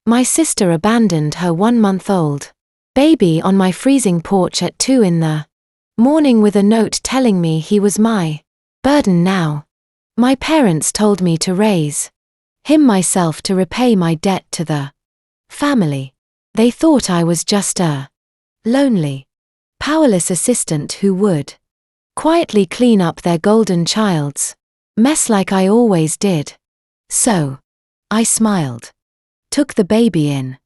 My sister abandoned her 1-month-old baby on my freezing porch at 2 in the morning with a note telling me he was my burden now. My parents told me to raise him myself to repay my debt to the family. They thought I was just a lonely, powerless assistant who would quietly clean up their golden child's mess like I always did. So, I smiled, took the baby in,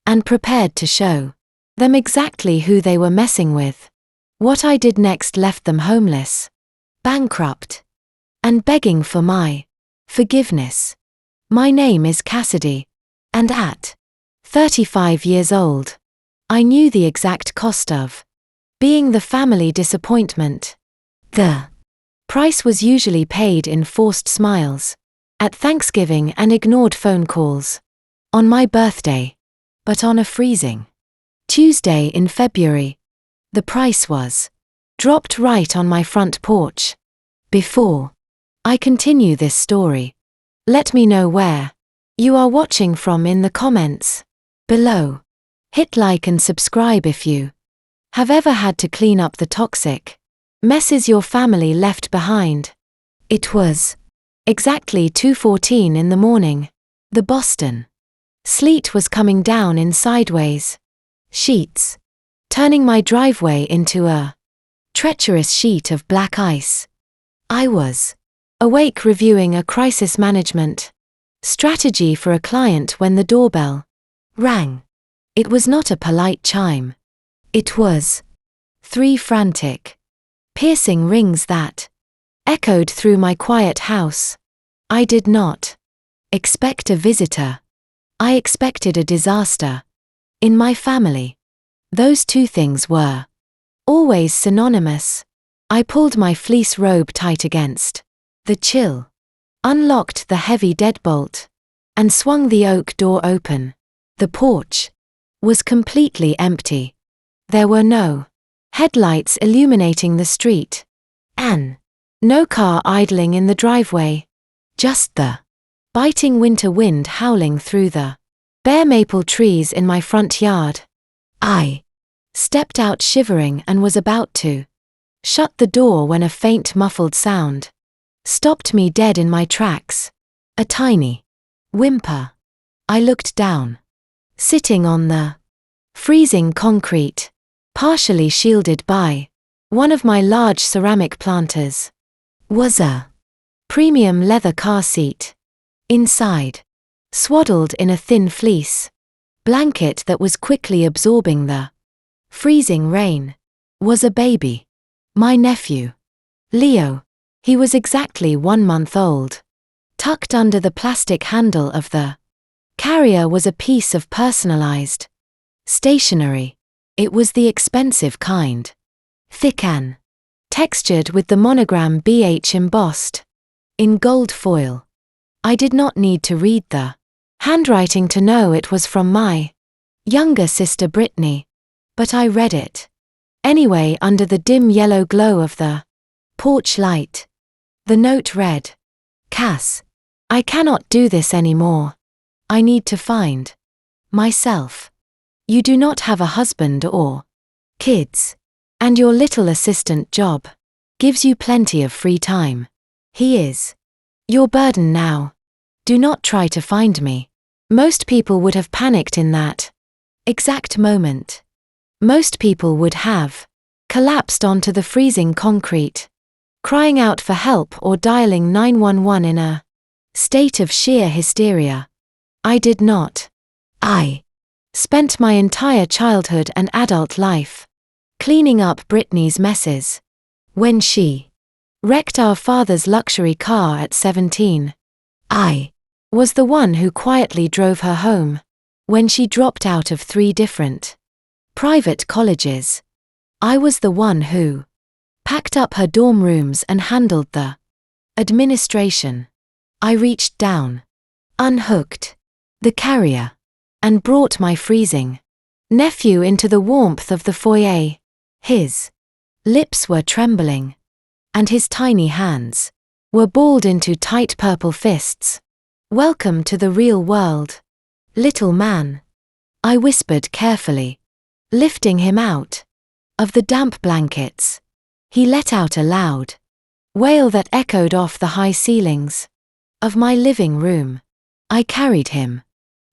and prepared to show them exactly who they were messing with. What I did next left them homeless, bankrupt, and begging for my forgiveness. My name is Cassidy, and at 35 years old, I knew the exact cost of being the family disappointment. The price was usually paid in forced smiles at Thanksgiving and ignored phone calls on my birthday. But on a freezing Tuesday in February, the price was dropped right on my front porch. Before I continue this story, let me know where you are watching from in the comments below. Hit like and subscribe if you have ever had to clean up the toxic messes your family left behind. It was exactly 2:14 in the morning. The Boston sleet was coming down in sideways sheets, turning my driveway into a treacherous sheet of black ice. I was awake reviewing a crisis management strategy for a client when the doorbell rang. It was not a polite chime. It was 3 frantic, piercing rings that echoed through my quiet house. I did not expect a visitor. I expected a disaster. In my family, those two things were always synonymous. I pulled my fleece robe tight against the chill, unlocked the heavy deadbolt, and swung the oak door open. The porch was completely empty. There were no headlights illuminating the street, and no car idling in the driveway. Just the biting winter wind howling through the bare maple trees in my front yard. I stepped out shivering and was about to shut the door when a faint muffled sound stopped me dead in my tracks. A tiny whimper. I looked down. Sitting on the freezing concrete, partially shielded by one of my large ceramic planters, was a premium leather car seat. Inside, swaddled in a thin fleece blanket that was quickly absorbing the freezing rain, was a baby. My nephew, Leo. He was exactly 1 month old. Tucked under the plastic handle of the carrier was a piece of personalized stationery. It was the expensive kind, thick and textured with the monogram BH embossed in gold foil. I did not need to read the handwriting to know it was from my younger sister Brittany, but I read it anyway under the dim yellow glow of the porch light. The note read, "Cass, I cannot do this anymore. I need to find myself. You do not have a husband or kids, and your little assistant job gives you plenty of free time. He is your burden now. Do not try to find me." Most people would have panicked in that exact moment. Most people would have collapsed onto the freezing concrete, crying out for help or dialing 911 in a state of sheer hysteria. I did not. I spent my entire childhood and adult life cleaning up Brittany's messes. When she wrecked our father's luxury car at 17, I was the one who quietly drove her home. When she dropped out of 3 different private colleges, I was the one who packed up her dorm rooms and handled the administration. I reached down, unhooked the carrier, and brought my freezing nephew into the warmth of the foyer. His lips were trembling, and his tiny hands were balled into tight purple fists. "Welcome to the real world. Little man, I whispered carefully, lifting him out of the damp blankets. He let out a loud wail that echoed off the high ceilings of my living room. I carried him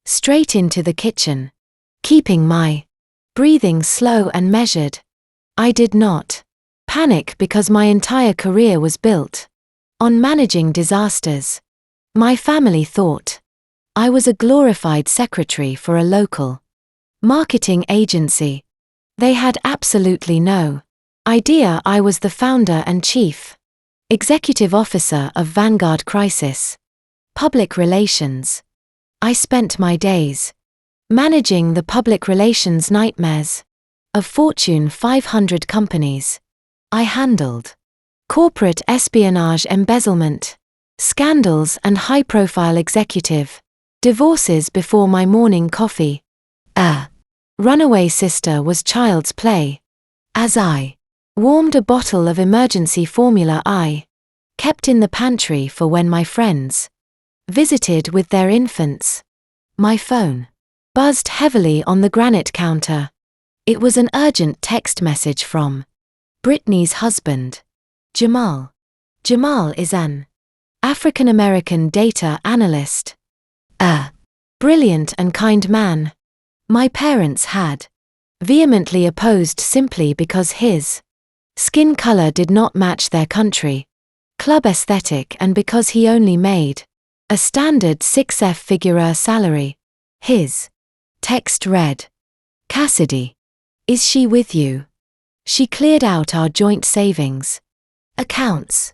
straight into the kitchen, keeping my breathing slow and measured. I did not panic because my entire career was built on managing disasters. My family thought I was a glorified secretary for a local marketing agency. They had absolutely no idea I was the founder and chief executive officer of Vanguard Crisis Public Relations. I spent my days managing the public relations nightmares of Fortune 500 companies. I handled corporate espionage, embezzlement scandals, and high-profile executive divorces before my morning coffee. A runaway sister was child's play. As I warmed a bottle of emergency formula I kept in the pantry for when my friends visited with their infants, my phone buzzed heavily on the granite counter. It was an urgent text message from Brittany's husband, Jamal. Jamal is an African-American data analyst. A brilliant and kind man. My parents had vehemently opposed simply because his skin color did not match their country club aesthetic and because he only made a standard six-figure salary. His text read, "Cassidy, is she with you? She cleared out our joint savings accounts.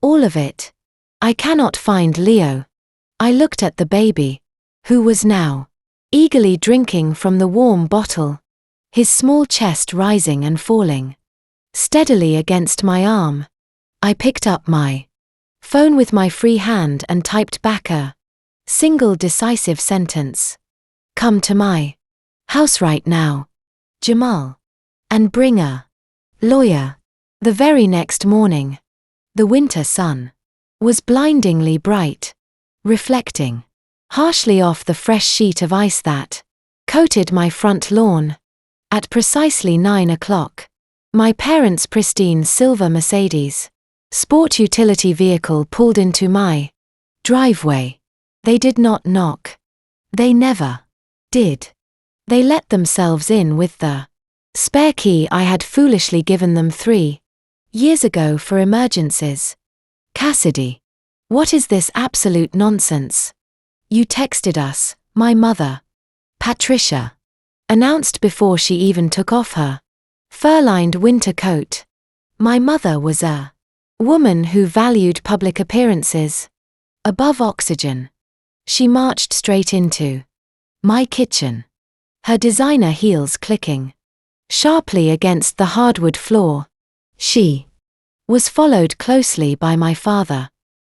All of it. I cannot find Leo." I looked at the baby, who was now eagerly drinking from the warm bottle, his small chest rising and falling steadily against my arm. I picked up my phone with my free hand and typed back a single decisive sentence. "Come to my house right now, Jamal, and bring a lawyer." The very next morning, the winter sun was blindingly bright, reflecting harshly off the fresh sheet of ice that coated my front lawn. At precisely 9 o'clock, my parents' pristine silver Mercedes sport utility vehicle pulled into my driveway. They did not knock. They never did. They let themselves in with the spare key I had foolishly given them 3 years ago for emergencies. "Cassidy, what is this absolute nonsense? You texted us," my mother, Patricia, announced before she even took off her fur-lined winter coat. My mother was a woman who valued public appearances above oxygen. She marched straight into my kitchen, her designer heels clicking sharply against the hardwood floor. She was followed closely by my father,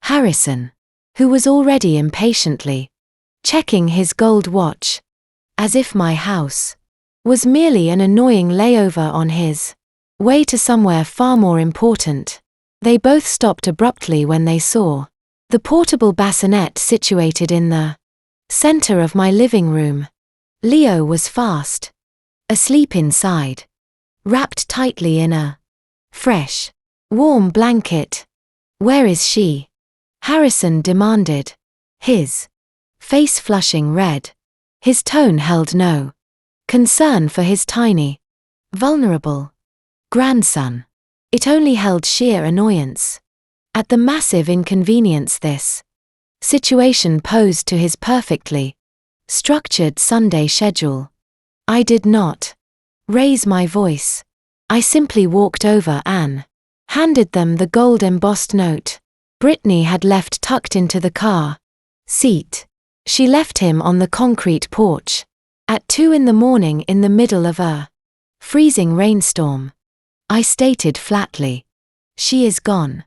Harrison, who was already impatiently checking his gold watch, as if my house was merely an annoying layover on his way to somewhere far more important. They both stopped abruptly when they saw the portable bassinet situated in the center of my living room. Leo was fast asleep inside, wrapped tightly in a fresh, warm blanket. "Where is she?" Harrison demanded, his face flushing red. His tone held no concern for his tiny, vulnerable grandson. It only held sheer annoyance at the massive inconvenience this situation posed to his perfectly structured Sunday schedule. I did not raise my voice. I simply walked over and handed them the gold-embossed note Brittany had left tucked into the car seat. She left him on the concrete porch at 2 in the morning in the middle of a freezing rainstorm. I stated flatly, "She is gone."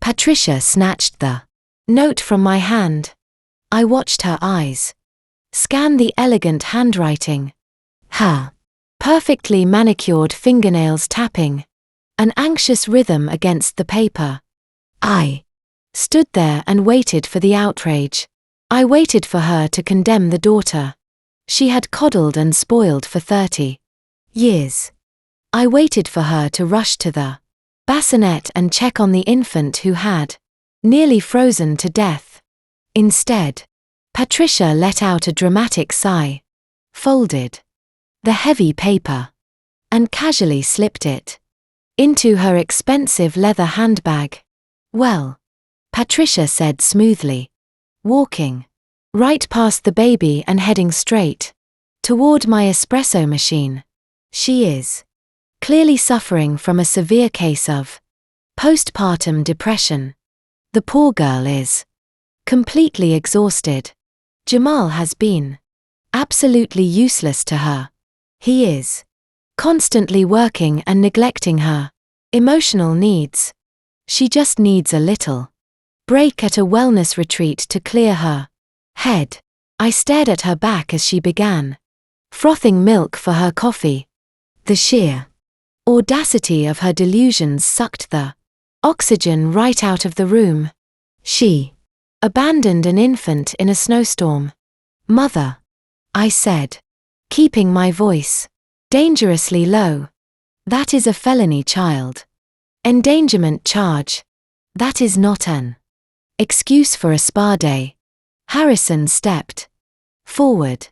Patricia snatched the note from my hand. I watched her eyes scan the elegant handwriting, her perfectly manicured fingernails tapping an anxious rhythm against the paper. I stood there and waited for the outrage. I waited for her to condemn the daughter she had coddled and spoiled for 30 years. I waited for her to rush to the bassinet and check on the infant who had nearly frozen to death. Instead, Patricia let out a dramatic sigh, folded the heavy paper, and casually slipped it into her expensive leather handbag. "Well," Patricia said smoothly, walking right past the baby and heading straight toward my espresso machine. "She is clearly suffering from a severe case of postpartum depression. The poor girl is completely exhausted. Jamal has been absolutely useless to her. He is constantly working and neglecting her emotional needs. She just needs a little break at a wellness retreat to clear her head." I stared at her back as she began frothing milk for her coffee. The sheer audacity of her delusions sucked the oxygen right out of the room. "She abandoned an infant in a snowstorm." "Mother," I said, keeping my voice dangerously low. "That is a felony child endangerment charge. That is not an excuse for a spa day." Harrison stepped forward,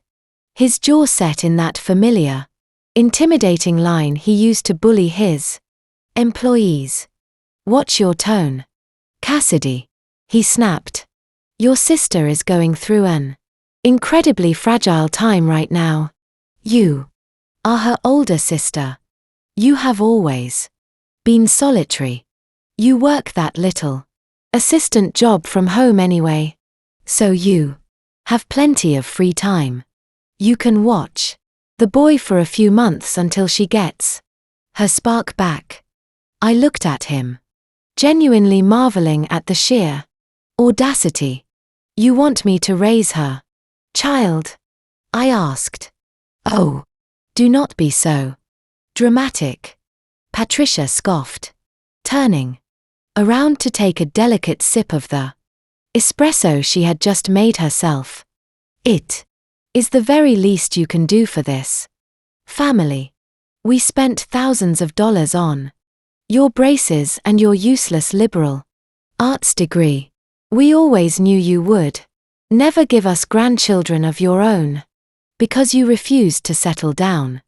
his jaw set in that familiar, intimidating line he used to bully his employees. "Watch your tone, Cassidy," he snapped. "Your sister is going through an incredibly fragile time right now. You are her older sister. You have always been solitary. You work that little assistant job from home anyway, so you have plenty of free time. You can watch the boy for a few months until she gets her spark back." I looked at him, genuinely marveling at the sheer audacity. "You want me to raise her child?" I asked. "Oh, do not be so dramatic," Patricia scoffed, turning around to take a delicate sip of the espresso she had just made herself. "It is the very least you can do for this family. We spent thousands of dollars on your braces and your useless liberal arts degree. We always knew you would never give us grandchildren of your own because you refused to settle down.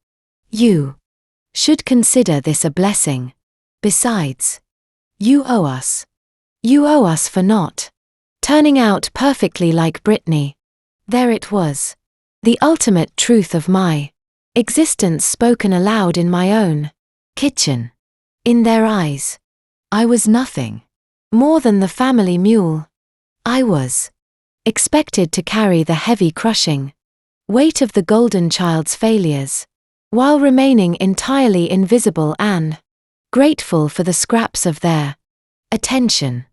You should consider this a blessing. Besides, you owe us. You owe us for not turning out perfectly like Britney." There it was, the ultimate truth of my existence spoken aloud in my own kitchen. In their eyes, I was nothing more than the family mule. I was expected to carry the heavy crushing weight of the golden child's failures, while remaining entirely invisible and grateful for the scraps of their attention.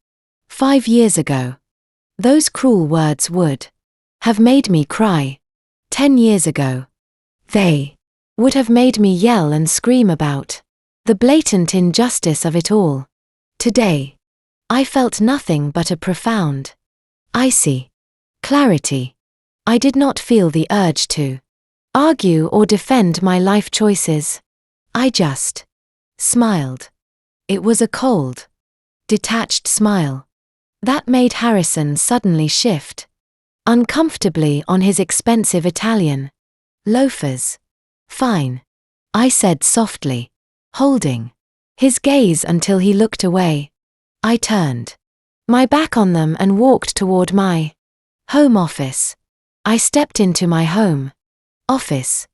5 years ago, those cruel words would have made me cry. 10 years ago, they would have made me yell and scream about the blatant injustice of it all. Today, I felt nothing but a profound, icy clarity. I did not feel the urge to argue or defend my life choices. I just smiled. It was a cold, detached smile that made Harrison suddenly shift uncomfortably on his expensive Italian loafers. "Fine," I said softly, holding his gaze until he looked away. I turned my back on them and walked toward my home office. I stepped into my home office,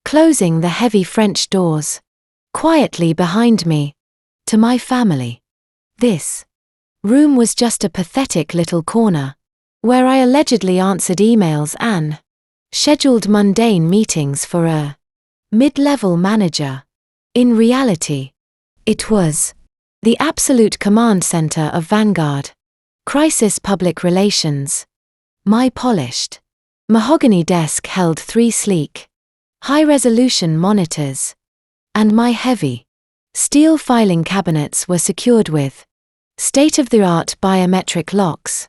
closing the heavy French doors quietly behind me. To my family, this room was just a pathetic little corner where I allegedly answered emails and scheduled mundane meetings for a mid-level manager. In reality, it was the absolute command center of Vanguard crisis public relations. My polished mahogany desk held 3 sleek, high-resolution monitors, and my heavy steel filing cabinets were secured with state-of-the-art biometric locks.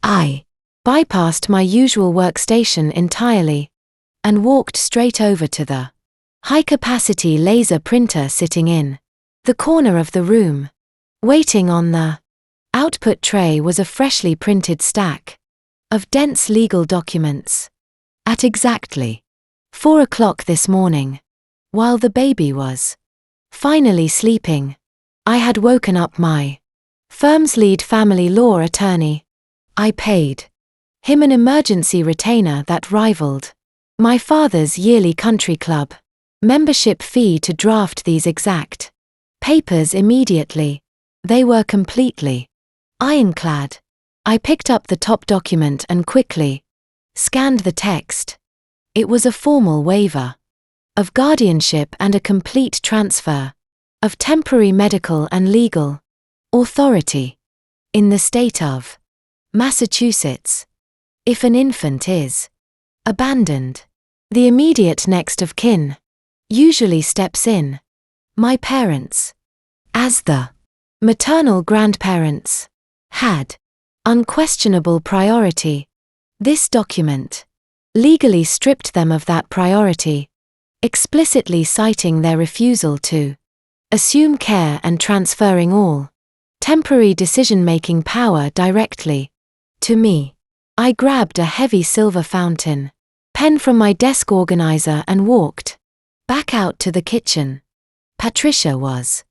I bypassed my usual workstation entirely and walked straight over to the high-capacity laser printer sitting in the corner of the room. Waiting on the output tray was a freshly printed stack of dense legal documents. At exactly 4 o'clock this morning, while the baby was finally sleeping, I had woken up my firm's lead family law attorney. I paid him an emergency retainer that rivaled my father's yearly country club membership fee to draft these exact papers immediately. They were completely ironclad. I picked up the top document and quickly scanned the text. It was a formal waiver of guardianship and a complete transfer of temporary medical and legal authority in the state of Massachusetts. If an infant is abandoned, the immediate next of kin usually steps in. My parents, as the maternal grandparents, had unquestionable priority. This document legally stripped them of that priority, explicitly citing their refusal to assume care and transferring all temporary decision-making power directly to me. I grabbed a heavy silver fountain pen from my desk organizer and walked back out to the kitchen. Patricia was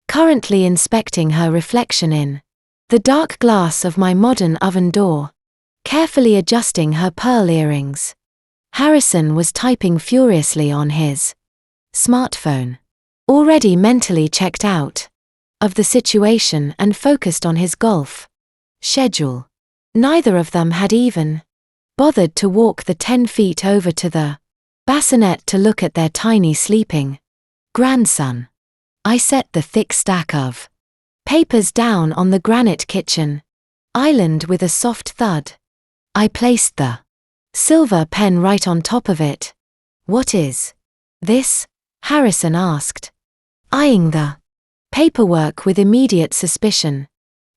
currently inspecting her reflection in the dark glass of my modern oven door, carefully adjusting her pearl earrings. Harrison was typing furiously on his smartphone, already mentally checked out of the situation and focused on his golf schedule. Neither of them had even bothered to walk the 10 feet over to the bassinet to look at their tiny sleeping grandson. I set the thick stack of papers down on the granite kitchen island with a soft thud. I placed the silver pen right on top of it. "What is this?" Harrison asked, eyeing the paperwork with immediate suspicion.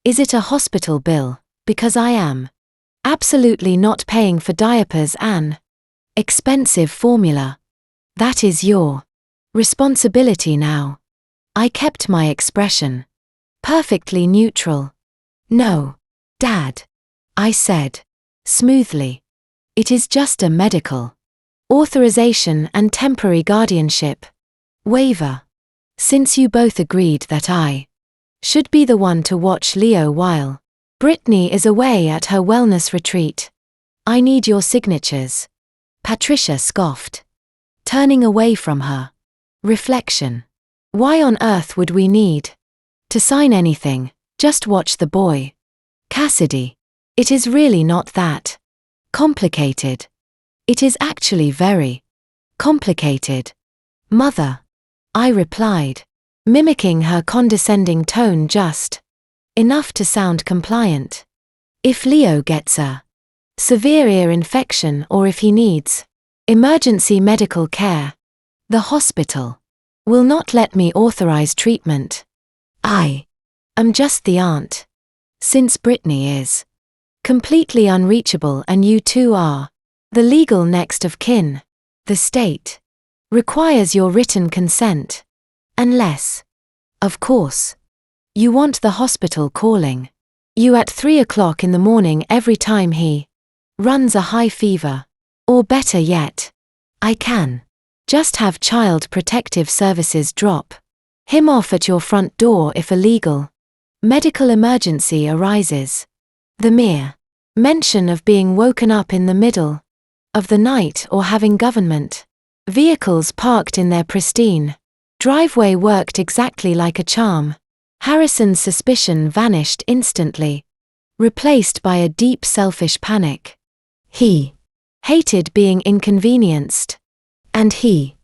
"Is it a hospital bill? Because I am absolutely not paying for diapers and expensive formula. That is your responsibility now." I kept my expression perfectly neutral. "No, Dad," I said smoothly. "It is just a medical authorization and temporary guardianship waiver. Since you both agreed that I should be the one to watch Leo while Brittany is away at her wellness retreat, I need your signatures." Patricia scoffed, turning away from her reflection. "Why on earth would we need to sign anything? Just watch the boy." "Cassidy, it is really not that complicated." "It is actually very complicated, Mother," I replied, mimicking her condescending tone just enough to sound compliant. "If Leo gets a severe ear infection or if he needs emergency medical care, the hospital will not let me authorize treatment. I am just the aunt. Since Brittany is completely unreachable and you two are the legal next of kin, the state requires your written consent. Unless, of course, you want the hospital calling you at 3 o'clock in the morning every time he runs a high fever. Or better yet, I can just have Child Protective Services drop him off at your front door if a legal medical emergency arises. The mere mention of being woken up in the middle of the night or having government vehicles parked in their pristine driveway worked exactly like a charm. Harrison's suspicion vanished instantly, replaced by a deep selfish panic. He hated being inconvenienced, and he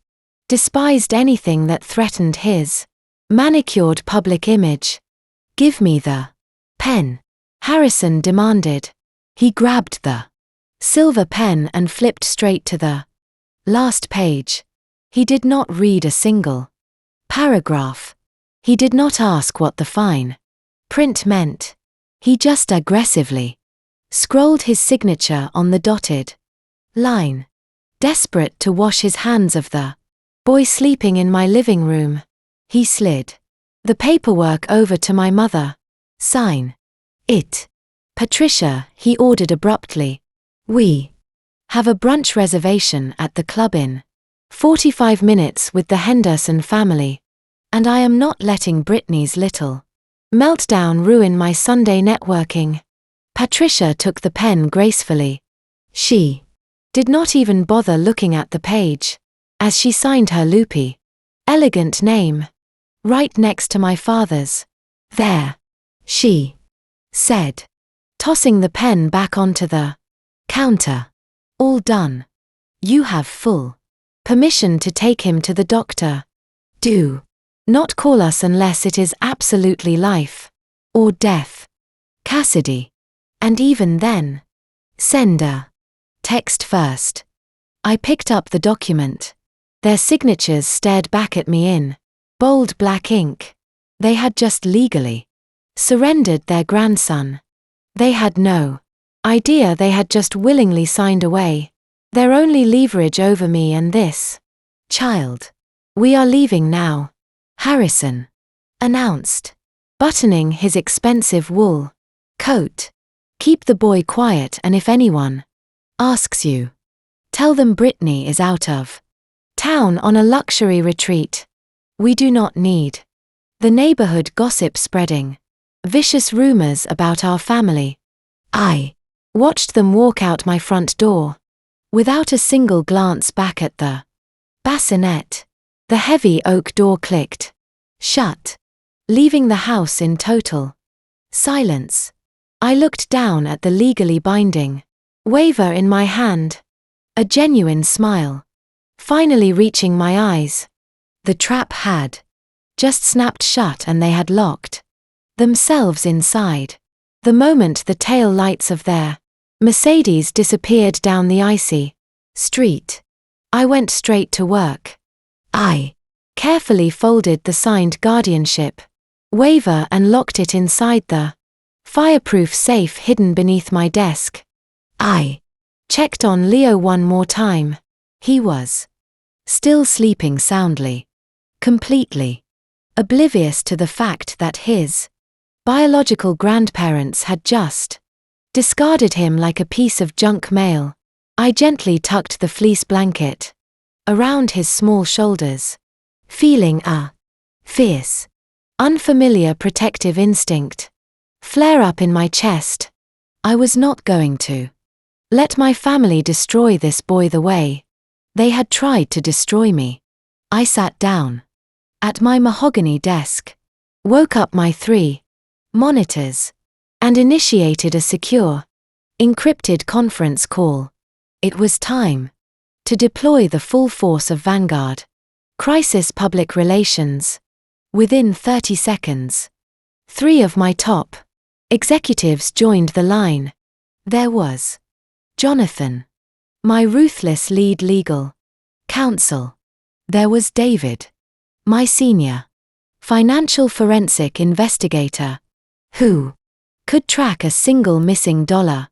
despised anything that threatened his manicured public image. "Give me the pen," Harrison demanded. He grabbed the silver pen and flipped straight to the last page. He did not read a single paragraph. He did not ask what the fine print meant. He just aggressively scrolled his signature on the dotted line. Desperate to wash his hands of the boy sleeping in my living room, he slid the paperwork over to my mother. Sign it. Patricia, he ordered abruptly. We have a brunch reservation at the club in 45 minutes with the Henderson family, and I am not letting Brittany's little meltdown ruin my Sunday networking. Patricia took the pen gracefully. She did not even bother looking at the page as she signed her loopy, elegant name right next to my father's. There, she said, tossing the pen back onto the counter. All done. You have full permission to take him to the doctor. Do not call us unless it is absolutely life or death. Cassidy. And even then, send a text first. I picked up the document. Their signatures stared back at me in bold black ink. They had just legally surrendered their grandson. They had no idea they had just willingly signed away their only leverage over me and this child. We are leaving now, Harrison announced, buttoning his expensive wool coat. Keep the boy quiet, and if anyone asks you, tell them Brittany is out of town on a luxury retreat. We do not need the neighborhood gossip spreading vicious rumors about our family. I watched them walk out my front door without a single glance back at the bassinet. The heavy oak door clicked shut, leaving the house in total silence. I looked down at the legally binding waiver in my hand, a genuine smile finally reaching my eyes. The trap had just snapped shut and they had locked themselves inside. The moment the tail lights of their Mercedes disappeared down the icy street, I went straight to work. I carefully folded the signed guardianship waiver and locked it inside the fireproof safe hidden beneath my desk. I checked on Leo one more time. He was still sleeping soundly, completely oblivious to the fact that his biological grandparents had just discarded him like a piece of junk mail. I gently tucked the fleece blanket around his small shoulders, feeling a fierce, unfamiliar protective instinct flare up in my chest. I was not going to let my family destroy this boy the way they had tried to destroy me. I sat down at my mahogany desk, woke up my 3 monitors, and initiated a secure, encrypted conference call. It was time to deploy the full force of Vanguard Crisis Public Relations. Within 30 seconds, 3 of my top executives joined the line. There was Jonathan, my ruthless lead legal counsel. There was David, my senior financial forensic investigator, who could track a single missing dollar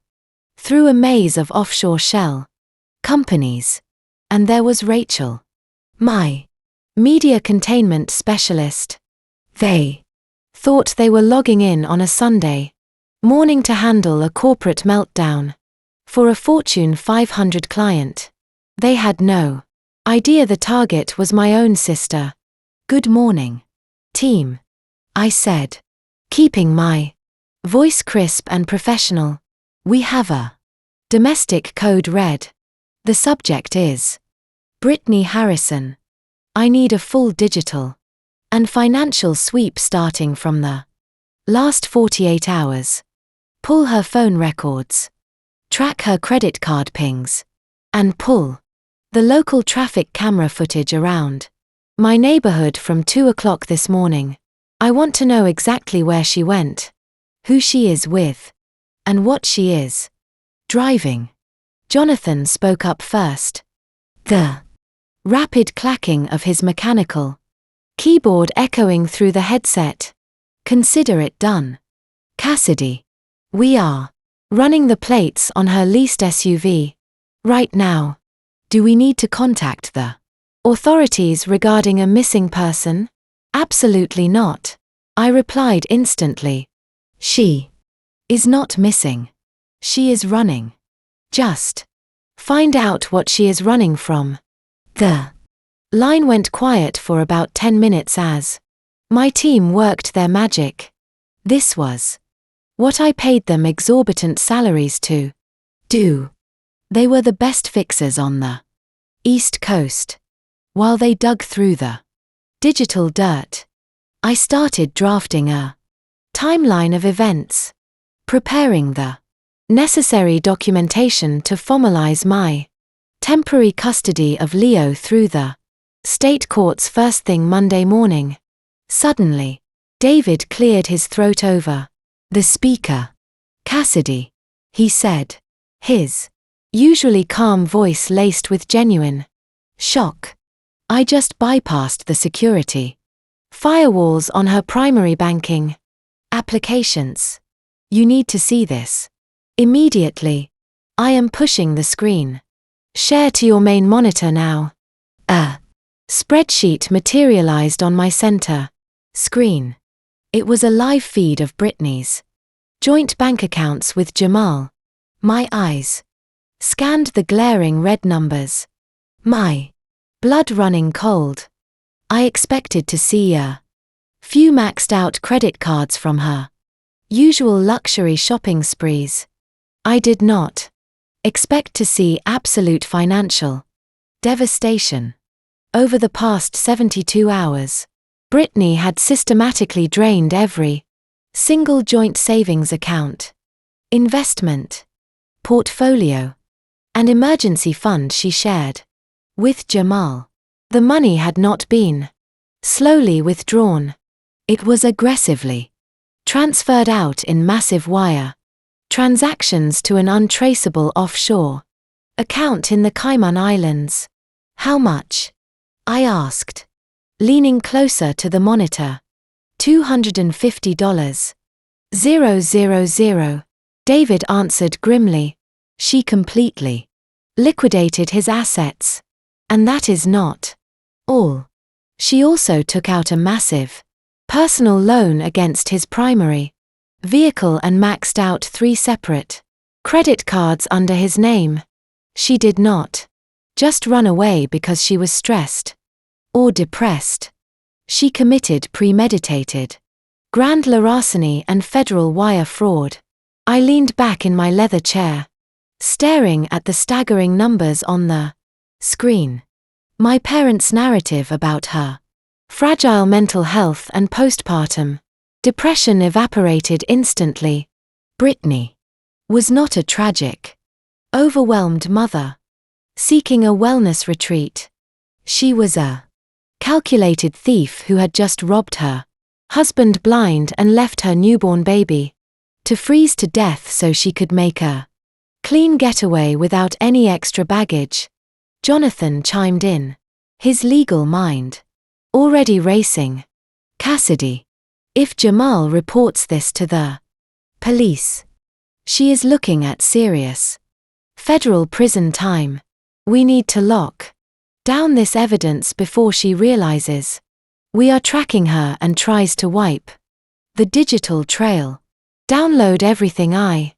through a maze of offshore shell companies. And there was Rachel, my media containment specialist. They thought they were logging in on a Sunday morning to handle a corporate meltdown for a Fortune 500 client. They had no idea the target was my own sister. Good morning, team, I said, keeping my voice crisp and professional. We have a domestic code red. The subject is Brittany Harrison. I need a full digital and financial sweep starting from the last 48 hours. Pull her phone records, track her credit card pings, and pull the local traffic camera footage around my neighborhood from 2 o'clock this morning. I want to know exactly where she went, who she is with, and what she is driving. Jonathan spoke up first. The rapid clacking of his mechanical keyboard echoing through the headset. Consider it done. Cassidy. We are running the plates on her leased SUV right now. Do we need to contact the authorities regarding a missing person? Absolutely not. I replied instantly. She is not missing. She is running. Just find out what she is running from. The line went quiet for about 10 minutes as my team worked their magic. This was what I paid them exorbitant salaries to do. They were the best fixers on the East Coast. While they dug through the digital dirt, I started drafting a timeline of events, preparing the necessary documentation to formalize my temporary custody of Leo through the state courts first thing Monday morning. Suddenly, David cleared his throat over the speaker. Cassidy, he said, his usually calm voice laced with genuine shock. I just bypassed the security firewalls on her primary banking applications. You need to see this. Immediately. I am pushing the screen. Share to your main monitor now. A spreadsheet materialized on my center screen. It was a live feed of Brittany's joint bank accounts with Jamal. My eyes scanned the glaring red numbers. My blood running cold. I expected to see a few maxed out credit cards from her usual luxury shopping sprees. I did not expect to see absolute financial devastation. Over the past 72 hours, Brittany had systematically drained every single joint savings account, investment, portfolio, and emergency fund she shared with Jamal. The money had not been slowly withdrawn. It was aggressively transferred out in massive wire transactions to an untraceable offshore account in the Cayman Islands. How much? I asked, leaning closer to the monitor. $250. 000. David answered grimly. She completely liquidated his assets. And that is not all. She also took out a massive personal loan against his primary vehicle and maxed out 3 separate credit cards under his name. She did not just run away because she was stressed or depressed. She committed premeditated grand larceny and federal wire fraud. I leaned back in my leather chair, staring at the staggering numbers on the screen. My parents' narrative about her fragile mental health and postpartum depression evaporated instantly. Brittany was not a tragic, overwhelmed mother seeking a wellness retreat. She was a calculated thief who had just robbed her husband blind and left her newborn baby to freeze to death so she could make a clean getaway without any extra baggage. Jonathan chimed in, his legal mind already racing. Cassidy, if Jamal reports this to the police, she is looking at serious federal prison time. We need to lock down this evidence before she realizes we are tracking her and tries to wipe the digital trail. Download everything I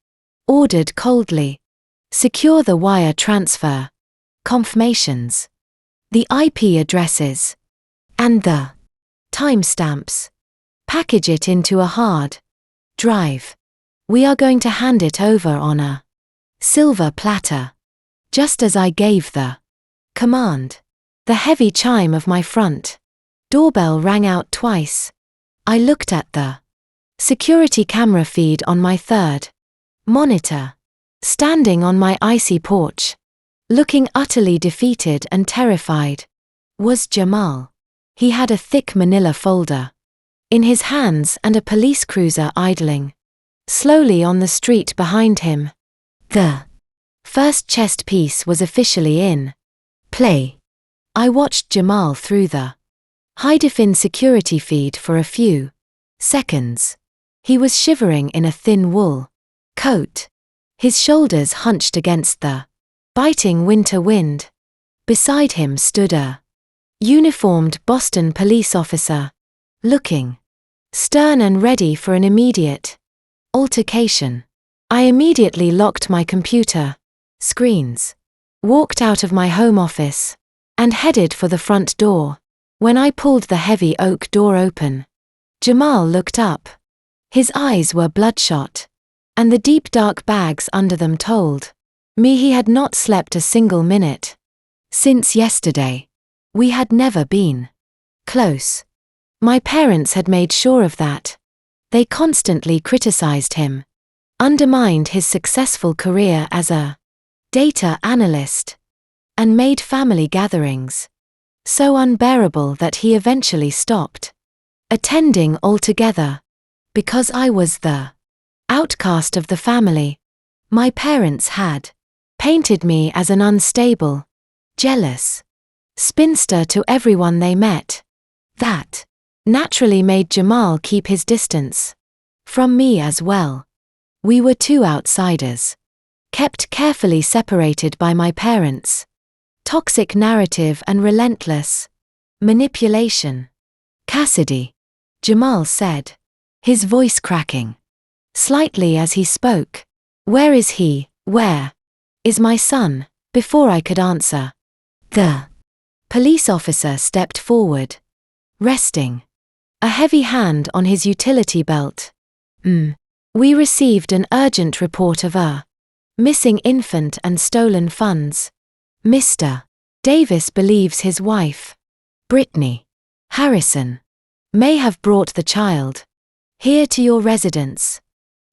ordered coldly. Secure the wire transfer confirmations, the IP addresses, and the timestamps. Package it into a hard drive. We are going to hand it over on a silver platter. Just as I gave the command, the heavy chime of my front doorbell rang out twice. I looked at the security camera feed on my third monitor. Standing on my icy porch, looking utterly defeated and terrified, was Jamal. He had a thick manila folder in his hands and a police cruiser idling slowly on the street behind him. The first chess piece was officially in play. I watched Jamal through the high-defin security feed for a few seconds. He was shivering in a thin wool coat, his shoulders hunched against the biting winter wind. Beside him stood a uniformed Boston police officer, looking stern and ready for an immediate altercation. I immediately locked my computer screens, walked out of my home office, and headed for the front door. When I pulled the heavy oak door open, Jamal looked up. His eyes were bloodshot, and the deep dark bags under them told me he had not slept a single minute since yesterday. We had never been close. My parents had made sure of that. They constantly criticized him, undermined his successful career as a data analyst, and made family gatherings so unbearable that he eventually stopped attending altogether. Because I was the outcast of the family, my parents had painted me as an unstable, jealous spinster to everyone they met. That naturally made Jamal keep his distance from me as well. We were two outsiders, kept carefully separated by my parents. Toxic narrative and relentless manipulation. Cassidy, Jamal said, his voice cracking slightly as he spoke. Where is he? Where is my son? Before I could answer, the police officer stepped forward, resting a heavy hand on his utility belt. We received an urgent report of a missing infant and stolen funds. Mr. Davis believes his wife, Brittany Harrison, may have brought the child here to your residence.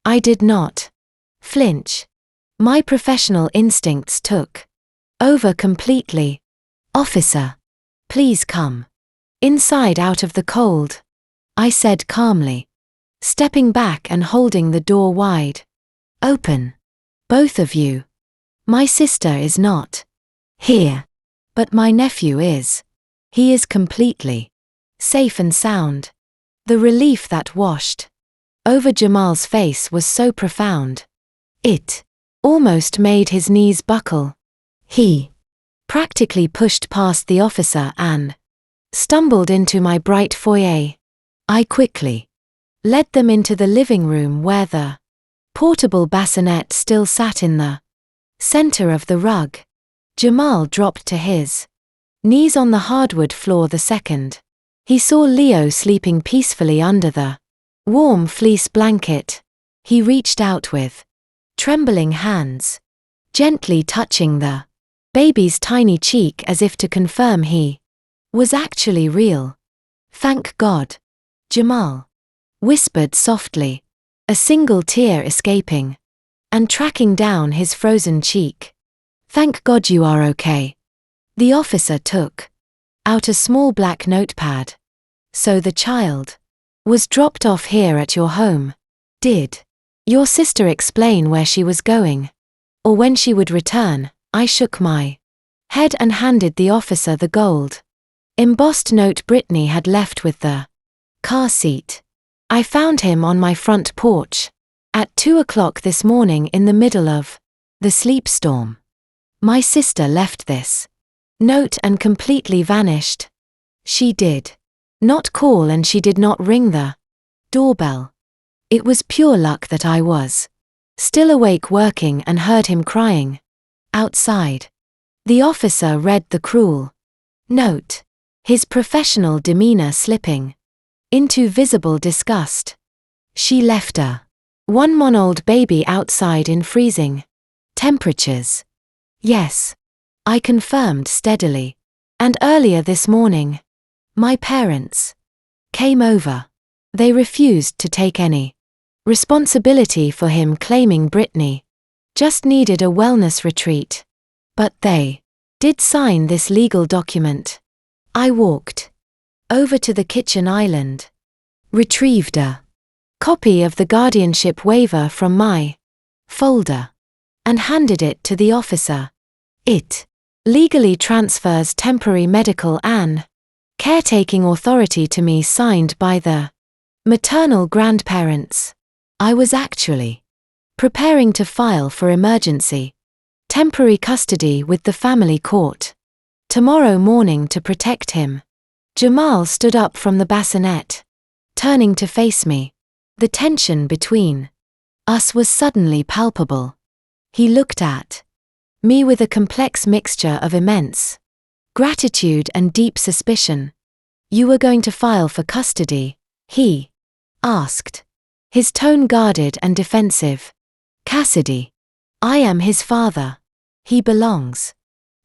I did not flinch. My professional instincts took over completely. Officer, please come inside out of the cold, I said calmly, stepping back and holding the door wide open. Both of you. My sister is not here, but my nephew is. He is completely safe and sound. The relief that washed over Jamal's face was so profound. It almost made his knees buckle. He practically pushed past the officer and stumbled into my bright foyer. I quickly led them into the living room where the portable bassinet still sat in the center of the rug. Jamal dropped to his knees on the hardwood floor the second he saw Leo sleeping peacefully under the warm fleece blanket. He reached out with trembling hands, gently touching the baby's tiny cheek as if to confirm he was actually real. Thank God, Jamal whispered softly, a single tear escaping and tracking down his frozen cheek. Thank God you are okay. The officer took out a small black notepad. So the child was dropped off here at your home. Did your sister explain where she was going? Or when she would return? I shook my head and handed the officer the gold embossed note Brittany had left with the car seat. I found him on my front porch at 2 o'clock this morning in the middle of the sleep storm. My sister left this note and completely vanished. She did not call and she did not ring the doorbell. It was pure luck that I was still awake working and heard him crying outside. The officer read the cruel note, his professional demeanor slipping into visible disgust. She left a 1-month-old baby outside in freezing temperatures. Yes, I confirmed steadily. And earlier this morning, my parents came over. They refused to take any responsibility for him, claiming Brittany just needed a wellness retreat. But they did sign this legal document. I walked over to the kitchen island, retrieved a copy of the guardianship waiver from my folder, and handed it to the officer. It legally transfers temporary medical and caretaking authority to me, signed by the maternal grandparents. I was actually preparing to file for emergency temporary custody with the family court. tomorrow morning to protect him. Jamal stood up from the bassinet, turning to face me. The tension between us was suddenly palpable. He looked at me with a complex mixture of immense gratitude and deep suspicion. "You were going to file for custody?" he asked, his tone guarded and defensive. "Cassidy, I am his father. He belongs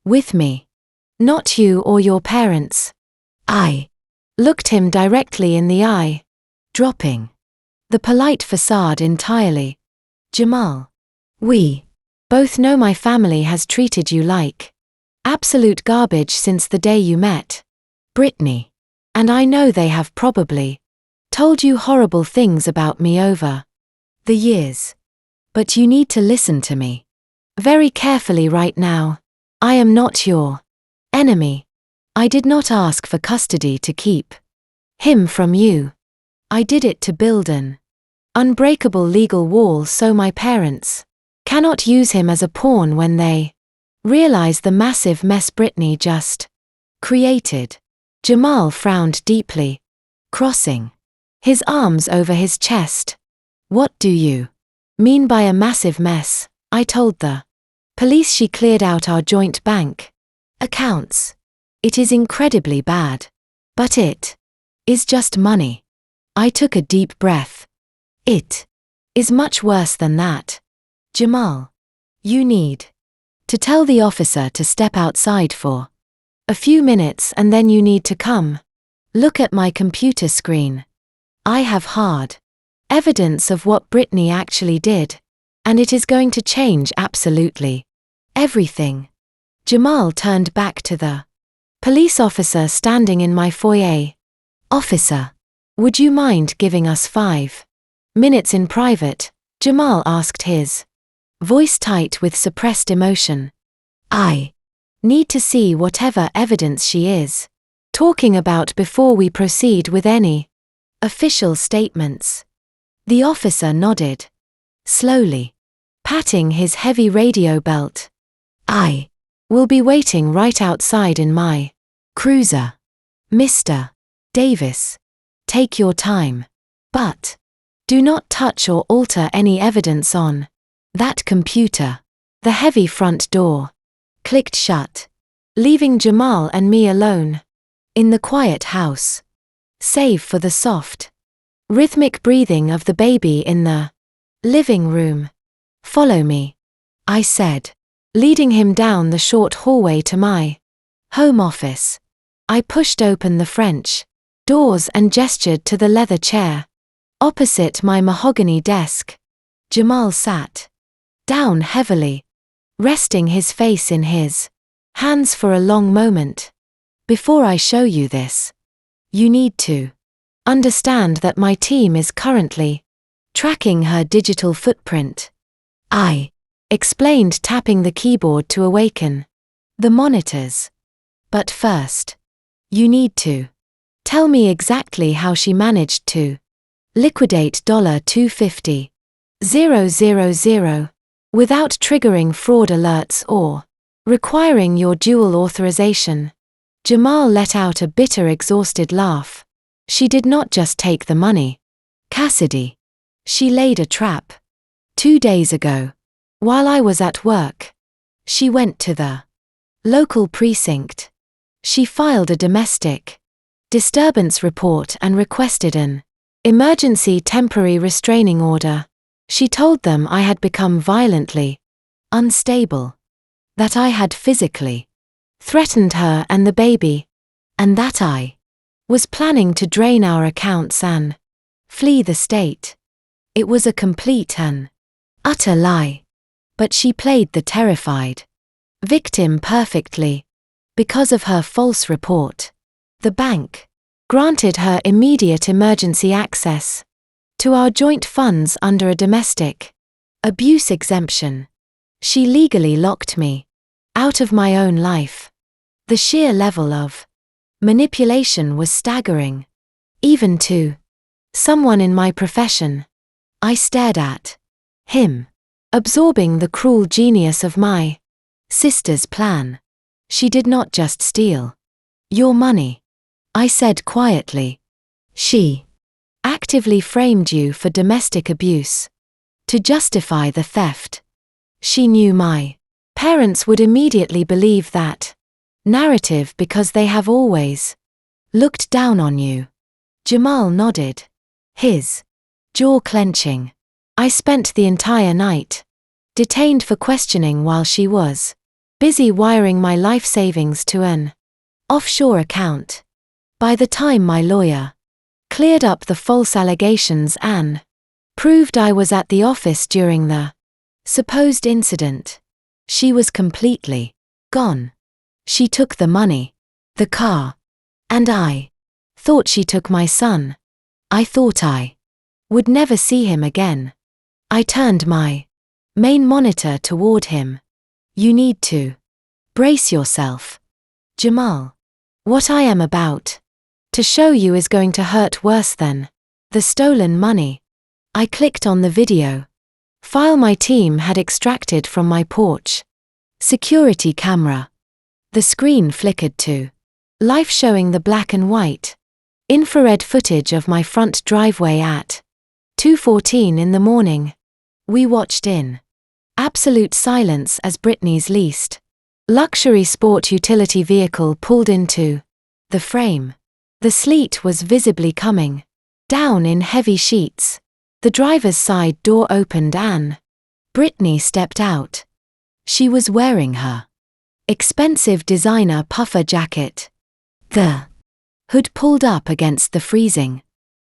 with me, not you or your parents." I looked him directly in the eye, dropping the polite facade entirely. "Jamal, we both know my family has treated you like absolute garbage since the day you met Brittany, and I know they have probably told you horrible things about me over the years. But you need to listen to me very carefully right now. I am not your enemy. I did not ask for custody to keep him from you. I did it to build an unbreakable legal wall so my parents cannot use him as a pawn when they realize the massive mess Brittany just created." Jamal frowned deeply, crossing his arms over his chest. "What do you mean by a massive mess?" I told the police. "She cleared out our joint bank accounts. It is incredibly bad. But it is just money." I took a deep breath. "It is much worse than that. Jamal, you need to tell the officer to step outside for a few minutes and then you need to come look at my computer screen. I have hard evidence of what Brittany actually did, and it is going to change absolutely everything." Jamal turned back to the police officer standing in my foyer. "Officer, would you mind giving us 5 minutes in private?" Jamal asked, his voice tight with suppressed emotion. "I need to see whatever evidence she is talking about before we proceed with any official statements." The officer nodded, slowly patting his heavy radio belt. "I will be waiting right outside in my cruiser. Mr. Davis, take your time. But do not touch or alter any evidence on that computer." The heavy front door clicked shut, leaving Jamal and me alone in the quiet house, save for the soft, rhythmic breathing of the baby in the living room. "Follow me," I said, leading him down the short hallway to my home office. I pushed open the French doors and gestured to the leather chair opposite my mahogany desk. Jamal sat down heavily, resting his face in his hands for a long moment. "Before I show you this, you need to understand that my team is currently tracking her digital footprint," I explained, tapping the keyboard to awaken the monitors. "But first, you need to tell me exactly how she managed to liquidate $250,000 without triggering fraud alerts or requiring your dual authorization." Jamal let out a bitter, exhausted laugh. "She did not just take the money, Cassidy. She laid a trap. 2 days ago, while I was at work, she went to the local precinct. She filed a domestic disturbance report and requested an emergency temporary restraining order. She told them I had become violently unstable, that I had physically threatened her and the baby, and that I was planning to drain our accounts and flee the state. It was a complete and utter lie. But she played the terrified victim perfectly. Because of her false report, the bank granted her immediate emergency access to our joint funds under a domestic abuse exemption. She legally locked me out of my own life. The sheer level of manipulation was staggering, even to someone in my profession. I stared at him, absorbing the cruel genius of my sister's plan. She did not just steal your money, I said quietly. She actively framed you for domestic abuse. To justify the theft. She knew my parents would immediately believe that narrative because they have always looked down on you. Jamal nodded, his jaw clenching. I spent the entire night detained for questioning while she was busy wiring my life savings to an offshore account. By the time my lawyer cleared up the false allegations and proved I was at the office during the supposed incident, she was completely gone. She took the money, the car, and I thought she took my son. I thought I would never see him again. I turned my main monitor toward him. You need to brace yourself, Jamal. What I am about to show you is going to hurt worse than the stolen money. I clicked on the video file my team had extracted from my porch security camera. The screen flickered to life, showing the black and white infrared footage of my front driveway at 2:14 in the morning. We watched in absolute silence as Brittany's leased luxury sport utility vehicle pulled into the frame. The sleet was visibly coming down in heavy sheets. The driver's side door opened and Brittany stepped out. She was wearing her expensive designer puffer jacket. The hood pulled up against the freezing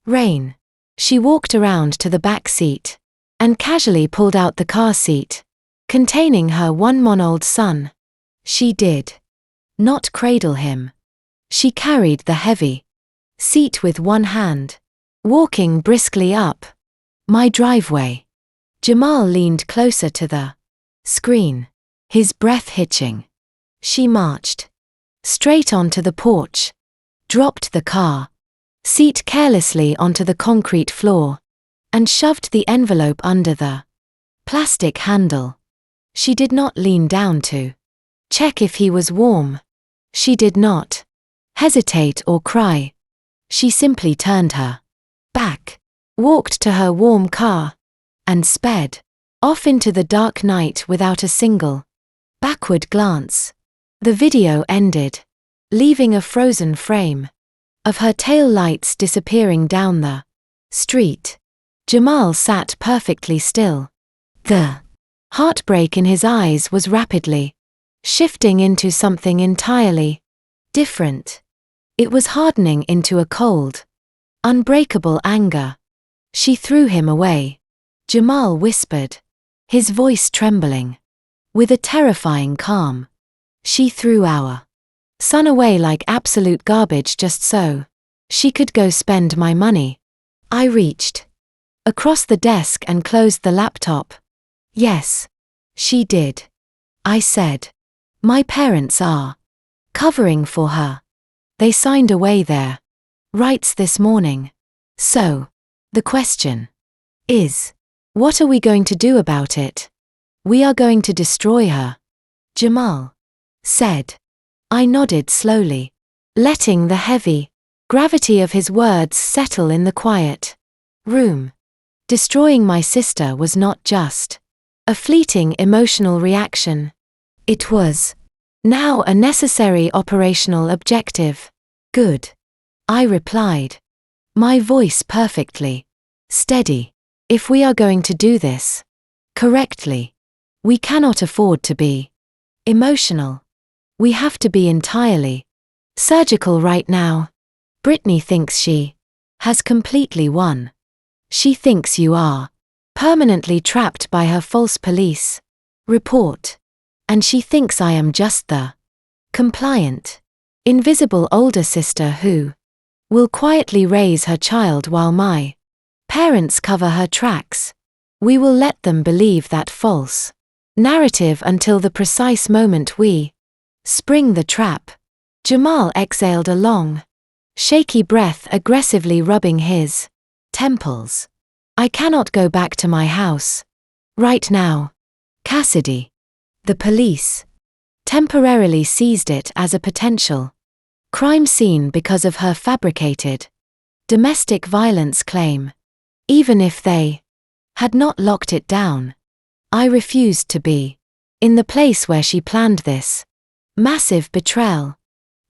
rain. She walked around to the back seat and casually pulled out the car seat containing her 1-month-old son. She did not cradle him. She carried the heavy seat with one hand, walking briskly up my driveway. Jamal leaned closer to the screen, his breath hitching. She marched straight onto the porch, dropped the car seat carelessly onto the concrete floor, and shoved the envelope under the plastic handle. She did not lean down to check if he was warm. She did not hesitate or cry. She simply turned her back, walked to her warm car, and sped off into the dark night without a single backward glance. The video ended, leaving a frozen frame of her tail lights disappearing down the street. Jamal sat perfectly still. The heartbreak in his eyes was rapidly shifting into something entirely different. It was hardening into a cold, unbreakable anger. She threw him away. Jamal whispered, his voice trembling with a terrifying calm. She threw our son away like absolute garbage just so she could go spend my money. I reached across the desk and closed the laptop. Yes, she did. I said. My parents are covering for her. They signed away their rights this morning. So, the question is, what are we going to do about it? We are going to destroy her, Jamal said. I nodded slowly, letting the heavy gravity of his words settle in the quiet room. Destroying my sister was not just a fleeting emotional reaction. It was now a necessary operational objective. Good, I replied, my voice perfectly steady. If we are going to do this correctly, we cannot afford to be emotional. We have to be entirely surgical right now. Brittany thinks she has completely won. She thinks you are permanently trapped by her false police report. And she thinks I am just the compliant, invisible older sister who will quietly raise her child while my parents cover her tracks. We will let them believe that false narrative until the precise moment we spring the trap. Jamal exhaled a long, shaky breath, aggressively rubbing his temples. I cannot go back to my house right now, Cassidy. The police temporarily seized it as a potential crime scene because of her fabricated domestic violence claim. Even if they had not locked it down, I refused to be in the place where she planned this massive betrayal.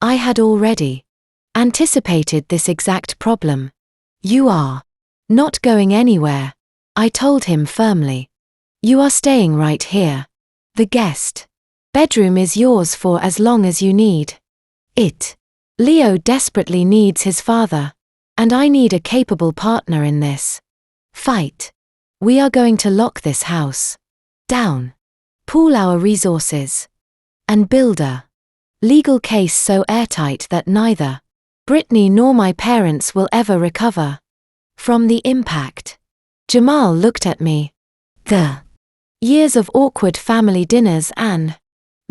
I had already anticipated this exact problem. You are not going anywhere, I told him firmly. You are staying right here. The guest bedroom is yours for as long as you need it. Leo desperately needs his father, and I need a capable partner in this fight. We are going to lock this house down, pool our resources, and build a legal case so airtight that neither Brittany nor my parents will ever recover from the impact. Jamal looked at me. The years of awkward family dinners and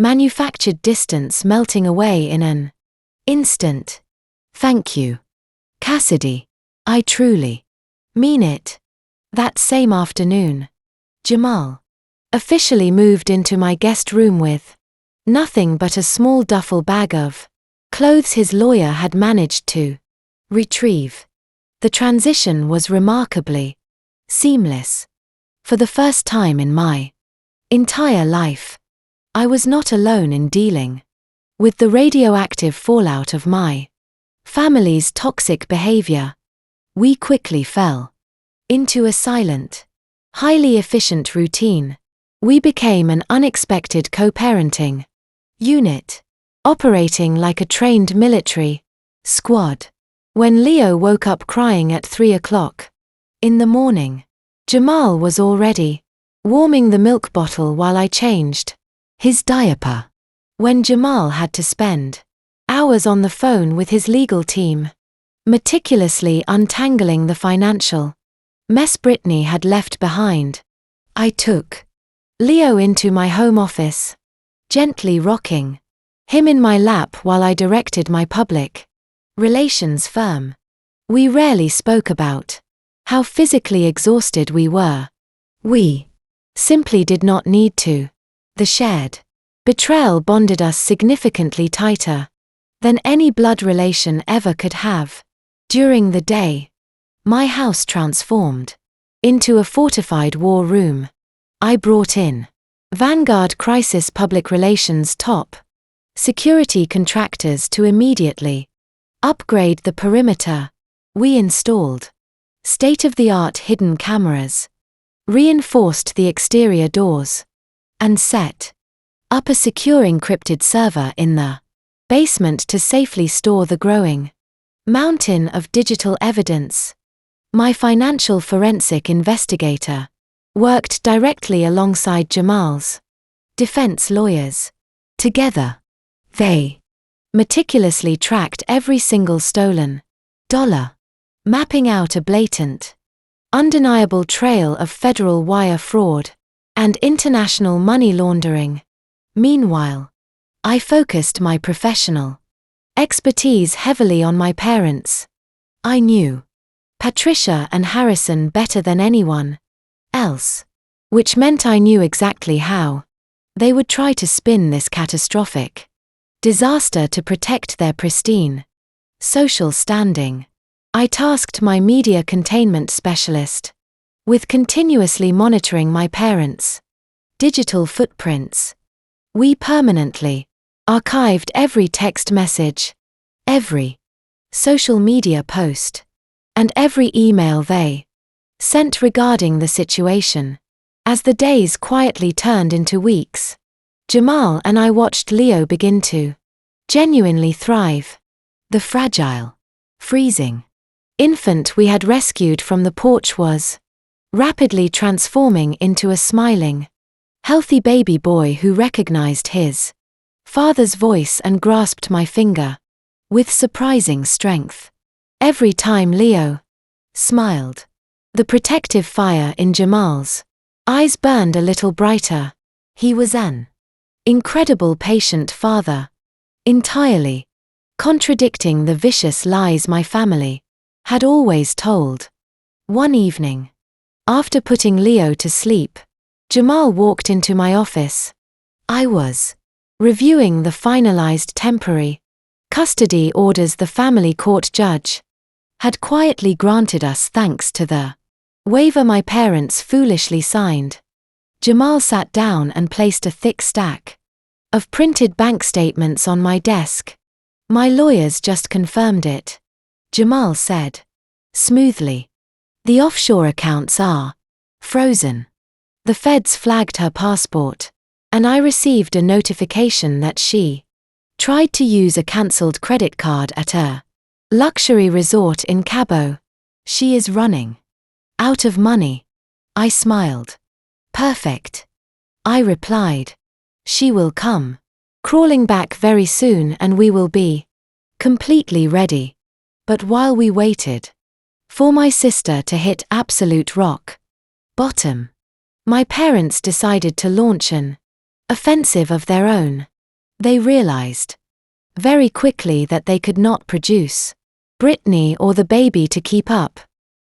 manufactured distance melting away in an instant. Thank you, Cassidy. I truly mean it. That same afternoon, Jamal officially moved into my guest room with nothing but a small duffel bag of clothes his lawyer had managed to retrieve. The transition was remarkably seamless. For the first time in my entire life, I was not alone in dealing with the radioactive fallout of my family's toxic behavior. We quickly fell into a silent, highly efficient routine. We became an unexpected co-parenting unit, operating like a trained military squad. When Leo woke up crying at 3 o'clock in the morning, Jamal was already warming the milk bottle while I changed his diaper. When Jamal had to spend hours on the phone with his legal team, meticulously untangling the financial mess Brittany had left behind, I took Leo into my home office, gently rocking him in my lap while I directed my public relations firm. We rarely spoke about how physically exhausted we were. We simply did not need to. The shared betrayal bonded us significantly tighter than any blood relation ever could have. During the day, my house transformed into a fortified war room. I brought in Vanguard Crisis Public Relations top security contractors to immediately upgrade the perimeter. We installed state-of-the-art hidden cameras, reinforced the exterior doors, and set up a secure encrypted server in the basement to safely store the growing mountain of digital evidence. My financial forensic investigator worked directly alongside Jamal's defense lawyers. Together, they meticulously tracked every single stolen dollar, mapping out a blatant, undeniable trail of federal wire fraud and international money laundering. Meanwhile, I focused my professional expertise heavily on my parents. I knew Patricia and Harrison better than anyone else, which meant I knew exactly how they would try to spin this catastrophic disaster to protect their pristine social standing. I tasked my media containment specialist with continuously monitoring my parents' digital footprints. We permanently archived every text message, every social media post, and every email they sent regarding the situation. As the days quietly turned into weeks, Jamal and I watched Leo begin to genuinely thrive. The fragile, freezing infant we had rescued from the porch was rapidly transforming into a smiling, healthy baby boy who recognized his father's voice and grasped my finger with surprising strength. Every time Leo smiled, the protective fire in Jamal's eyes burned a little brighter. He was an incredible patient father, entirely contradicting the vicious lies my family had always told. One evening, after putting Leo to sleep, Jamal walked into my office. I was Reviewing the finalized temporary custody orders the family court judge had quietly granted us thanks to the waiver my parents foolishly signed. Jamal sat down and placed a thick stack of printed bank statements on my desk. My lawyers just confirmed it, Jamal said smoothly. The offshore accounts are frozen. The feds flagged her passport, and I received a notification that she tried to use a cancelled credit card at a luxury resort in Cabo. She is running out of money. I smiled. Perfect. I replied. She will come crawling back very soon and we will be completely ready. But while we waited for my sister to hit absolute rock bottom, my parents decided to launch an offensive of their own. They realized very quickly that they could not produce Britney or the baby to keep up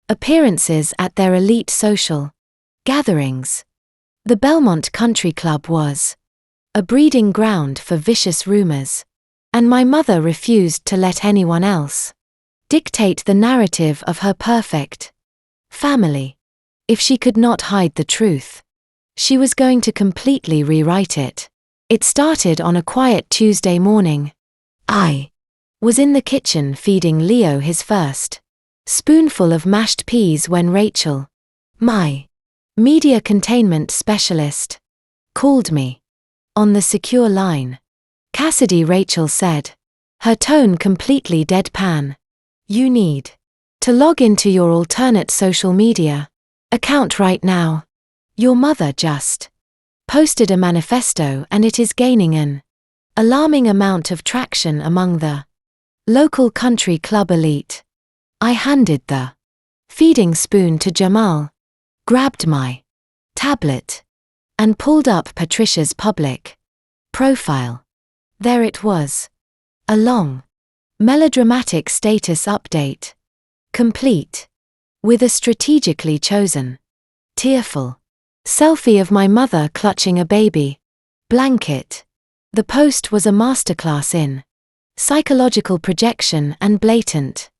appearances at their elite social gatherings. The Belmont Country Club was a breeding ground for vicious rumors, and my mother refused to let anyone else dictate the narrative of her perfect family. If she could not hide the truth, she was going to completely rewrite it. It started on a quiet Tuesday morning. I was in the kitchen feeding Leo his first spoonful of mashed peas when Rachel, my media containment specialist, called me. On the secure line. Cassidy, Rachel said, her tone completely deadpan. You need to log into your alternate social media account right now. Your mother just posted a manifesto and it is gaining an alarming amount of traction among the local country club elite. I handed the feeding spoon to Jamal, grabbed my tablet, and pulled up Patricia's public profile. There it was. A long, melodramatic status update. Complete. With a strategically chosen, tearful selfie of my mother clutching a baby blanket. The post was a masterclass in psychological projection and blatant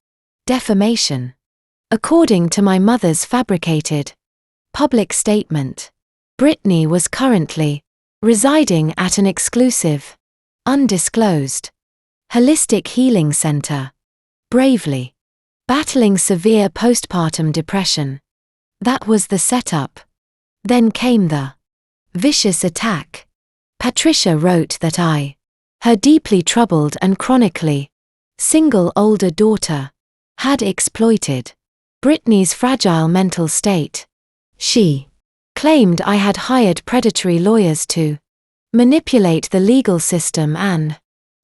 defamation. According to my mother's fabricated public statement, Britney was currently residing at an exclusive, undisclosed, holistic healing center, bravely battling severe postpartum depression. That was the setup. Then came the vicious attack. Patricia wrote that I, her deeply troubled and chronically single older daughter, had exploited Britney's fragile mental state. She claimed I had hired predatory lawyers to manipulate the legal system and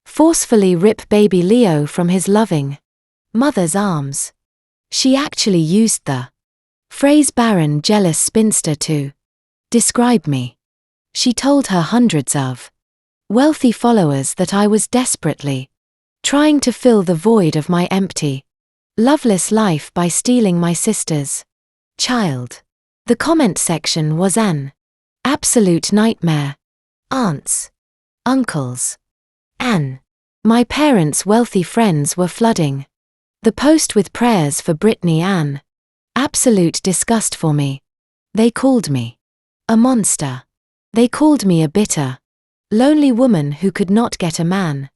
forcefully rip baby Leo from his loving mother's arms. She actually used the phrase barren, jealous spinster to describe me. She told her hundreds of wealthy followers that I was desperately trying to fill the void of my empty, loveless life by stealing my sister's child. The comment section was an absolute nightmare. Aunts, uncles, and my parents' wealthy friends were flooding the post with prayers for Britney, an absolute disgust for me. They called me a monster. They called me a bitter, lonely woman who could not get a man.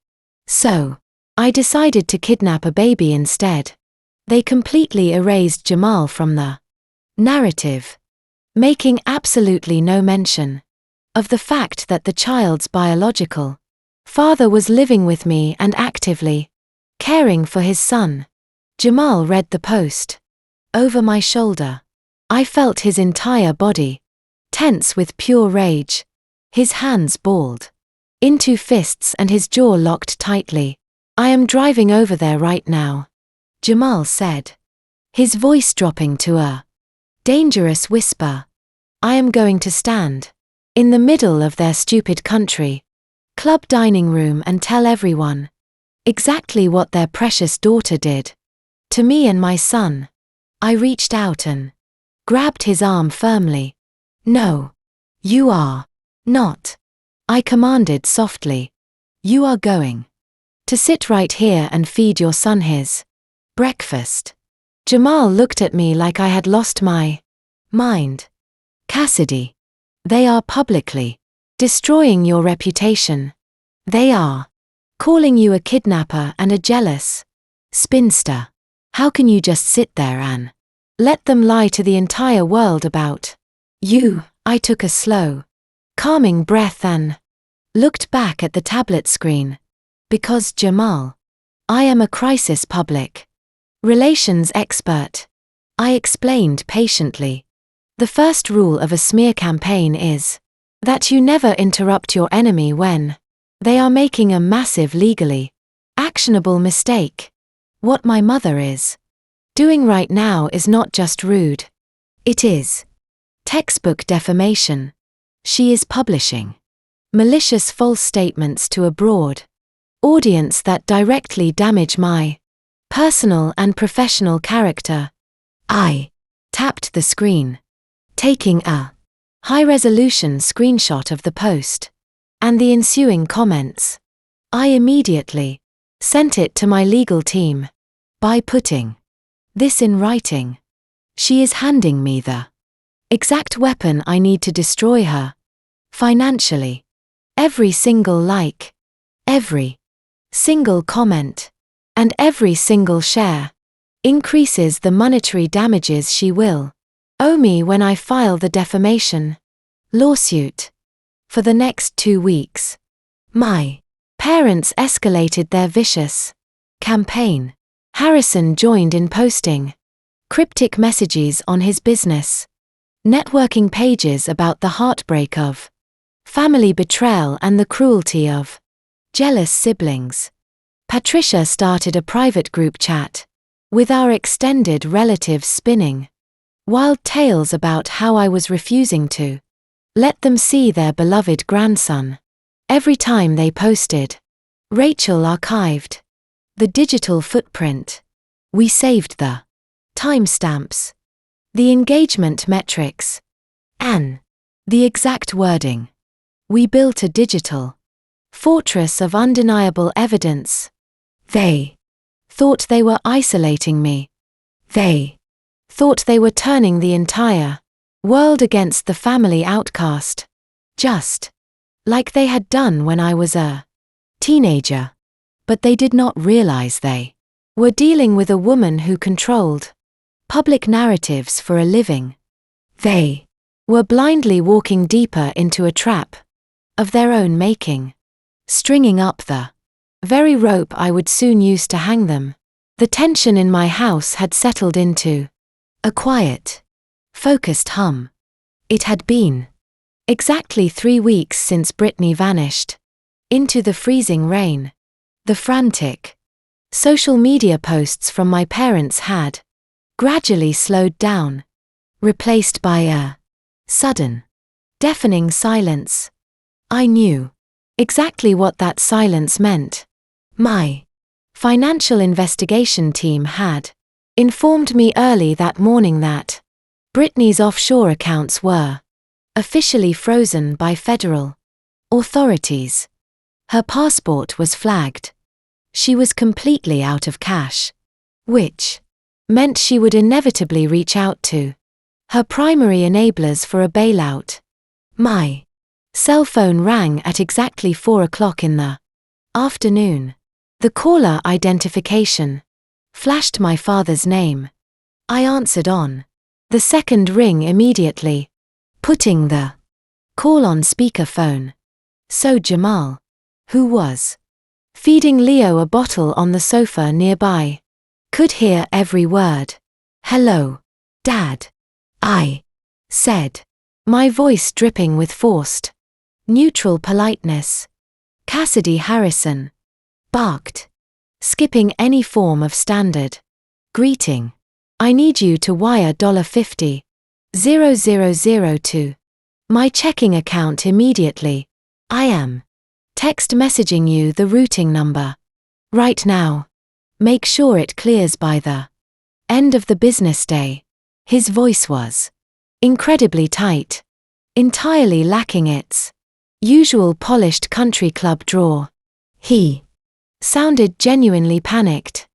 So I decided to kidnap a baby instead. They completely erased Jamal from the narrative, making absolutely no mention of the fact that the child's biological father was living with me and actively caring for his son. Jamal read the post over my shoulder. I felt his entire body tense with pure rage, his hands balled into fists and his jaw locked tightly. I am driving over there right now, Jamal said, his voice dropping to a dangerous whisper. I am going to stand in the middle of their stupid country club dining room and tell everyone exactly what their precious daughter did to me and my son. I reached out and grabbed his arm firmly. No, you are not I commanded softly. You are going to sit right here and feed your son his breakfast. Jamal looked at me like I had lost my mind. Cassidy. They are publicly destroying your reputation. They are calling you a kidnapper and a jealous spinster. How can you just sit there and let them lie to the entire world about you? I took a slow, calming breath and looked back at the tablet screen. Because Jamal, I am a crisis public relations expert. I explained patiently. The first rule of a smear campaign is that you never interrupt your enemy when they are making a massive legally actionable mistake. What my mother is doing right now is not just rude. It is textbook defamation. She is publishing malicious false statements to a broad audience that directly damage my personal and professional character. I tapped the screen, taking a high-resolution screenshot of the post and the ensuing comments. I immediately sent it to my legal team. By putting this in writing, she is handing me the exact weapon I need to destroy her. Financially, every single like, every single comment, and every single share increases the monetary damages she will owe me when I file the defamation lawsuit. For the next 2 weeks, my parents escalated their vicious campaign. Harrison joined in posting cryptic messages on his business networking pages about the heartbreak of family betrayal and the cruelty of jealous siblings. Patricia started a private group chat with our extended relatives spinning wild tales about how I was refusing to let them see their beloved grandson. Every time they posted, Rachel archived the digital footprint. We saved the timestamps, the engagement metrics, and the exact wording. We built a digital fortress of undeniable evidence. They thought they were isolating me. They thought they were turning the entire world against the family outcast, just like they had done when I was a teenager. But they did not realize they were dealing with a woman who controlled public narratives for a living. They were blindly walking deeper into a trap of their own making, stringing up the very rope I would soon use to hang them. The tension in my house had settled into a quiet, focused hum. It had been exactly 3 weeks since Brittany vanished into the freezing rain. The frantic social media posts from my parents had gradually slowed down, replaced by a sudden, deafening silence. I knew exactly what that silence meant. My financial investigation team had informed me early that morning that Brittany's offshore accounts were officially frozen by federal authorities. Her passport was flagged. She was completely out of cash, which meant she would inevitably reach out to her primary enablers for a bailout. My cell phone rang at exactly 4 o'clock in the afternoon. The caller identification flashed my father's name. I answered on the second ring immediately, putting the call on speakerphone. So Jamal, who was feeding Leo a bottle on the sofa nearby, could hear every word. "Hello, Dad," I said, my voice dripping with forced, neutral politeness. Cassidy Harrison barked, skipping any form of standard greeting. "I need you to wire $50,000 to my checking account immediately. I am text messaging you the routing number right now. Make sure it clears by the end of the business day." His voice was incredibly tight, entirely lacking its usual polished country club drawer. He sounded genuinely panicked,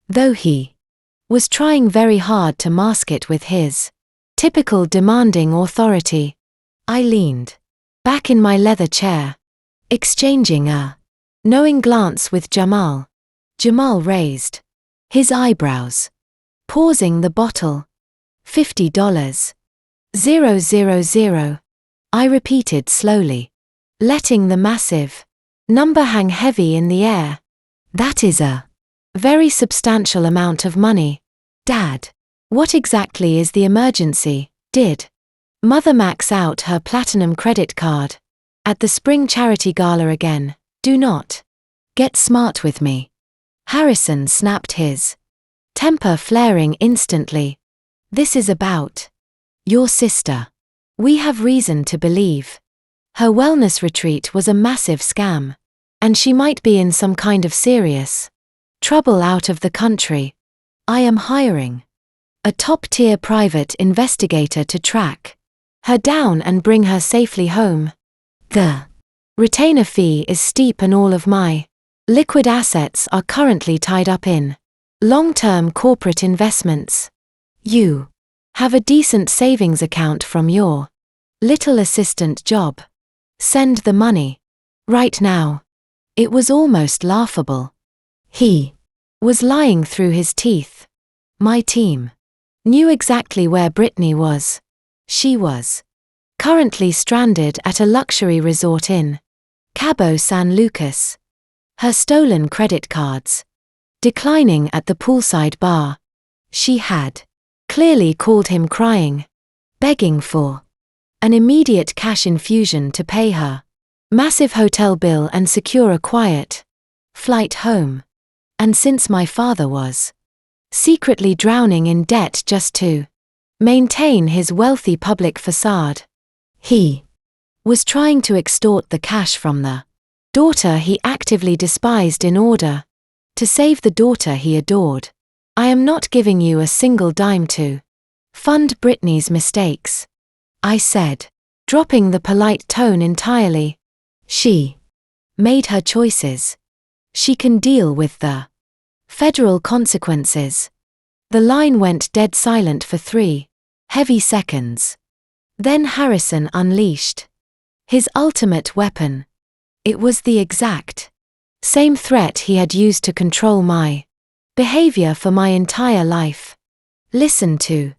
though he was trying very hard to mask it with his typical demanding authority. I leaned back in my leather chair, exchanging a knowing glance with Jamal. Jamal raised his eyebrows, pausing the bottle. $50. 000. I repeated slowly, letting the massive number hang heavy in the air. That is a very substantial amount of money. Dad, what exactly is the emergency? Did Mother max out her platinum credit card at the spring charity gala again? Do not get smart with me. Harrison snapped, his temper flaring instantly. This is about your sister. We have reason to believe her wellness retreat was a massive scam, and she might be in some kind of serious trouble out of the country. I am hiring a top-tier private investigator to track her down and bring her safely home. The retainer fee is steep and all of my liquid assets are currently tied up in long-term corporate investments. You have a decent savings account from your little assistant job. Send the money right now. It was almost laughable. He was lying through his teeth. My team knew exactly where Brittany was. She was currently stranded at a luxury resort in Cabo San Lucas. Her stolen credit cards declining at the poolside bar. She had clearly called him crying, begging for an immediate cash infusion to pay her massive hotel bill and secure a quiet flight home. And since my father was secretly drowning in debt just to maintain his wealthy public facade, he was trying to extort the cash from the daughter he actively despised in order to save the daughter he adored. I am not giving you a single dime to fund Brittany's mistakes, I said, dropping the polite tone entirely. She made her choices. She can deal with the federal consequences. The line went dead silent for 3 heavy seconds. Then Harrison unleashed his ultimate weapon. It was the exact same threat he had used to control my behavior for my entire life. Listen to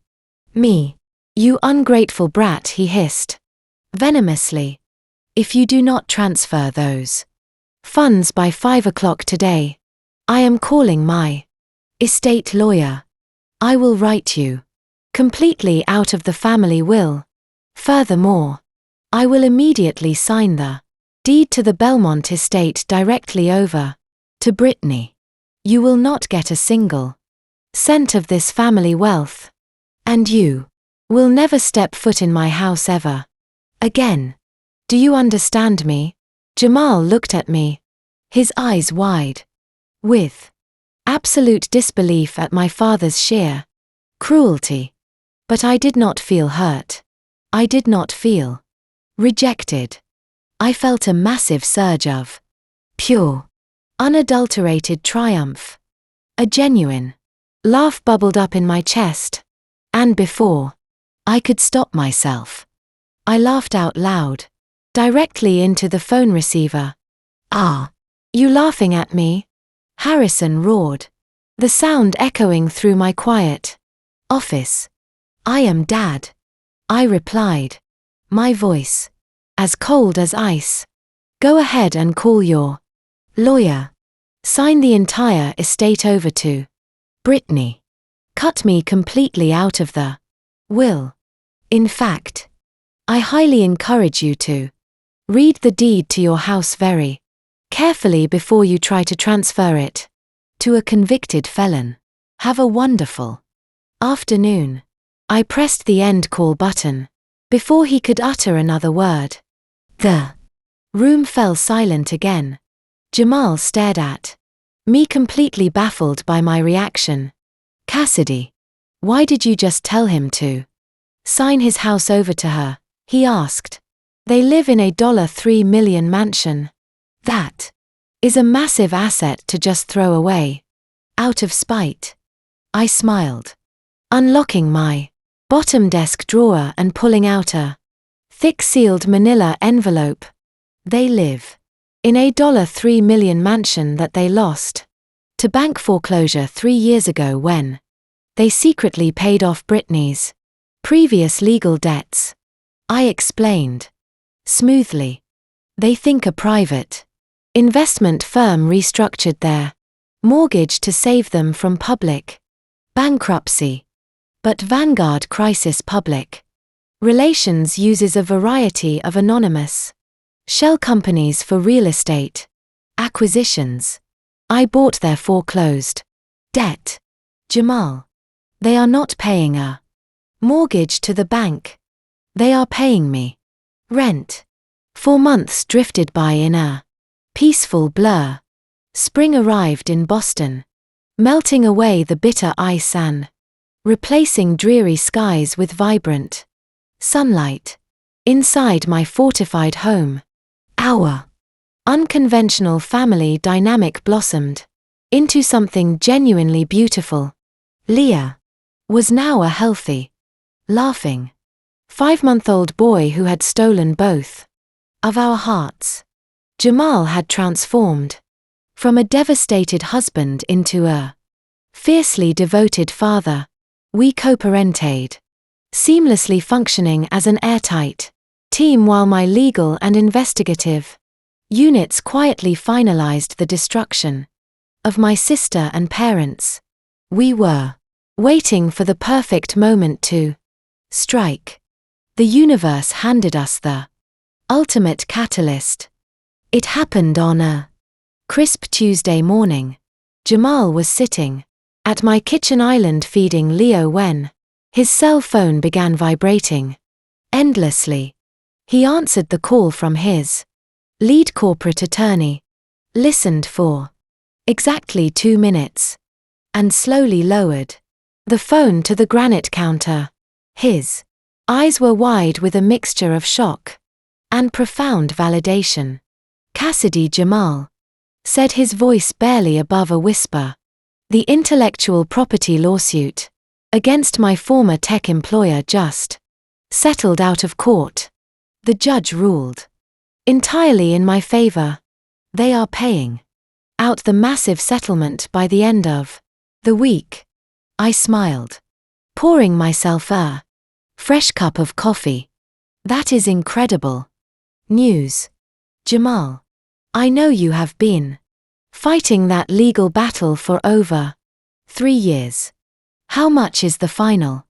me, you ungrateful brat, he hissed venomously. If you do not transfer those funds by 5 o'clock today, I am calling my estate lawyer. I will write you completely out of the family will. Furthermore, I will immediately sign the deed to the Belmont estate directly over to Brittany. You will not get a single cent of this family wealth, and you will never step foot in my house ever again. Do you understand me? Jamal looked at me, his eyes wide with absolute disbelief at my father's sheer cruelty. But I did not feel hurt. I did not feel rejected. I felt a massive surge of pure, unadulterated triumph. A genuine laugh bubbled up in my chest, and before I could stop myself, I laughed out loud, directly into the phone receiver. "Ah, you laughing at me?" Harrison roared, the sound echoing through my quiet office. "I am Dad," I replied, my voice as cold as ice. "Go ahead and call your lawyer. Sign the entire estate over to Brittany. Cut me completely out of the will. In fact, I highly encourage you to read the deed to your house very carefully before you try to transfer it to a convicted felon. Have a wonderful afternoon." I pressed the end call button before he could utter another word. The room fell silent again. Jamal stared at me, completely baffled by my reaction. "Cassidy, why did you just tell him to sign his house over to her?" he asked. They live in a $3 million mansion. That is a massive asset to just throw away. Out of spite. I smiled, unlocking my bottom desk drawer and pulling out a thick sealed manila envelope. They live in a $3 million mansion that they lost to bank foreclosure 3 years ago when they secretly paid off Britney's previous legal debts. I explained smoothly. They think a private investment firm restructured their mortgage to save them from public bankruptcy. But Vanguard Crisis Public Relations uses a variety of anonymous shell companies for real estate acquisitions. I bought their foreclosed debt. Jamal. They are not paying a mortgage to the bank. They are paying me rent. 4 months drifted by in a peaceful blur. Spring arrived in Boston, melting away the bitter ice and replacing dreary skies with vibrant sunlight. Inside my fortified home, our unconventional family dynamic blossomed into something genuinely beautiful. Leah was now a healthy, laughing 5-month-old boy who had stolen both of our hearts. Jamal had transformed from a devastated husband into a fiercely devoted father. We co-parented, seamlessly functioning as an airtight team while my legal and investigative units quietly finalized the destruction of my sister and parents. We were waiting for the perfect moment to strike. The universe handed us the ultimate catalyst. It happened on a crisp Tuesday morning. Jamal was sitting at my kitchen island feeding Leo when his cell phone began vibrating endlessly. He answered the call from his lead corporate attorney, listened for exactly 2 minutes, and slowly lowered the phone to the granite counter. His eyes were wide with a mixture of shock and profound validation. "Cassidy Jamal," said his voice barely above a whisper. "The intellectual property lawsuit against my former tech employer just settled out of court. The judge ruled entirely in my favor. They are paying out the massive settlement by the end of the week." I smiled, pouring myself a fresh cup of coffee. "That is incredible news, Jamal. I know you have been fighting that legal battle for over 3 years. How much is the final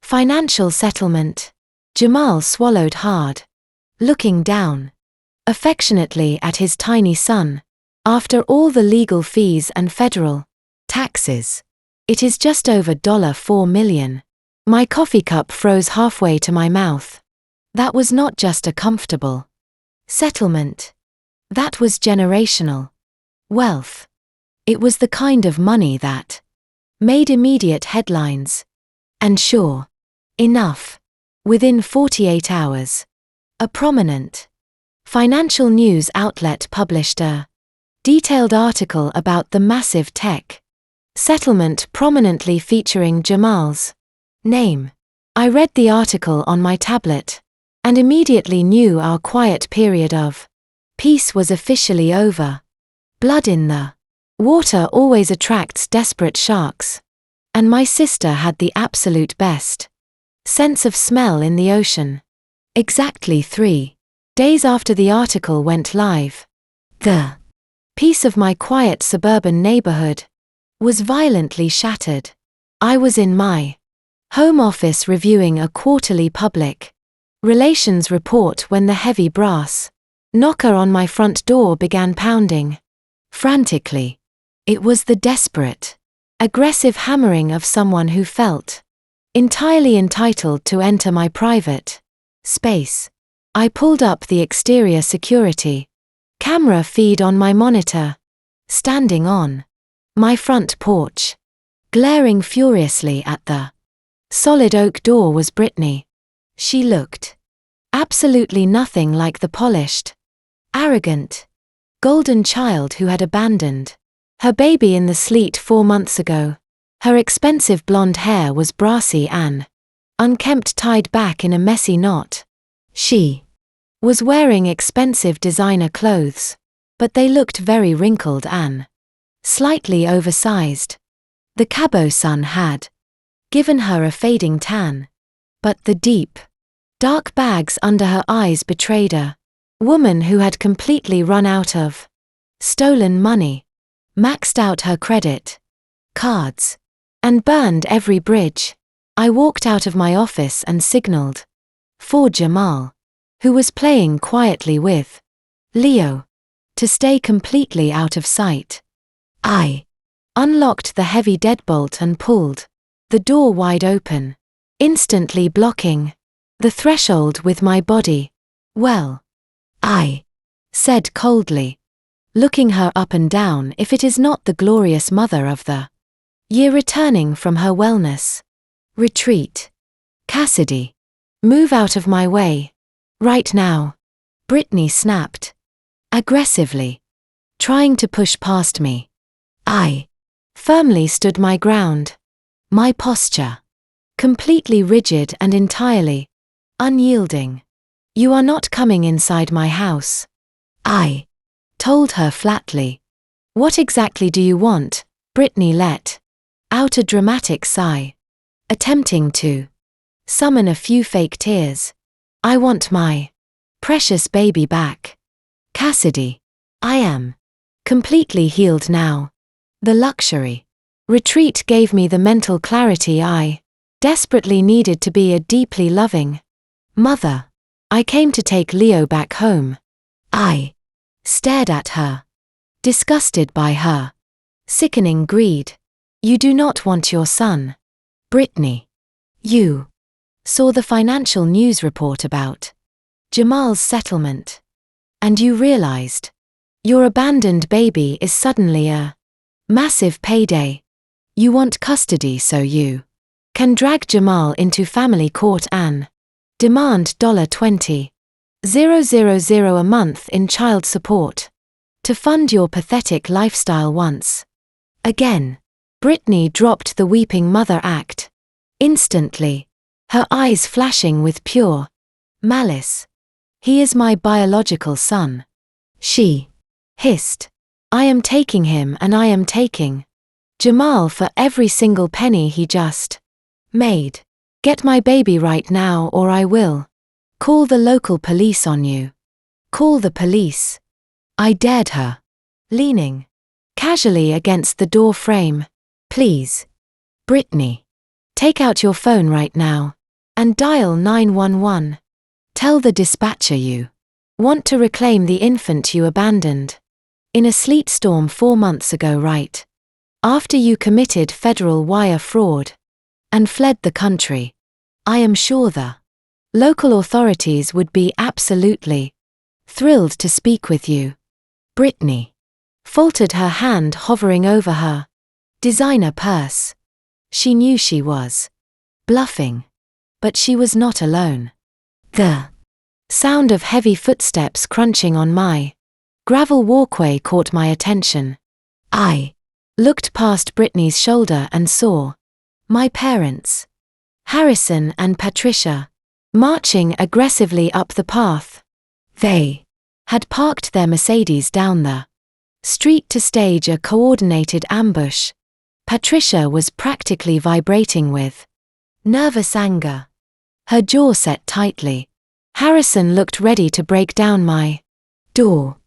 financial settlement?" Jamal swallowed hard, looking down affectionately at his tiny son. "After all the legal fees and federal taxes, it is just over $4 million. My coffee cup froze halfway to my mouth. That was not just a comfortable settlement. That was generational wealth. It was the kind of money that made immediate headlines. And sure enough, within 48 hours, a prominent financial news outlet published a detailed article about the massive tech settlement, prominently featuring Jamal's name. I read the article on my tablet and immediately knew our quiet period of peace was officially over. Blood in the water always attracts desperate sharks, and my sister had the absolute best sense of smell in the ocean. Exactly 3 days after the article went live, the peace of my quiet suburban neighborhood was violently shattered. I was in my home office reviewing a quarterly public relations report when the heavy brass knocker on my front door began pounding frantically. It was the desperate, aggressive hammering of someone who felt entirely entitled to enter my private space. I pulled up the exterior security camera feed on my monitor. Standing on my front porch, glaring furiously at the solid oak door, was Britney. She looked Absolutely nothing like the polished, arrogant, golden child who had abandoned her baby in the sleet 4 months ago. Her expensive blonde hair was brassy and unkempt, tied back in a messy knot. She was wearing expensive designer clothes, but they looked very wrinkled and slightly oversized. The Cabo sun had given her a fading tan, but the deep, dark bags under her eyes betrayed a woman who had completely run out of stolen money, maxed out her credit cards, and burned every bridge. I walked out of my office and signaled for Jamal, who was playing quietly with Leo, to stay completely out of sight. I unlocked the heavy deadbolt and pulled the door wide open, instantly blocking the threshold with my body. "Well," I said coldly, looking her up and down, "if it is not the glorious mother of the year returning from her wellness retreat. Cassidy, move out of my way. Right now." Brittany snapped, aggressively, trying to push past me. I firmly stood my ground, my posture completely rigid and entirely unyielding. "You are not coming inside my house," I told her flatly. "What exactly do you want?" Brittany let out a dramatic sigh, attempting to summon a few fake tears. "I want my precious baby back, Cassidy. I am completely healed now. The luxury retreat gave me the mental clarity I desperately needed to be a deeply loving mother. I came to take Leo back home." I stared at her, disgusted by her sickening greed. "You do not want your son, Brittany. You saw the financial news report about Jamal's settlement, and you realized your abandoned baby is suddenly a massive payday. You want custody so you can drag Jamal into family court and demand $20,000 a month in child support to fund your pathetic lifestyle once again." Brittany dropped the weeping mother act instantly, her eyes flashing with pure malice. "He is my biological son," she hissed. "I am taking him, and I am taking Jamal for every single penny he just made. Get my baby right now or I will call the local police on you." "Call the police," I dared her, leaning casually against the door frame. "Please, Brittany, take out your phone right now and dial 911. Tell the dispatcher you want to reclaim the infant you abandoned in a sleet storm 4 months ago, right after you committed federal wire fraud and fled the country. I am sure the local authorities would be absolutely thrilled to speak with you." Brittany faltered, her hand hovering over her designer purse. She knew she was bluffing, but she was not alone. The sound of heavy footsteps crunching on my gravel walkway caught my attention. I looked past Brittany's shoulder and saw my parents, Harrison and Patricia, marching aggressively up the path. They had parked their Mercedes down the street to stage a coordinated ambush. Patricia was practically vibrating with nervous anger, her jaw set tightly. Harrison looked ready to break down my door.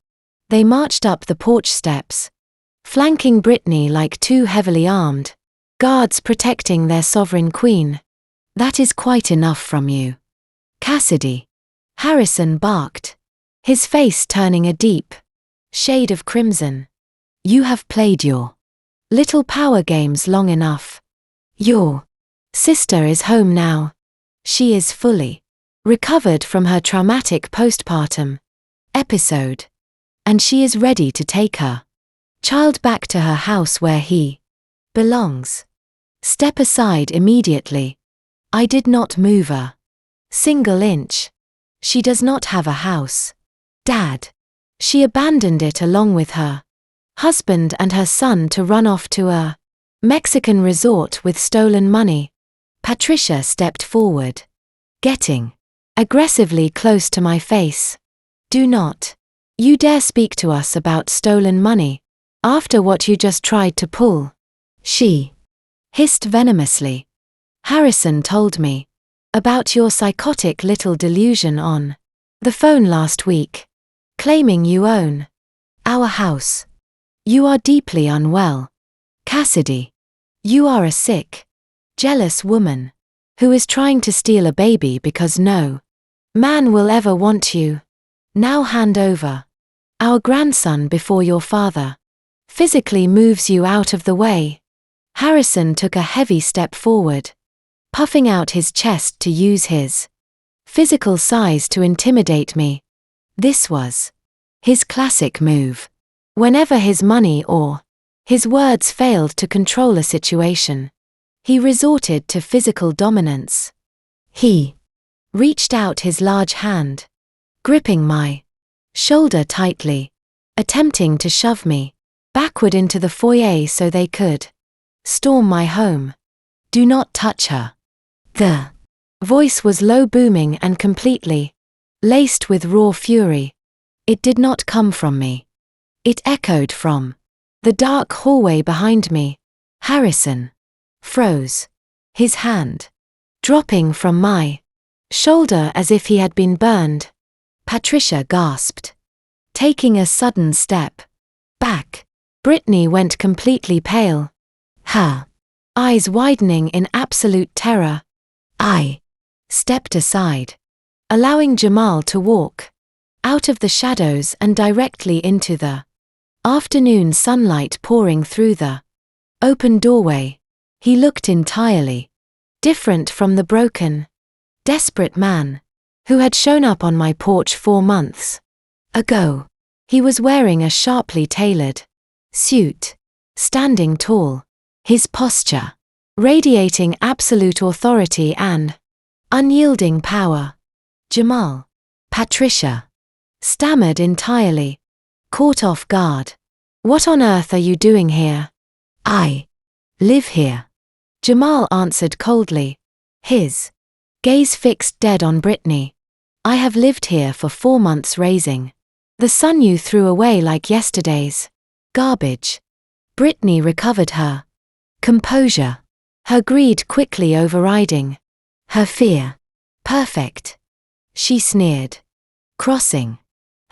They marched up the porch steps, flanking Brittany like 2 heavily armed guards protecting their sovereign queen. "That is quite enough from you, Cassidy," Harrison barked, his face turning a deep shade of crimson. "You have played your little power games long enough. Your sister is home now. She is fully recovered from her traumatic postpartum episode, and she is ready to take her child back to her house where he belongs. Step aside immediately." I did not move a single inch. She does not have a house. Dad. She abandoned it along with her husband and her son to run off to a Mexican resort with stolen money. Patricia stepped forward, getting aggressively close to my face. Do not you dare speak to us about stolen money after what you just tried to pull. She hissed venomously. Harrison told me about your psychotic little delusion on the phone last week, claiming you own our house. You are deeply unwell. Cassidy. You are a sick, jealous woman who is trying to steal a baby because no man will ever want you. Now hand over our grandson before your father physically moves you out of the way. Harrison took a heavy step forward, puffing out his chest to use his physical size to intimidate me. This was his classic move. Whenever his money or his words failed to control a situation, he resorted to physical dominance. He reached out his large hand, gripping my shoulder tightly, attempting to shove me backward into the foyer so they could storm my home. Do not touch her. The voice was low, booming and completely laced with raw fury. It did not come from me. It echoed from the dark hallway behind me. Harrison froze, his hand dropping from my shoulder as if he had been burned. Patricia gasped, taking a sudden step back. Brittany went completely pale, her eyes widening in absolute terror. I stepped aside, allowing Jamal to walk out of the shadows and directly into the afternoon sunlight pouring through the open doorway. He looked entirely different from the broken, desperate man who had shown up on my porch 4 months ago. He was wearing a sharply tailored suit, standing tall, his posture radiating absolute authority and unyielding power. Jamal. Patricia stammered, entirely caught off guard. What on earth are you doing here? I live here, Jamal answered coldly, his gaze fixed dead on Brittany. I have lived here for 4 months, raising the son you threw away like yesterday's garbage. Brittany recovered her composure, her greed quickly overriding her fear. Perfect, she sneered, crossing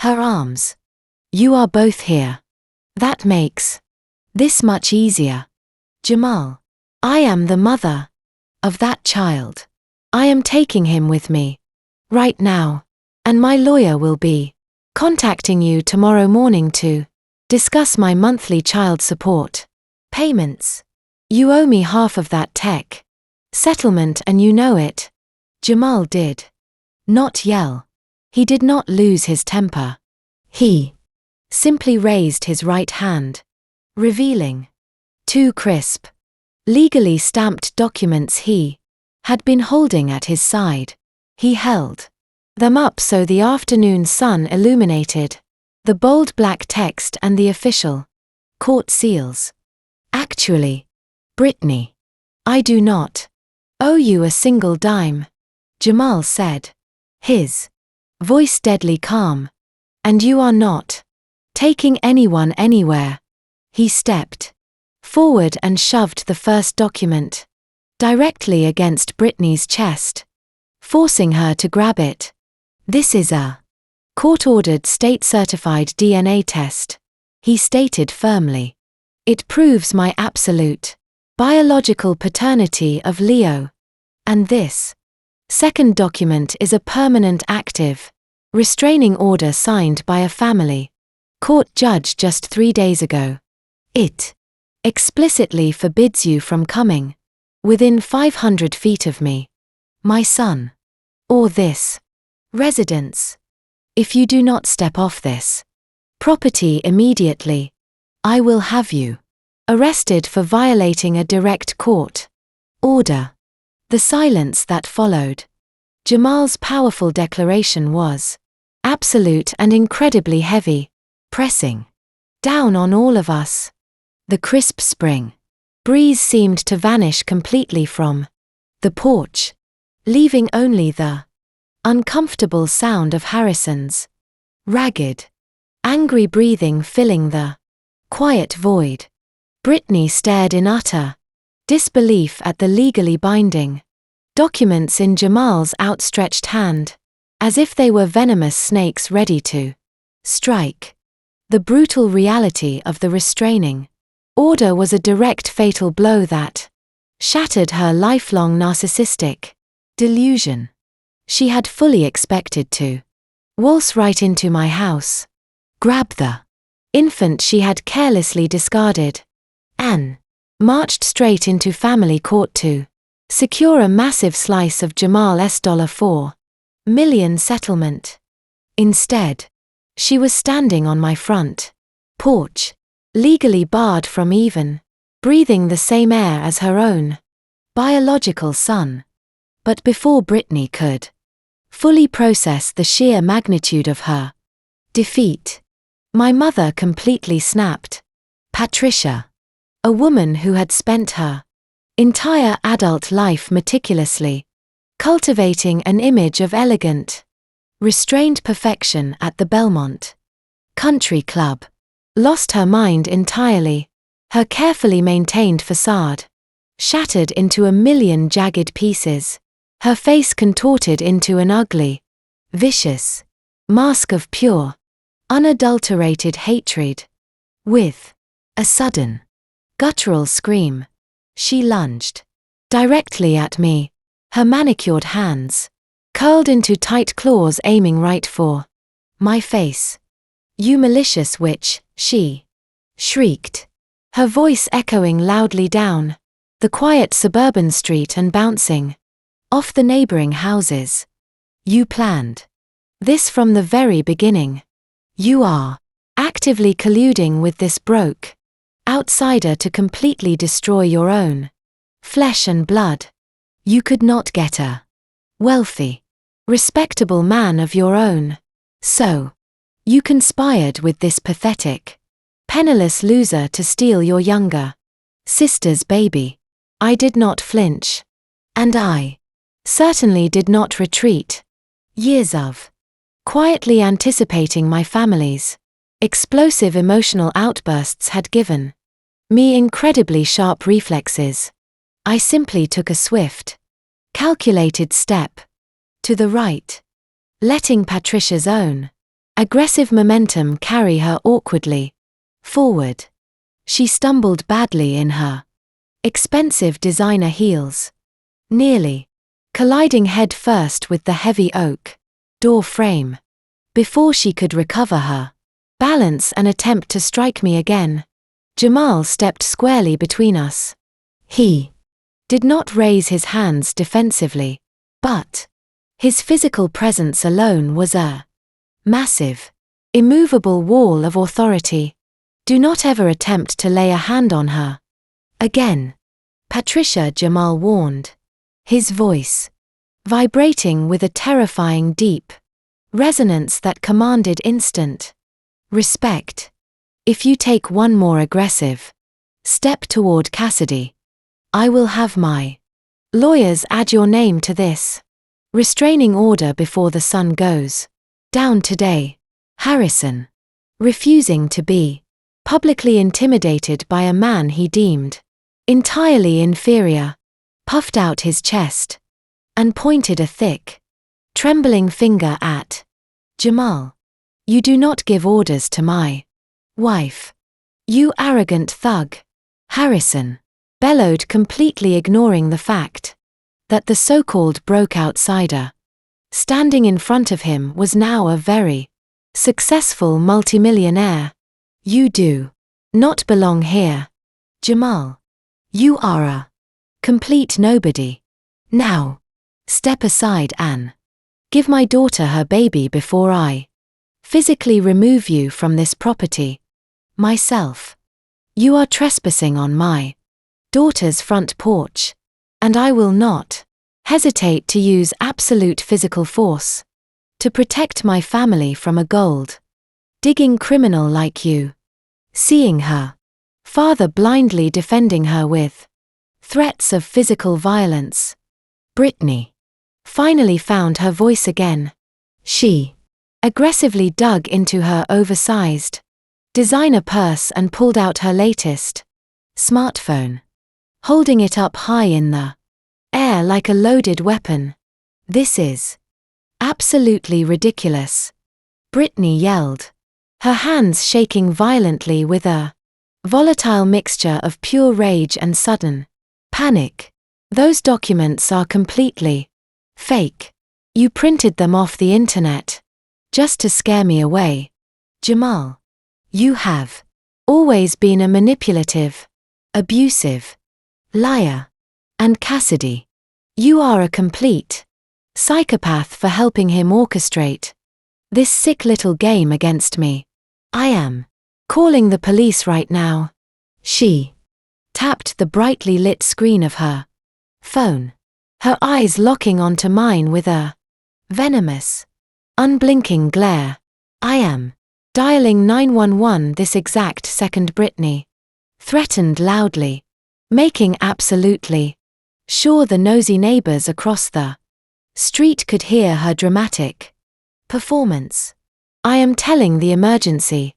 her arms. You are both here. That makes this much easier. Jamal, I am the mother of that child. I am taking him with me right now, and my lawyer will be contacting you tomorrow morning to discuss my monthly child support payments. You owe me half of that tech settlement and you know it. Jamal did not yell. He did not lose his temper. He simply raised his right hand, revealing 2 crisp, legally stamped documents he had been holding at his side. He held them up so the afternoon sun illuminated the bold black text and the official court seals. Actually, Brittany, I do not owe you a single dime, Jamal said, his voice deadly calm. And you are not taking anyone anywhere. He stepped forward and shoved the first document directly against Brittany's chest, forcing her to grab it. This is a court-ordered state-certified DNA test, he stated firmly. It proves my absolute biological paternity of Leo. And this second document is a permanent active restraining order signed by a family court judge just 3 days ago. It explicitly forbids you from coming within 500 feet of me, my son, or this residence. If you do not step off this property immediately, I will have you arrested for violating a direct court order. The silence that followed Jamal's powerful declaration was absolute and incredibly heavy, pressing down on all of us. The crisp spring breeze seemed to vanish completely from the porch, leaving only the uncomfortable sound of Harrison's ragged, angry breathing filling the quiet void. Brittany stared in utter disbelief at the legally binding documents in Jamal's outstretched hand, as if they were venomous snakes ready to strike. The brutal reality of the restraining order was a direct fatal blow that shattered her lifelong narcissistic delusion. She had fully expected to waltz right into my house, grab the infant she had carelessly discarded, and marched straight into family court to secure a massive slice of Jamal's $4 million settlement. Instead, she was standing on my front porch, legally barred from even breathing the same air as her own biological son. But before Brittany could fully process the sheer magnitude of her defeat, my mother completely snapped. Patricia, a woman who had spent her entire adult life meticulously cultivating an image of elegant, restrained perfection at the Belmont Country Club, lost her mind entirely. Her carefully maintained facade shattered into a million jagged pieces, her face contorted into an ugly, vicious mask of pure, unadulterated hatred. With a sudden, guttural scream, she lunged directly at me, her manicured hands curled into tight claws aiming right for my face. "You malicious witch," she shrieked, her voice echoing loudly down the quiet suburban street and bouncing off the neighboring houses. "You planned this from the very beginning. You are actively colluding with this broke outsider to completely destroy your own flesh and blood. You could not get a wealthy, respectable man of your own, so you conspired with this pathetic, penniless loser to steal your younger sister's baby." I did not flinch. And I certainly did not retreat. Years of quietly anticipating my family's explosive emotional outbursts had given me incredibly sharp reflexes. I simply took a swift, calculated step to the right, letting Patricia's own aggressive momentum carry her awkwardly forward. She stumbled badly in her expensive designer heels, nearly colliding head first with the heavy oak door frame. Before she could recover her balance and attempt to strike me again, Jamal stepped squarely between us. He did not raise his hands defensively, but his physical presence alone was a massive, immovable wall of authority. "Do not ever attempt to lay a hand on her again, Patricia," Jamal warned, his voice vibrating with a terrifying deep resonance that commanded instant respect. "If you take one more aggressive step toward Cassidy, I will have my lawyers add your name to this restraining order before the sun goes down today." Harrison, refusing to be publicly intimidated by a man he deemed entirely inferior, puffed out his chest and pointed a thick, trembling finger at Jamal. "You do not give orders to my wife, you arrogant thug," Harrison bellowed, completely ignoring the fact that the so-called broke outsider standing in front of him was now a very successful multimillionaire. "You do not belong here, Jamal. You are a complete nobody. Now, step aside and give my daughter her baby before I physically remove you from this property myself. You are trespassing on my daughter's front porch, and I will not hesitate to use absolute physical force to protect my family from a gold-digging criminal like you. Seeing her father blindly defending her with threats of physical violence, Brittany finally found her voice again. She aggressively dug into her oversized designer purse and pulled out her latest smartphone, holding it up high in the air like a loaded weapon. "This is absolutely ridiculous," Brittany yelled, her hands shaking violently with a volatile mixture of pure rage and sudden panic. "Those documents are completely fake. You printed them off the internet just to scare me away. Jamal, you have always been a manipulative, abusive liar. And Cassidy, you are a complete psychopath for helping him orchestrate this sick little game against me. I am calling the police right now." She tapped the brightly lit screen of her phone, her eyes locking onto mine with a venomous, unblinking glare. "I am dialing 911 this exact second," Brittany threatened loudly, making absolutely sure the nosy neighbors across the street could hear her dramatic performance. "I am telling the emergency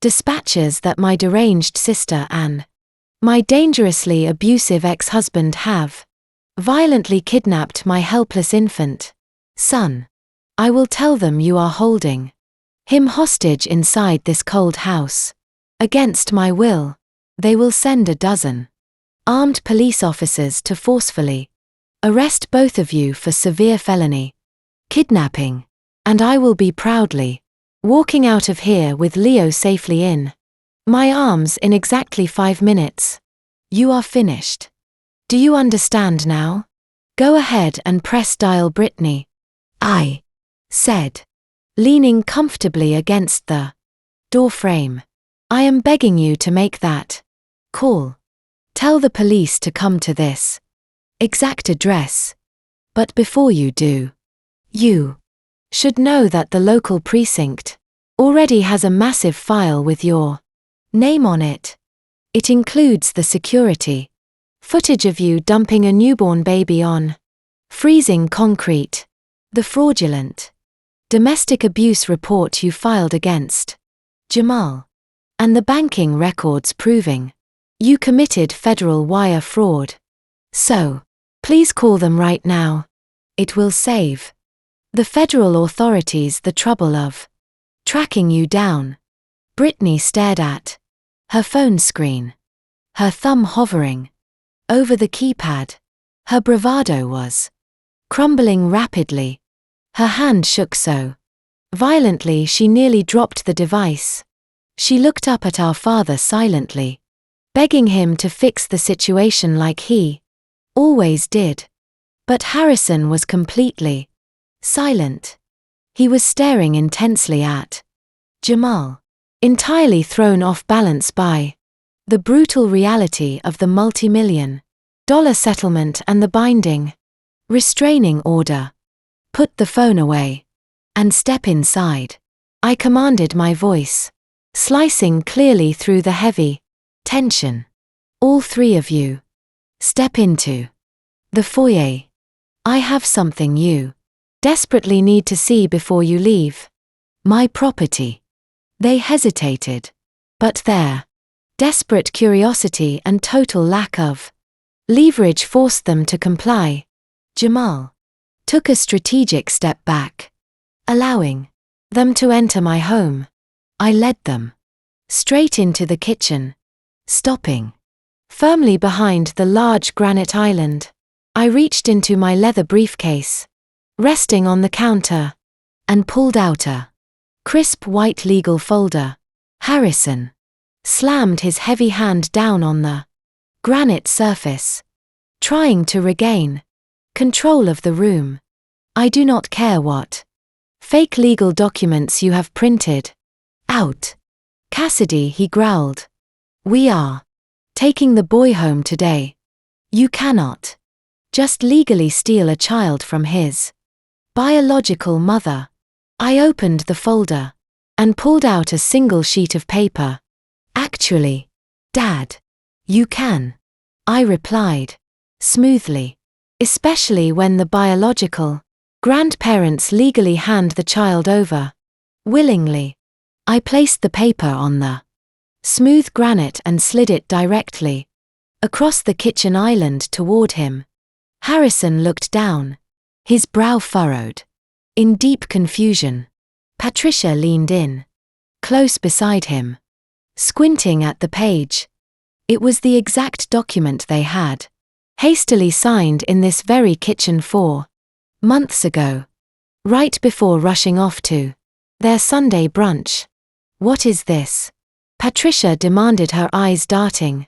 dispatchers that my deranged sister and my dangerously abusive ex-husband have violently kidnapped my helpless infant son. I will tell them you are holding him hostage inside this cold house. Against my will, they will send a dozen armed police officers to forcefully arrest both of you for severe felony kidnapping, and I will be proudly walking out of here with Leo safely in my arms in exactly 5 minutes. You are finished. Do you understand now? Go ahead and press dial, Brittany," I said, leaning comfortably against the doorframe. "I am begging you to make that call. Tell the police to come to this exact address. But before you do, you should know that the local precinct already has a massive file with your name on it. It includes the security footage of you dumping a newborn baby on freezing concrete, the fraudulent domestic abuse report you filed against Jamal, and the banking records proving you committed federal wire fraud. So, please call them right now. It will save the federal authorities the trouble of tracking you down." Brittany stared at her phone screen, her thumb hovering over the keypad. Her bravado was crumbling rapidly. Her hand shook so violently she nearly dropped the device. She looked up at our father silently, begging him to fix the situation like he always did. But Harrison was completely silent. He was staring intensely at Jamal, entirely thrown off balance by the brutal reality of the multi-million-dollar settlement and the binding restraining order. "Put the phone away and step inside," I commanded, my voice slicing clearly through the heavy tension. "All three of you, step into the foyer. I have something you desperately need to see before you leave my property." They hesitated, but their desperate curiosity and total lack of leverage forced them to comply. Jamal took a strategic step back, allowing them to enter my home. I led them straight into the kitchen, stopping firmly behind the large granite island. I reached into my leather briefcase, resting on the counter, and pulled out a crisp white legal folder. Harrison slammed his heavy hand down on the granite surface, trying to regain control of the room. "I do not care what fake legal documents you have printed out, Cassidy," he growled. "We are taking the boy home today. You cannot just legally steal a child from his biological mother. I opened the folder and pulled out a single sheet of paper. Actually, Dad, you can, I replied, smoothly, especially when the biological grandparents legally hand the child over willingly. I placed the paper on the smooth granite and slid it directly across the kitchen island toward him. Harrison looked down, his brow furrowed. In deep confusion, Patricia leaned in, close beside him, squinting at the page. It was the exact document they had hastily signed in this very kitchen 4 months ago, right before rushing off to their Sunday brunch. What is this? Patricia demanded, her eyes darting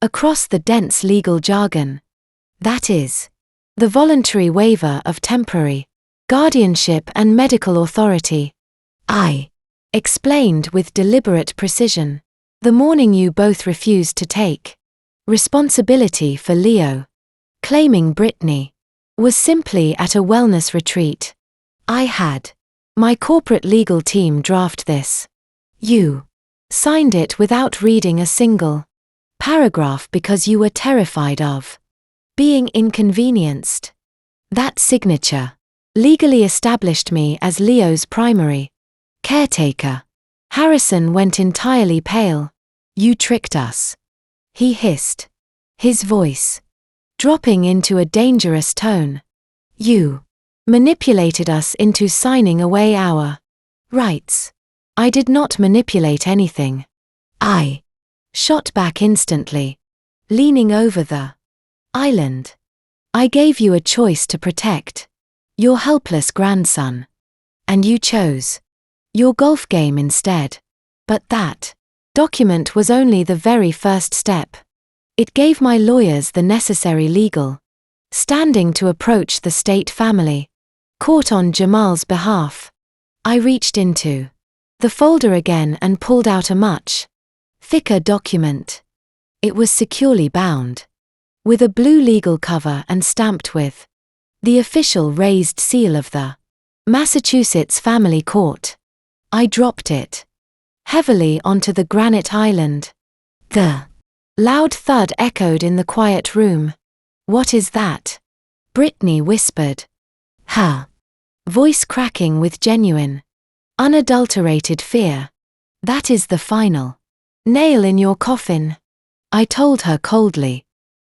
across the dense legal jargon. That is the voluntary waiver of temporary guardianship and medical authority, I explained with deliberate precision. The morning you both refused to take responsibility for Leo, claiming Brittany was simply at a wellness retreat. I had my corporate legal team draft this. You signed it without reading a single paragraph because you were terrified of being inconvenienced. That signature legally established me as Leo's primary caretaker. Harrison went entirely pale. You tricked us, he hissed, his voice dropping into a dangerous tone. You manipulated us into signing away our rights. I did not manipulate anything, I shot back instantly, leaning over the island. I gave you a choice to protect your helpless grandson, and you chose your golf game instead. But that document was only the very first step. It gave my lawyers the necessary legal standing to approach the state family court on Jamal's behalf. I reached into the folder again and pulled out a much thicker document. It was securely bound, with a blue legal cover and stamped with the official raised seal of the Massachusetts Family Court. I dropped it heavily onto the granite island. The loud thud echoed in the quiet room. What is that? Brittany whispered, her voice cracking with genuine, unadulterated fear. That is the final nail in your coffin, I told her coldly.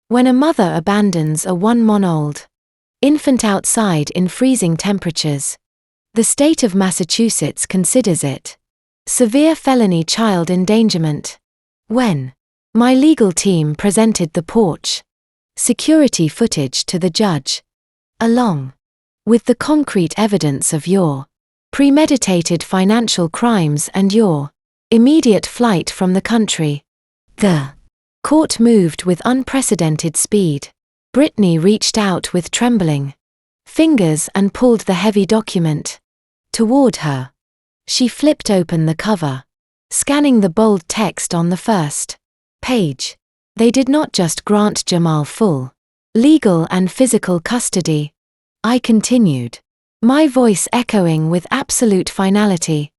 When a mother abandons a 1-month-old infant outside in freezing temperatures, the state of Massachusetts considers it severe felony child endangerment. When my legal team presented the porch security footage to the judge, along with the concrete evidence of your premeditated financial crimes and your immediate flight from the country, the court moved with unprecedented speed. Brittany reached out with trembling fingers and pulled the heavy document toward her. She flipped open the cover, scanning the bold text on the first page. They did not just grant Jamal full legal and physical custody, I continued, my voice echoing with absolute finality.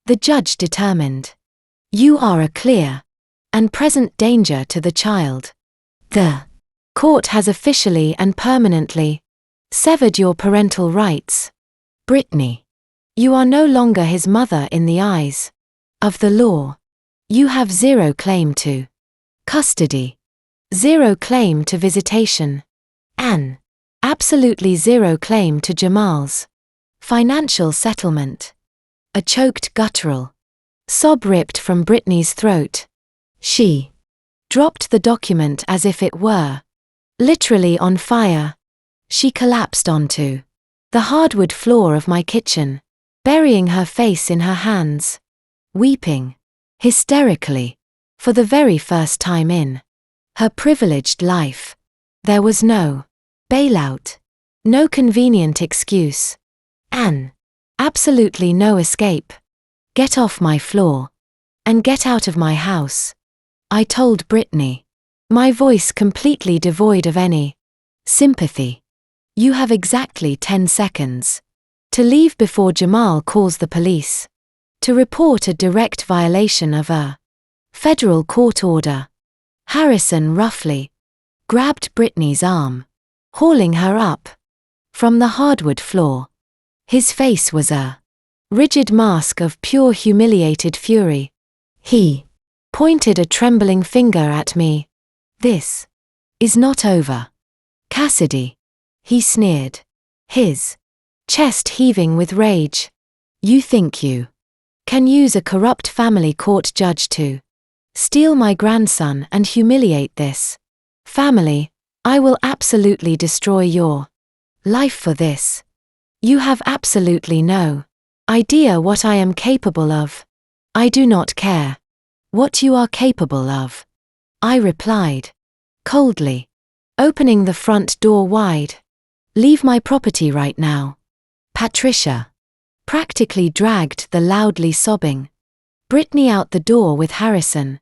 The judge determined, you are a clear and present danger to the child. The court has officially and permanently severed your parental rights. Brittany, you are no longer his mother in the eyes of the law. You have zero claim to custody, zero claim to visitation, and absolutely zero claim to Jamal's financial settlement. A choked guttural sob ripped from Brittany's throat. She dropped the document as if it were literally on fire. She collapsed onto the hardwood floor of my kitchen, burying her face in her hands, weeping hysterically. For the very first time in her privileged life, there was no bailout, no convenient excuse, and absolutely no escape. Get off my floor and get out of my house, I told Brittany, my voice completely devoid of any Sympathy. You have exactly 10 seconds. To leave before Jamal calls the police. To report a direct violation of a federal court order. Harrison roughly grabbed Brittany's arm, hauling her up from the hardwood floor. His face was a rigid mask of pure humiliated fury. He pointed a trembling finger at me. This is not over. Cassidy. He sneered, his chest heaving with rage. You think you can use a corrupt family court judge to steal my grandson and humiliate this family? I will absolutely destroy your life for this. You have absolutely no idea what I am capable of. I do not care what you are capable of, I replied coldly, opening the front door wide. Leave my property right now. Patricia practically dragged the loudly sobbing Brittany out the door with Harrison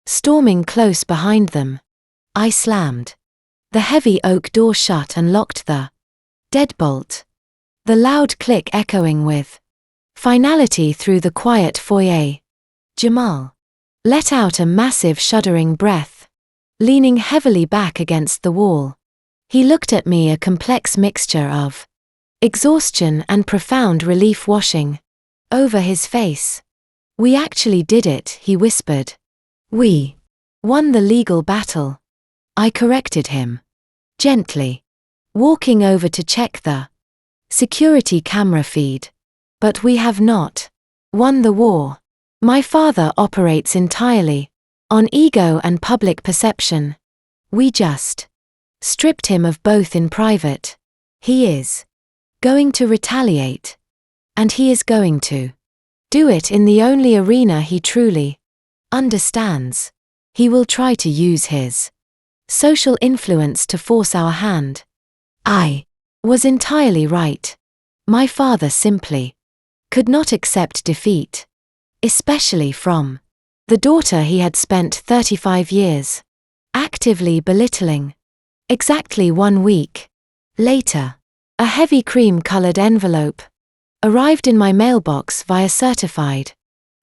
storming close behind them. I slammed the heavy oak door shut and locked the deadbolt, the loud click echoing with finality through the quiet foyer. Jamal let out a massive shuddering breath, leaning heavily back against the wall. He looked at me, a complex mixture of exhaustion and profound relief washing over his face. We actually did it, he whispered. We won the legal battle. I corrected him gently, walking over to check the security camera feed. But we have not won the war. My father operates entirely on ego and public perception. We just stripped him of both in private. He is going to retaliate. And he is going to do it in the only arena he truly understands. He will try to use his social influence to force our hand. I was entirely right. My father simply could not accept defeat, especially from the daughter he had spent 35 years actively belittling. Exactly 1 week later, a heavy cream-colored envelope arrived in my mailbox via certified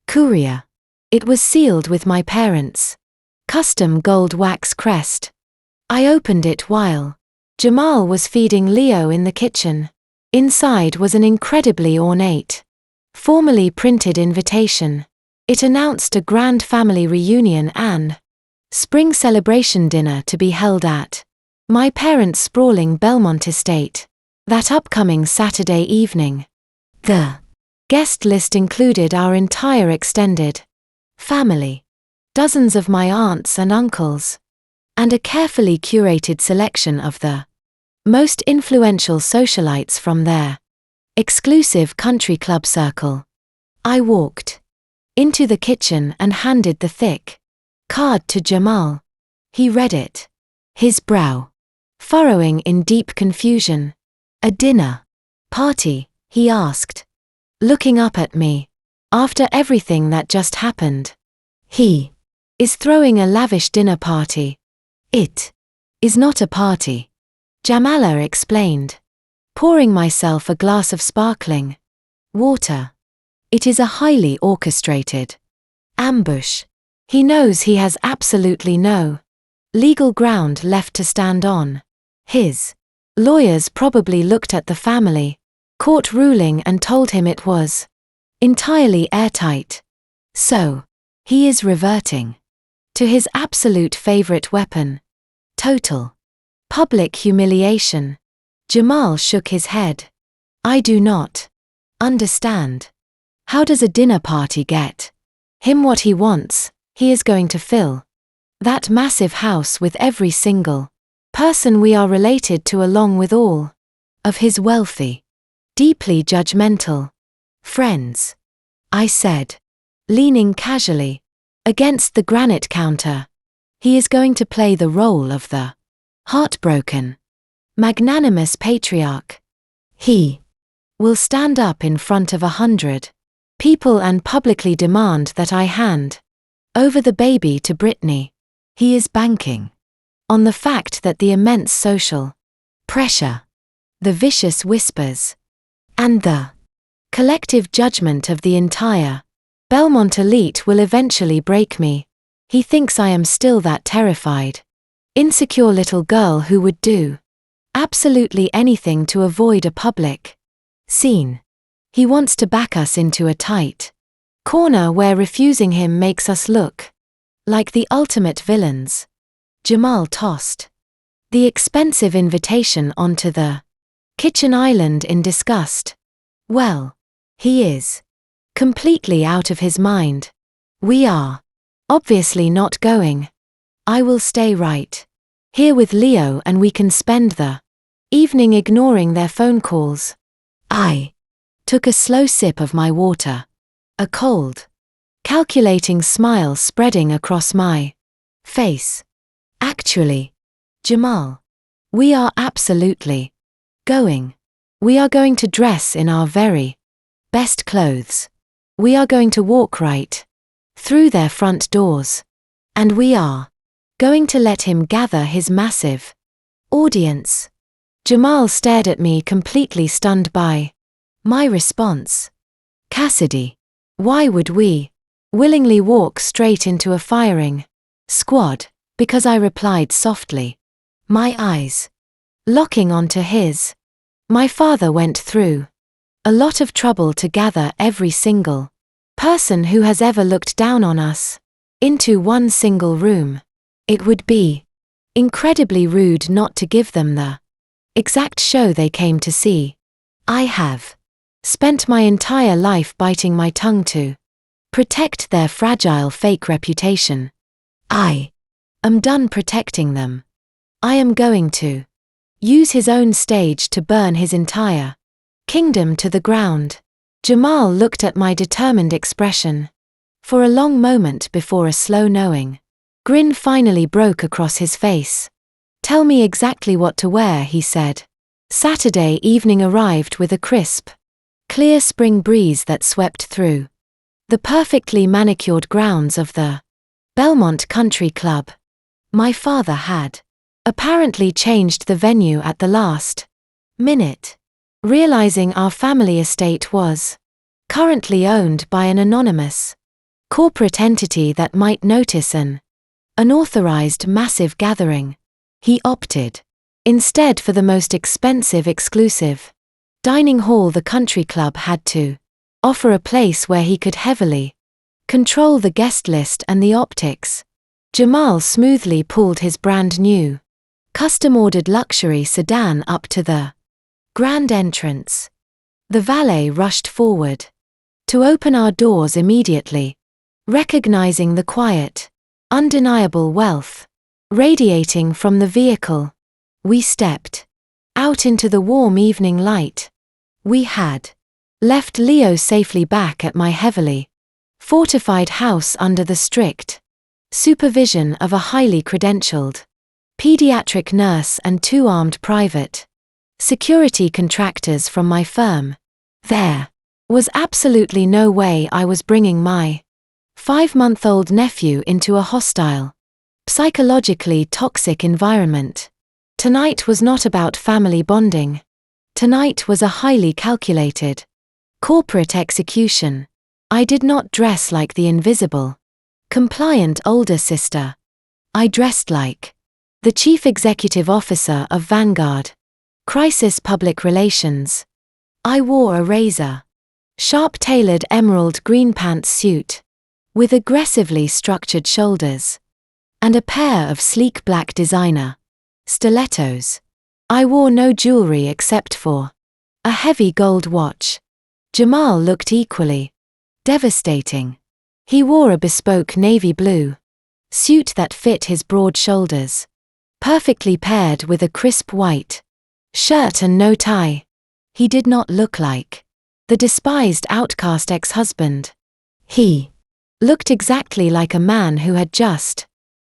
courier. It was sealed with my parents' custom gold wax crest. I opened it while Jamal was feeding Leo in the kitchen. Inside was an incredibly ornate, formally printed invitation. It announced a grand family reunion and spring celebration dinner to be held at my parents' sprawling Belmont estate that upcoming Saturday evening. The guest list included our entire extended family, dozens of my aunts and uncles, and a carefully curated selection of the most influential socialites from their exclusive country club circle. I walked into the kitchen and handed the thick card to Jamal. He read it, his brow furrowing in deep confusion. A dinner party, he asked, looking up at me. After everything that just happened, he is throwing a lavish dinner party. It is not a party, Jamala explained, pouring myself a glass of sparkling water. It is a highly orchestrated ambush. He knows he has absolutely no legal ground left to stand on. His lawyers probably looked at the family court ruling and told him it was entirely airtight. So, he is reverting to his absolute favorite weapon: total public humiliation. Jamal shook his head. I do not understand. How does a dinner party get him what he wants? He is going to fill that massive house with every single person we are related to, along with all of his wealthy, deeply judgmental friends, I said, leaning casually against the granite counter. He is going to play the role of the heartbroken, magnanimous patriarch. He will stand up in front of 100 people and publicly demand that I hand over the baby to Brittany. He is banking on the fact that the immense social pressure, the vicious whispers, and the collective judgment of the entire Belmont elite will eventually break me. He thinks I am still that terrified, insecure little girl who would do absolutely anything to avoid a public scene. He wants to back us into a tight corner where refusing him makes us look like the ultimate villains. Jamal tossed the expensive invitation onto the kitchen island in disgust. Well, he is completely out of his mind. We are obviously not going. I will stay right here with Leo and we can spend the evening ignoring their phone calls. I took a slow sip of my water, a cold, calculating smile spreading across my face. Actually, Jamal, we are absolutely going. We are going to dress in our very best clothes. We are going to walk right through their front doors. And we are going to let him gather his massive audience. Jamal stared at me completely stunned by my response. Cassidy, why would we willingly walk straight into a firing squad? Because I replied softly, my eyes locking onto his. My father went through a lot of trouble to gather every single person who has ever looked down on us into one single room. It would be incredibly rude not to give them the exact show they came to see. I have spent my entire life biting my tongue to protect their fragile fake reputation. I am done protecting them. I am going to use his own stage to burn his entire kingdom to the ground. Jamal looked at my determined expression for a long moment before a slow knowing grin finally broke across his face. Tell me exactly what to wear, he said. Saturday evening arrived with a crisp, clear spring breeze that swept through the perfectly manicured grounds of the Belmont Country Club. My father had apparently changed the venue at the last minute, realizing our family estate was currently owned by an anonymous corporate entity that might notice an unauthorized massive gathering. He opted instead for the most expensive exclusive dining hall the country club had to offer, a place where he could heavily control the guest list and the optics. Jamal smoothly pulled his brand new, custom-ordered luxury sedan up to the grand entrance. The valet rushed forward to open our doors immediately, recognizing the quiet, undeniable wealth radiating from the vehicle. We stepped out into the warm evening light. We had left Leo safely back at my heavily fortified house under the strict supervision of a highly credentialed pediatric nurse and 2 armed private security contractors from my firm. There was absolutely no way I was bringing my 5-month-old nephew into a hostile, psychologically toxic environment. Tonight was not about family bonding. Tonight was a highly calculated corporate execution. I did not dress like the invisible, compliant older sister. I dressed like the chief executive officer of Vanguard Crisis Public Relations. I wore a razor-sharp-tailored emerald green pantsuit with aggressively structured shoulders and a pair of sleek black designer stilettos. I wore no jewelry except for a heavy gold watch. Jamal looked equally devastating. He wore a bespoke navy blue suit that fit his broad shoulders, perfectly paired with a crisp white shirt and no tie. He did not look like the despised outcast ex-husband. He looked exactly like a man who had just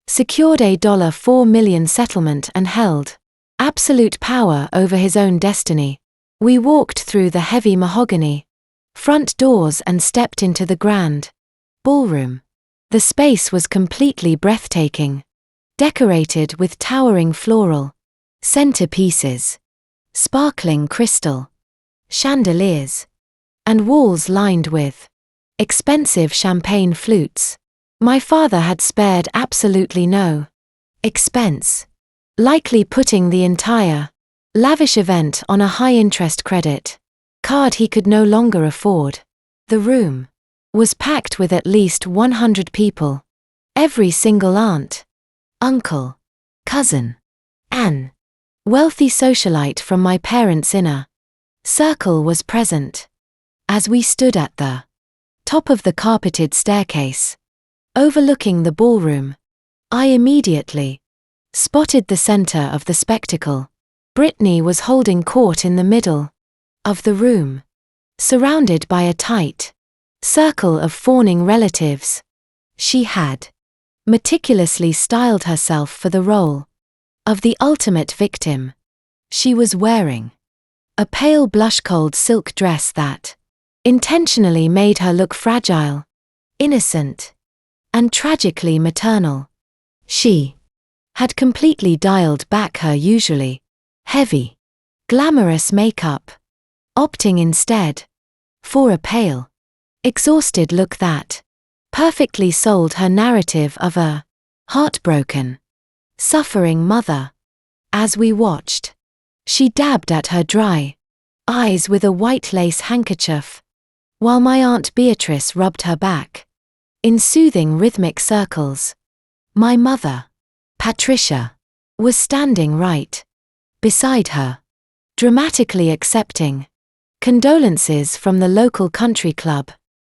secured a $4 million settlement and held absolute power over his own destiny. We walked through the heavy mahogany front doors and stepped into the grand ballroom. The space was completely breathtaking, decorated with towering floral centerpieces, sparkling crystal, chandeliers, and walls lined with expensive champagne flutes. My father had spared absolutely no expense, likely putting the entire lavish event on a high-interest credit card he could no longer afford. The room was packed with at least 100 people. Every single aunt, uncle, cousin, and wealthy socialite from my parents' inner circle was present. As we stood at the top of the carpeted staircase, overlooking the ballroom, I immediately spotted the center of the spectacle. Brittany was holding court in the middle of the room, surrounded by a tight circle of fawning relatives. She had meticulously styled herself for the role of the ultimate victim. She was wearing a pale blush-cold silk dress that intentionally made her look fragile, innocent, and tragically maternal. She had completely dialed back her usually heavy, glamorous makeup, opting instead for a pale, exhausted look that perfectly sold her narrative of a heartbroken, suffering mother. As we watched, she dabbed at her dry eyes with a white lace handkerchief, while my Aunt Beatrice rubbed her back in soothing rhythmic circles. My mother, Patricia, was standing right beside her, dramatically accepting condolences from the local country club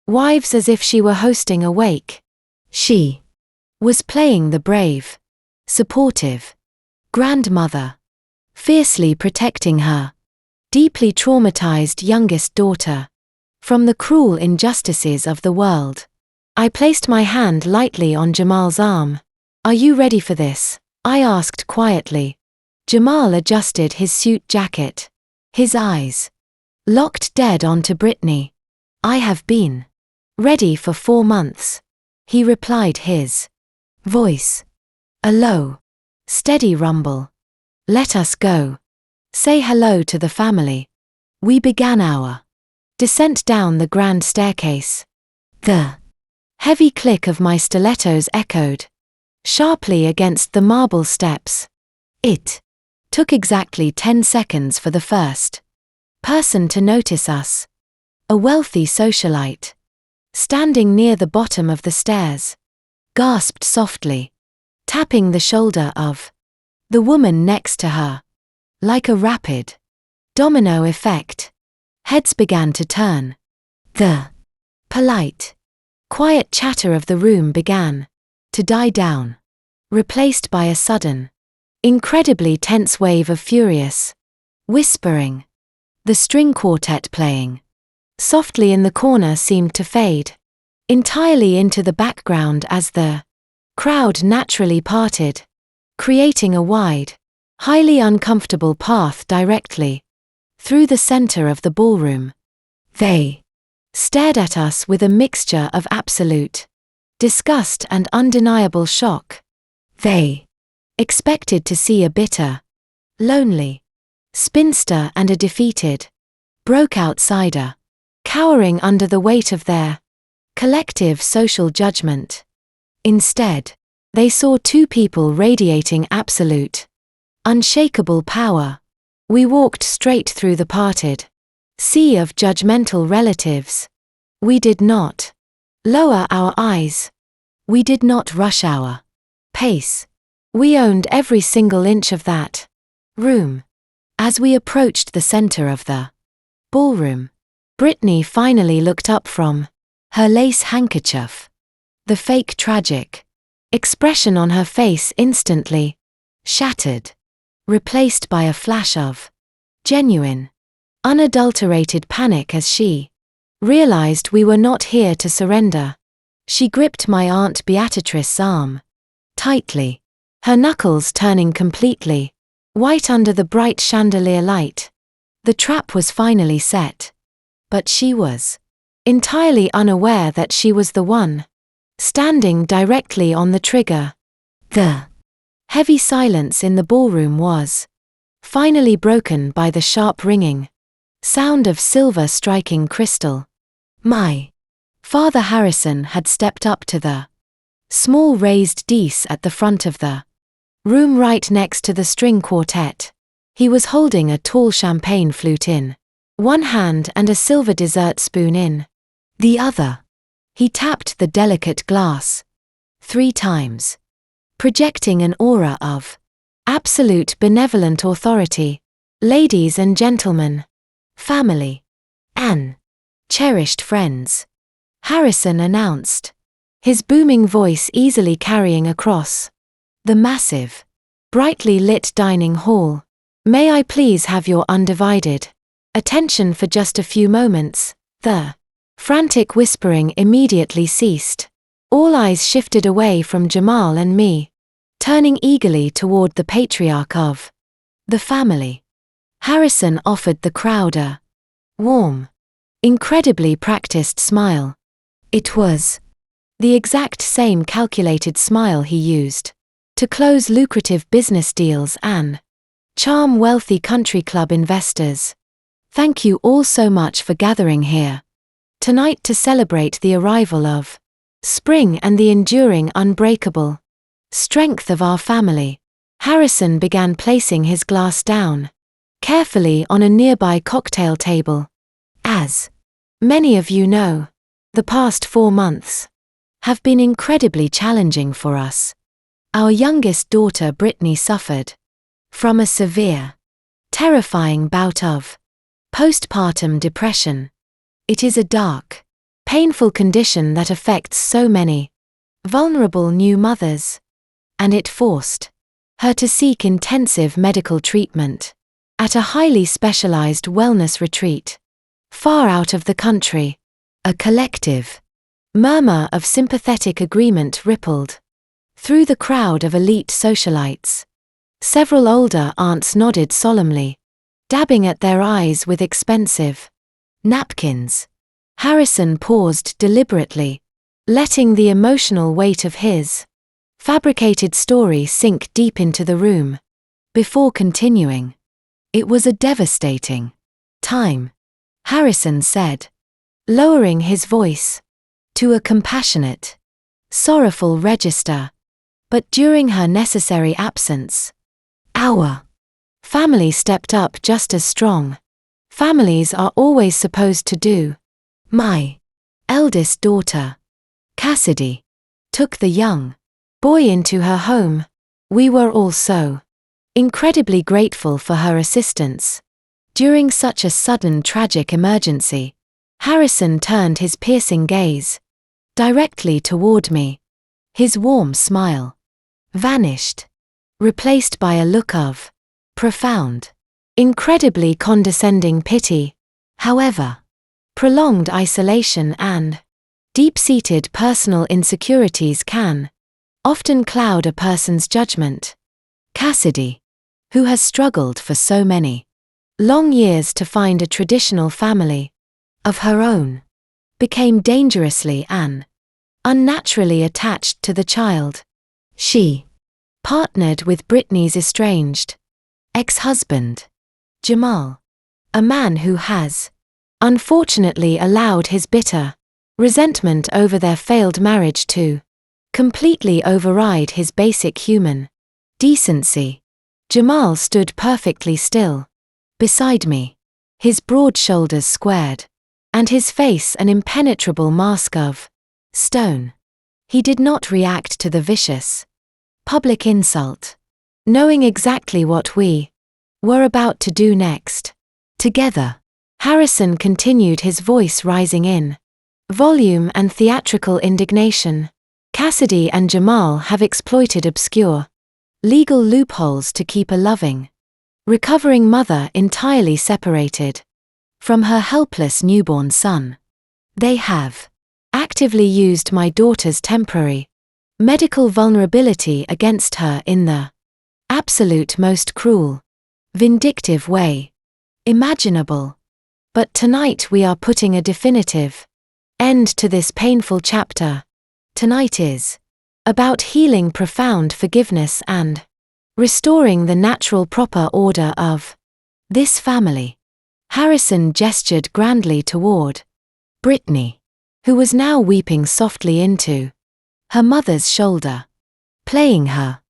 wives as if she were hosting a wake. She was playing the brave, supportive grandmother, fiercely protecting her deeply traumatized youngest daughter from the cruel injustices of the world. I placed my hand lightly on Jamal's arm. "Are you ready for this?" I asked quietly. Jamal adjusted his suit jacket, his eyes locked dead onto Brittany. "I have been ready for 4 months," he replied, his voice a low, steady rumble. "Let us go. Say hello to the family." We began our descent down the grand staircase. The heavy click of my stilettos echoed sharply against the marble steps. It took exactly 10 seconds for the first person to notice us. A wealthy socialite, standing near the bottom of the stairs, gasped softly, tapping the shoulder of the woman next to her. Like a rapid domino effect, heads began to turn. The polite, quiet chatter of the room began to die down, replaced by a sudden, incredibly tense wave of furious whispering. The string quartet playing softly in the corner seemed to fade entirely into the background as the crowd naturally parted, creating a wide, highly uncomfortable path directly through the center of the ballroom. They stared at us with a mixture of absolute disgust and undeniable shock. They expected to see a bitter, lonely spinster and a defeated, broke outsider, cowering under the weight of their collective social judgment. Instead, they saw 2 people radiating absolute, unshakable power. We walked straight through the parted sea of judgmental relatives. We did not lower our eyes. We did not rush our pace. We owned every single inch of that room. As we approached the center of the ballroom, Brittany finally looked up from her lace handkerchief. The fake tragic expression on her face instantly shattered, replaced by a flash of genuine, unadulterated panic as she realized we were not here to surrender. She gripped my Aunt Beatrice's arm tightly, her knuckles turning completely white under the bright chandelier light. The trap was finally set, but she was entirely unaware that she was the one standing directly on the trigger. The heavy silence in the ballroom was finally broken by the sharp ringing sound of silver striking crystal. My father Harrison had stepped up to the small raised dais at the front of the room right next to the string quartet. He was holding a tall champagne flute in one hand and a silver dessert spoon in the other. He tapped the delicate glass 3 times, projecting an aura of absolute benevolent authority. Ladies and gentlemen, family, and cherished friends, Harrison announced, his booming voice easily carrying across the massive, brightly lit dining hall. May I please have your undivided attention for just a few moments? The frantic whispering immediately ceased. All eyes shifted away from Jamal and me, turning eagerly toward the patriarch of the family. Harrison offered the crowd a warm, incredibly practiced smile. It was the exact same calculated smile he used to close lucrative business deals and charm wealthy country club investors. Thank you all so much for gathering here tonight to celebrate the arrival of spring and the enduring, unbreakable strength of our family. Harrison began placing his glass down carefully on a nearby cocktail table. As many of you know, the past 4 months have been incredibly challenging for us. Our youngest daughter Brittany suffered from a severe, terrifying bout of postpartum depression. It is a dark, painful condition that affects so many vulnerable new mothers, and it forced her to seek intensive medical treatment at a highly specialized wellness retreat far out of the country. A collective murmur of sympathetic agreement rippled through the crowd of elite socialites. Several older aunts nodded solemnly, dabbing at their eyes with expensive napkins. Harrison paused deliberately, letting the emotional weight of his fabricated story sink deep into the room, before continuing. It was a devastating time, Harrison said, lowering his voice to a compassionate, sorrowful register. But during her necessary absence, our family stepped up just as strong. Families are always supposed to do. My eldest daughter, Cassidy, took the young boy into her home. We were all so incredibly grateful for her assistance during such a sudden tragic emergency. Harrison turned his piercing gaze directly toward me. His warm smile vanished, replaced by a look of profound, incredibly condescending pity. However, prolonged isolation and deep-seated personal insecurities can often cloud a person's judgment. Cassidy, who has struggled for so many long years to find a traditional family of her own, became dangerously and unnaturally attached to the child. She partnered with Brittany's estranged ex-husband, Jamal, a man who has unfortunately allowed his bitter resentment over their failed marriage to completely override his basic human decency. Jamal stood perfectly still beside me, his broad shoulders squared, and his face an impenetrable mask of stone. He did not react to the vicious public insult, knowing exactly what we were about to do next. Together, Harrison continued, his voice rising in volume and theatrical indignation. Cassidy and Jamal have exploited obscure legal loopholes to keep a loving, recovering mother entirely separated from her helpless newborn son. They have actively used my daughter's temporary medical vulnerability against her in the absolute most cruel, vindictive way imaginable. But tonight we are putting a definitive end to this painful chapter. Tonight is about healing, profound forgiveness, and restoring the natural proper order of this family. Harrison gestured grandly toward Brittany, who was now weeping softly into her mother's shoulder. Playing her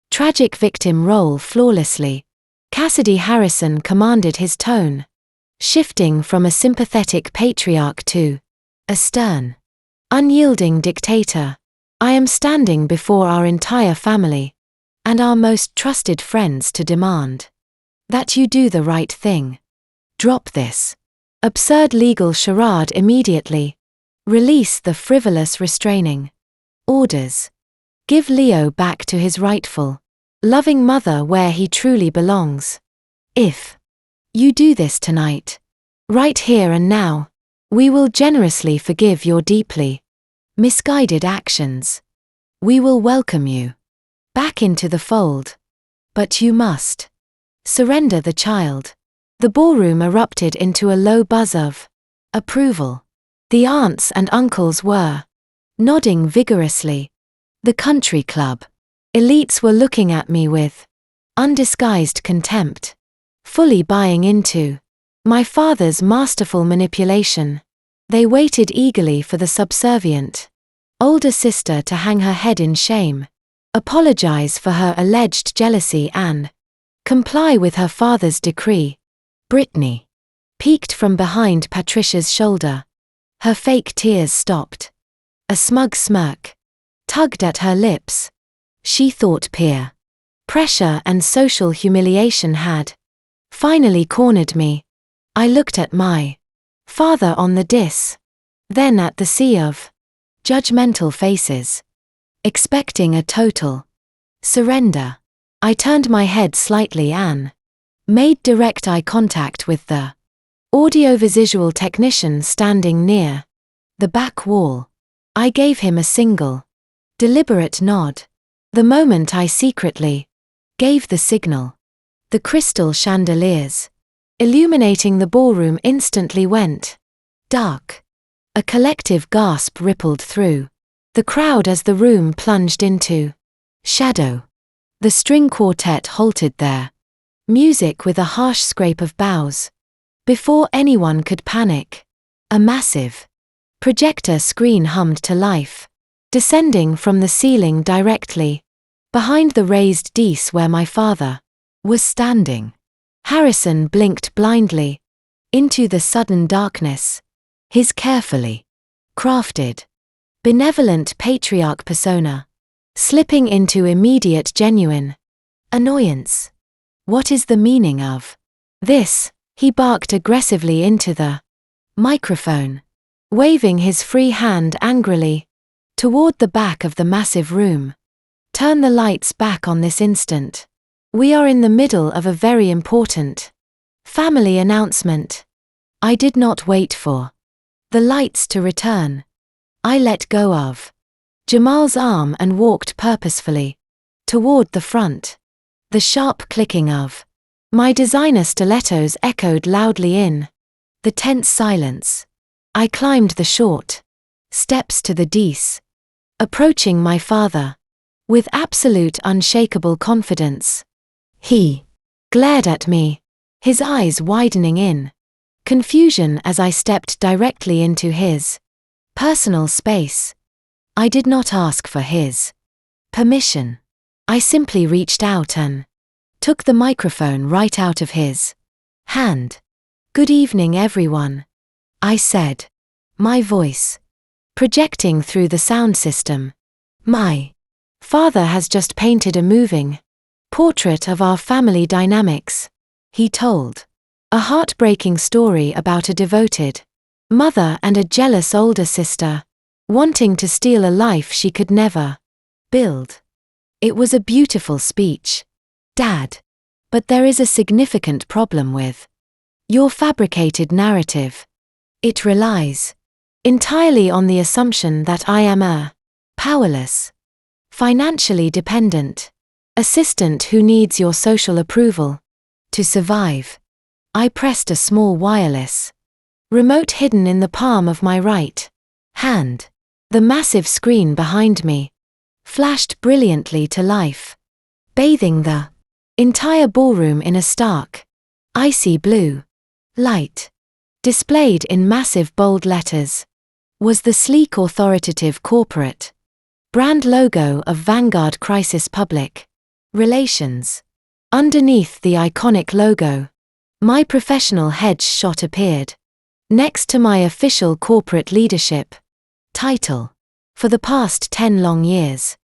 tragic victim role flawlessly, Cassidy Harrison commanded his tone, shifting from a sympathetic patriarch to a stern, unyielding dictator. I am standing before our entire family and our most trusted friends to demand that you do the right thing. Drop this absurd legal charade immediately. Release the frivolous restraining orders. Give Leo back to his rightful, loving mother where he truly belongs. If you do this tonight, right here and now, we will generously forgive your deeply misguided actions. We will welcome you back into the fold. But you must surrender the child. The ballroom erupted into a low buzz of approval. The aunts and uncles were nodding vigorously. The country club elites were looking at me with undisguised contempt, fully buying into my father's masterful manipulation. They waited eagerly for the subservient older sister to hang her head in shame, apologize for her alleged jealousy and comply with her father's decree. Brittany peeked from behind Patricia's shoulder. Her fake tears stopped. A smug smirk tugged at her lips. She thought peer pressure and social humiliation had finally cornered me. I looked at my father on the dais, then at the sea of judgmental faces, expecting a total surrender. I turned my head slightly and made direct eye contact with the audiovisual technician standing near the back wall. I gave him a single, deliberate nod. The moment I secretly gave the signal, the crystal chandeliers illuminating the ballroom instantly went dark. A collective gasp rippled through the crowd as the room plunged into shadow. The string quartet halted their music with a harsh scrape of boughs. Before anyone could panic, a massive projector screen hummed to life, descending from the ceiling directly behind the raised dais where my father was standing. Harrison blinked blindly into the sudden darkness. His carefully crafted, benevolent patriarch persona slipping into immediate genuine annoyance. What is the meaning of this? He barked aggressively into the microphone, waving his free hand angrily toward the back of the massive room. Turn the lights back on this instant. We are in the middle of a very important family announcement. I did not wait for the lights to return. I let go of Jamal's arm and walked purposefully toward the front. The sharp clicking of my designer stilettos echoed loudly in the tense silence. I climbed the short steps to the dais, approaching my father with absolute unshakable confidence. He glared at me, his eyes widening in confusion as I stepped directly into his personal space. I did not ask for his permission. I simply reached out and took the microphone right out of his hand. Good evening, everyone, I said, my voice projecting through the sound system. My father has just painted a moving portrait of our family dynamics. He told a heartbreaking story about a devoted mother and a jealous older sister wanting to steal a life she could never build. It was a beautiful speech, Dad, but there is a significant problem with your fabricated narrative. It relies entirely on the assumption that I am a powerless, financially dependent assistant who needs your social approval to survive. I pressed a small wireless remote hidden in the palm of my right hand. The massive screen behind me flashed brilliantly to life, bathing the Entire ballroom in a stark, icy blue light. Displayed in massive bold letters was the sleek authoritative corporate brand logo of Vanguard Crisis Public Relations. Underneath the iconic logo, my professional headshot appeared, next to my official corporate leadership title. For the past 10 long years,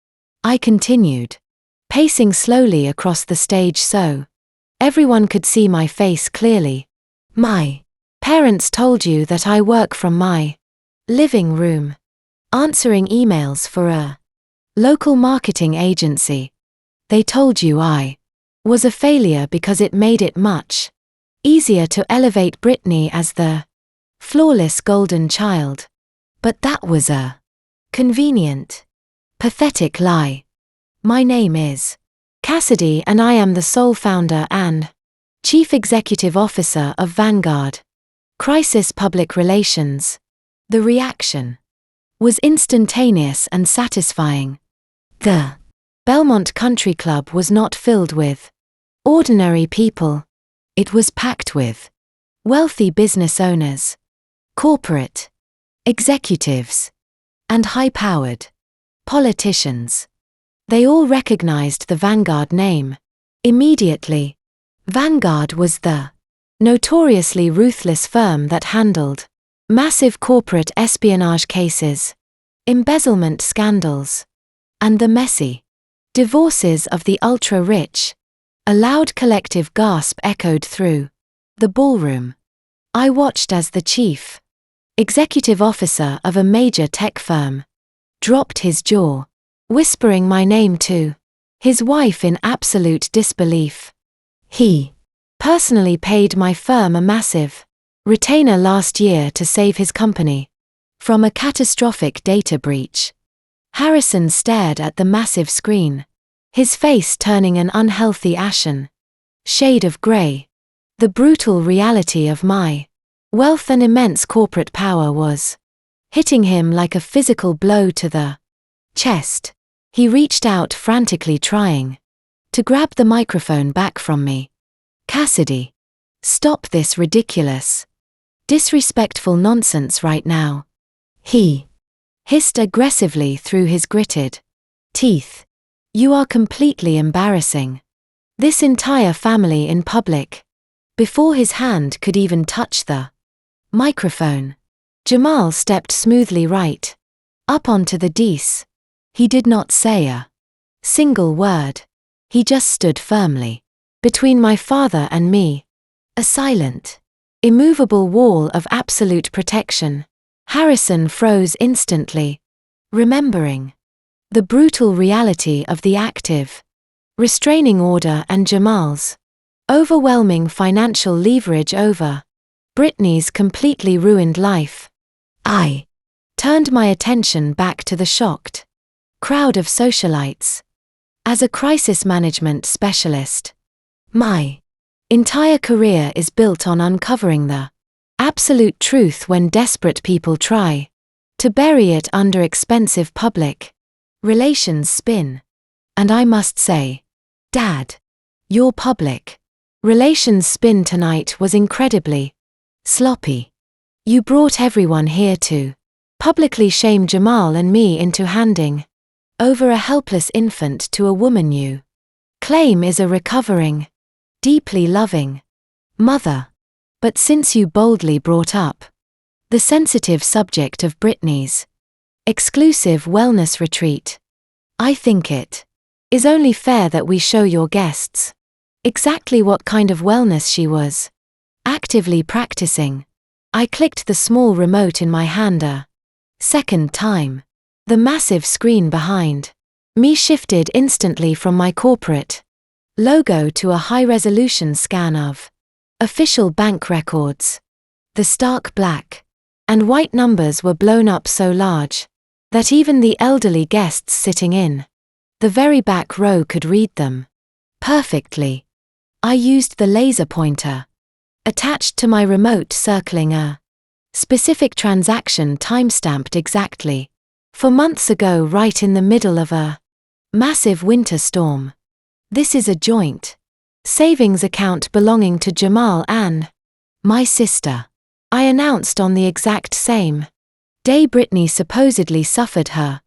I continued, pacing slowly across the stage so everyone could see my face clearly. My parents told you that I work from my living room, answering emails for a local marketing agency. They told you I was a failure because it made it much easier to elevate Britney as the flawless golden child. But that was a convenient, pathetic lie. My name is Cassidy and I am the sole founder and Chief Executive Officer of Vanguard Crisis Public Relations. The reaction was instantaneous and satisfying. The Belmont Country Club was not filled with ordinary people. It was packed with wealthy business owners, corporate executives, and high-powered politicians. They all recognized the Vanguard name immediately. Vanguard was the notoriously ruthless firm that handled massive corporate espionage cases, embezzlement scandals, and the messy divorces of the ultra-rich. A loud collective gasp echoed through the ballroom. I watched as the chief executive officer of a major tech firm dropped his jaw, whispering my name to his wife in absolute disbelief. He personally paid my firm a massive retainer last year to save his company from a catastrophic data breach. Harrison stared at the massive screen, his face turning an unhealthy ashen shade of grey. The brutal reality of my wealth and immense corporate power was hitting him like a physical blow to the chest. He reached out frantically, trying to grab the microphone back from me. Cassidy, stop this ridiculous, disrespectful nonsense right now. He hissed aggressively through his gritted teeth. You are completely embarrassing this entire family in public. Before his hand could even touch the microphone, Jamal stepped smoothly right up onto the dais. He did not say a single word. He just stood firmly between my father and me, a silent, immovable wall of absolute protection. Harrison froze instantly, remembering the brutal reality of the active restraining order and Jamal's overwhelming financial leverage over Britney's completely ruined life. I turned my attention back to the shocked crowd of socialites. As a crisis management specialist, my entire career is built on uncovering the absolute truth when desperate people try to bury it under expensive public relations spin. And I must say, Dad, your public relations spin tonight was incredibly sloppy. You brought everyone here to publicly shame Jamal and me into handing over a helpless infant to a woman you claim is a recovering, deeply loving mother. But since you boldly brought up the sensitive subject of Britney's exclusive wellness retreat, I think it is only fair that we show your guests exactly what kind of wellness she was actively practicing. I clicked the small remote in my hand a second time. The massive screen behind me shifted instantly from my corporate logo to a high-resolution scan of official bank records. The stark black and white numbers were blown up so large that even the elderly guests sitting in the very back row could read them perfectly. I used the laser pointer attached to my remote, circling a specific transaction timestamped exactly 4 months ago, right in the middle of a massive winter storm. This is a joint savings account belonging to Jamal and my sister. I announced on the exact same day Britney supposedly suffered her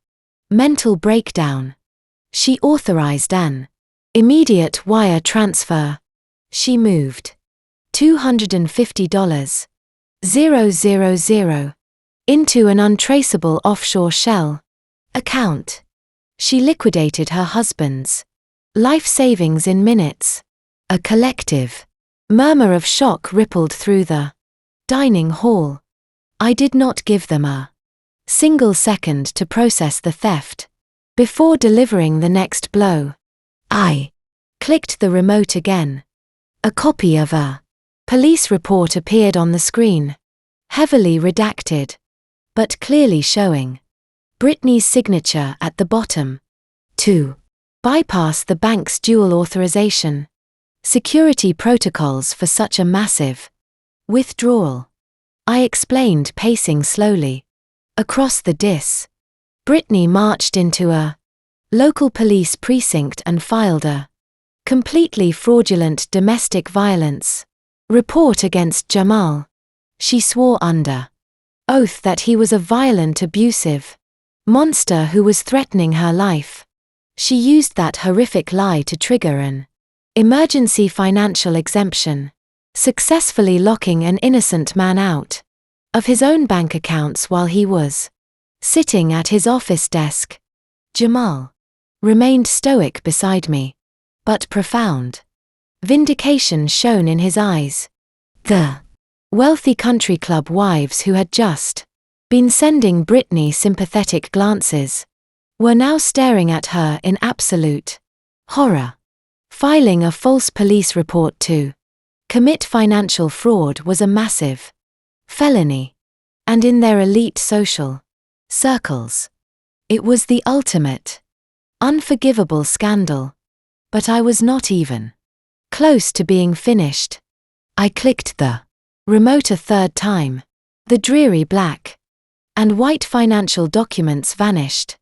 mental breakdown. She authorized an immediate wire transfer. She moved $250,000 into an untraceable offshore shell account. She liquidated her husband's life savings in minutes. A collective murmur of shock rippled through the dining hall. I did not give them a single second to process the theft. Before delivering the next blow, I clicked the remote again. A copy of a police report appeared on the screen, heavily redacted, but clearly showing Britney's signature at the bottom. To bypass the bank's dual authorization security protocols for such a massive withdrawal, I explained, pacing slowly across the dis. Britney marched into a local police precinct and filed a completely fraudulent domestic violence report against Jamal. She swore under oath that he was a violent, abusive monster who was threatening her life. She used that horrific lie to trigger an emergency financial exemption, successfully locking an innocent man out of his own bank accounts while he was sitting at his office desk. Jamal remained stoic beside me, but profound vindication shone in his eyes. The wealthy country club wives who had just been sending Britney sympathetic glances were now staring at her in absolute horror. Filing a false police report to commit financial fraud was a massive felony, and in their elite social circles, it was the ultimate unforgivable scandal. But I was not even close to being finished. I clicked the remote a third time. The dreary black and white financial documents vanished,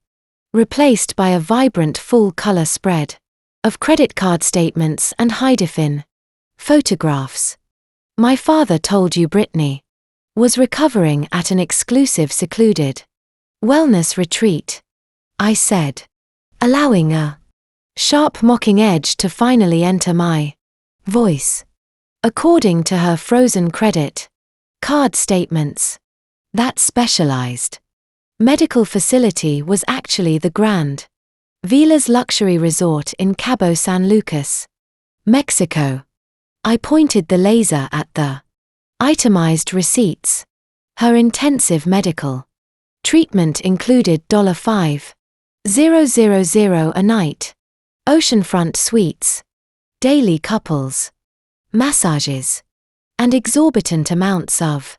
replaced by a vibrant full-color spread of credit card statements and high-definition photographs. My father told you Britney was recovering at an exclusive secluded wellness retreat, I said, allowing a sharp mocking edge to finally enter my voice. According to her frozen credit card statements, that specialized medical facility was actually the Grand Vilas luxury resort in Cabo San Lucas, Mexico. I pointed the laser at the itemized receipts. Her intensive medical treatment included $5,000 a night, oceanfront suites, daily couples massages, and exorbitant amounts of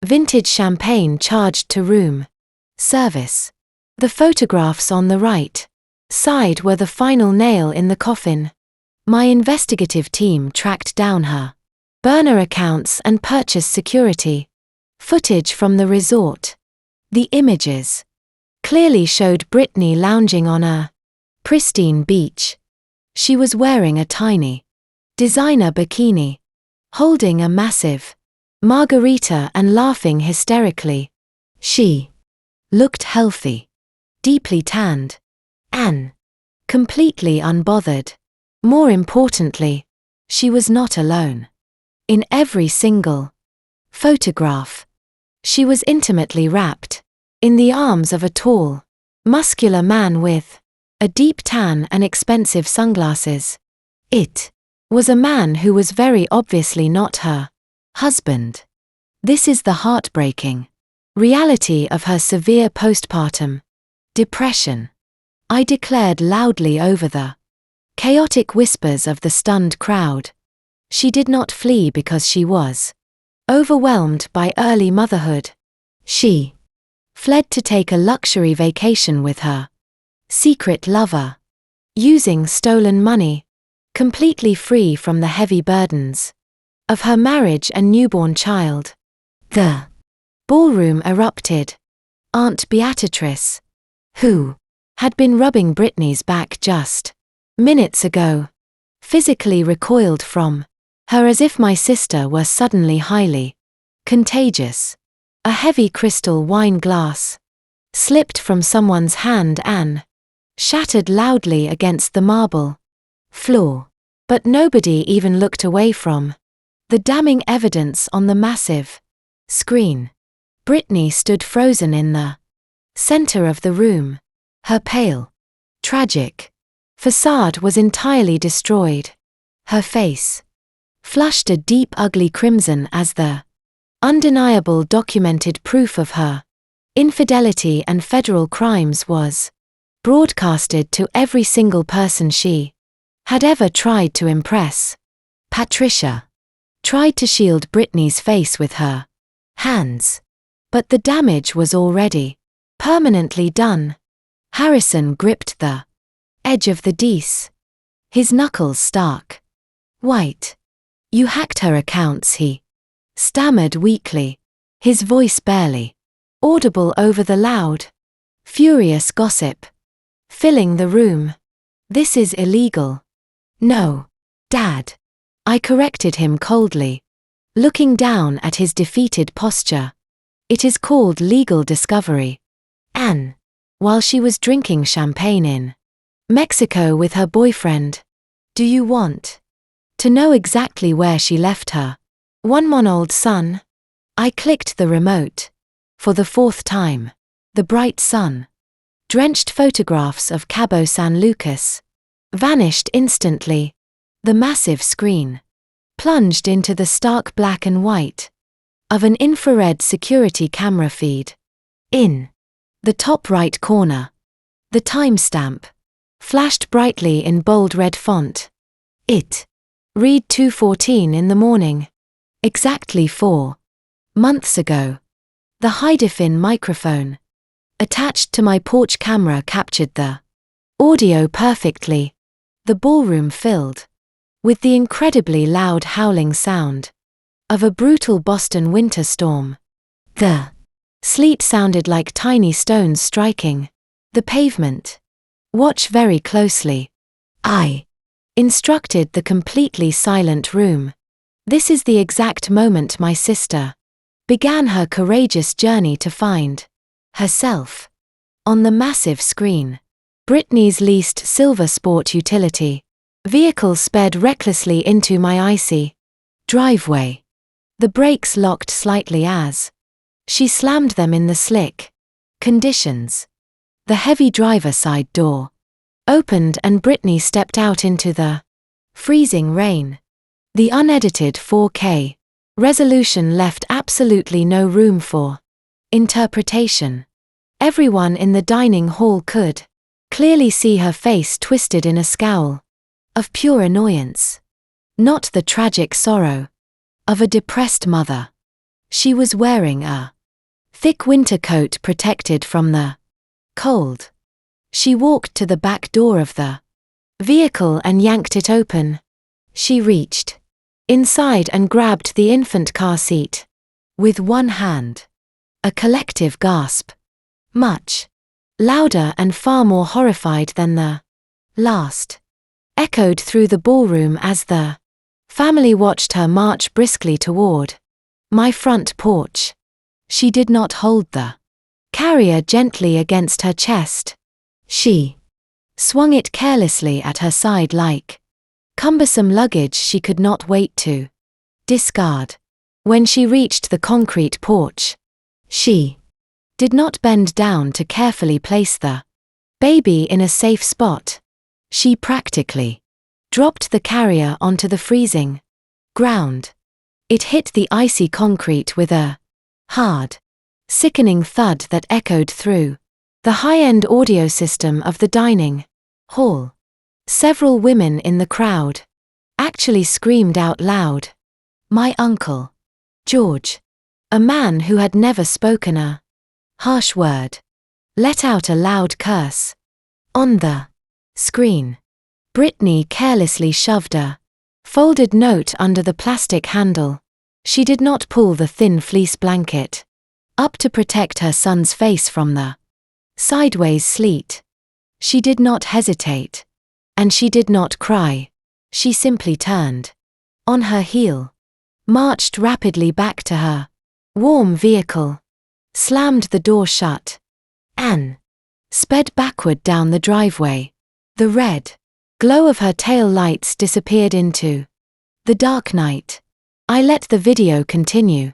vintage champagne charged to room service. The photographs on the right side were the final nail in the coffin. My investigative team tracked down her burner accounts and purchased security footage from the resort. The images clearly showed Britney lounging on a pristine beach. She was wearing a tiny designer bikini, holding a massive margarita and laughing hysterically. She looked healthy, deeply tanned, and completely unbothered. More importantly, she was not alone. In every single photograph, she was intimately wrapped in the arms of a tall, muscular man with a deep tan and expensive sunglasses. It was a man who was very obviously not her husband. This is the heartbreaking reality of her severe postpartum depression, I declared loudly over the chaotic whispers of the stunned crowd. She did not flee because she was overwhelmed by early motherhood. She fled to take a luxury vacation with her secret lover, using stolen money, completely free from the heavy burdens of her marriage and newborn child. The ballroom erupted. Aunt Beatrice, who had been rubbing Britney's back just minutes ago, physically recoiled from her as if my sister were suddenly highly contagious. A heavy crystal wine glass slipped from someone's hand and shattered loudly against the marble floor. But nobody even looked away from the damning evidence on the massive screen. Brittany stood frozen in the center of the room. Her pale, tragic facade was entirely destroyed. Her face flushed a deep ugly crimson as the undeniable documented proof of her infidelity and federal crimes was broadcasted to every single person she had ever tried to impress. Patricia tried to shield Brittany's face with her hands, but the damage was already permanently done. Harrison gripped the edge of the dice, his knuckles stark white. "You hacked her accounts," he stammered weakly, his voice barely audible over the loud, furious gossip filling the room. "This is illegal." "No, Dad," I corrected him coldly, looking down at his defeated posture. "It is called legal discovery." Anne, while she was drinking champagne in Mexico with her boyfriend. "Do you want to know exactly where she left her 1-month-old son?" I clicked the remote. For the fourth time, the bright sun-drenched photographs of Cabo San Lucas vanished instantly. The massive screen plunged into the stark black and white of an infrared security camera feed. In the top right corner, the timestamp flashed brightly in bold red font. It read 2:14 in the morning. Exactly 4 months ago. The high-defin microphone attached to my porch camera captured the audio perfectly. The ballroom filled with the incredibly loud howling sound of a brutal Boston winter storm. The sleet sounded like tiny stones striking the pavement. "Watch very closely," I instructed the completely silent room. "This is the exact moment my sister began her courageous journey to find herself." On the massive screen, Brittany's leased silver sport utility vehicle sped recklessly into my icy driveway. The brakes locked slightly as she slammed them in the slick conditions. The heavy driver's side door opened and Brittany stepped out into the freezing rain. The unedited 4K resolution left absolutely no room for interpretation. Everyone in the dining hall could clearly see her face twisted in a scowl of pure annoyance, not the tragic sorrow of a depressed mother. She was wearing a thick winter coat protected from the cold. She walked to the back door of the vehicle and yanked it open. She reached inside and grabbed the infant car seat with one hand. A collective gasp, much louder and far more horrified than the last, echoed through the ballroom as the family watched her march briskly toward my front porch. She did not hold the carrier gently against her chest. She swung it carelessly at her side like cumbersome luggage she could not wait to discard. When she reached the concrete porch, she did not bend down to carefully place the baby in a safe spot. She practically dropped the carrier onto the freezing ground. It hit the icy concrete with a hard, sickening thud that echoed through the high-end audio system of the dining hall. Several women in the crowd actually screamed out loud. My uncle, George, a man who had never spoken a harsh word, let out a loud curse. On the screen, Brittany carelessly shoved a folded note under the plastic handle. She did not pull the thin fleece blanket up to protect her son's face from the sideways sleet. She did not hesitate. And she did not cry. She simply turned. On her heel. Marched rapidly back to her warm vehicle. Slammed the door shut. And sped backward down the driveway. The red glow of her tail lights disappeared into the dark night. I let the video continue,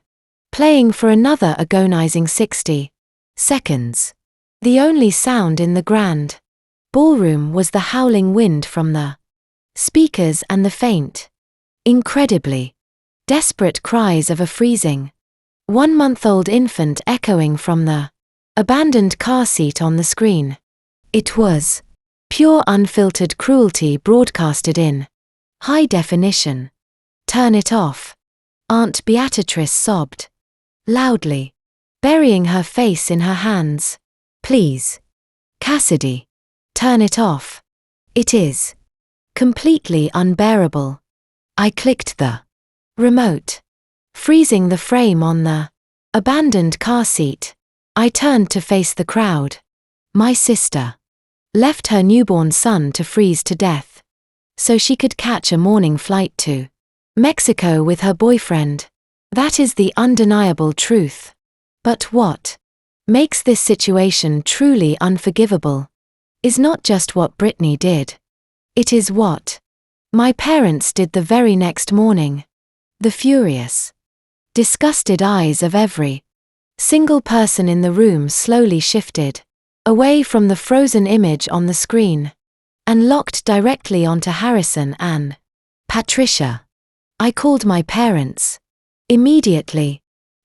playing for another agonizing 60 seconds. The only sound in the grand ballroom was the howling wind from the speakers and the faint, incredibly desperate cries of a freezing 1-month-old infant echoing from the abandoned car seat on the screen. It was pure unfiltered cruelty broadcasted in high definition. "Turn it off," Aunt Beatrice sobbed loudly, burying her face in her hands. "Please, Cassidy, turn it off. It is completely unbearable." I clicked the remote, freezing the frame on the abandoned car seat. I turned to face the crowd. My sister left her newborn son to freeze to death so she could catch a morning flight to Mexico with her boyfriend. That is the undeniable truth. But what makes this situation truly unforgivable is not just what Brittany did. It is what my parents did the very next morning. The furious, disgusted eyes of every single person in the room slowly shifted away from the frozen image on the screen and locked directly onto Harrison and Patricia. I called my parents. Immediately,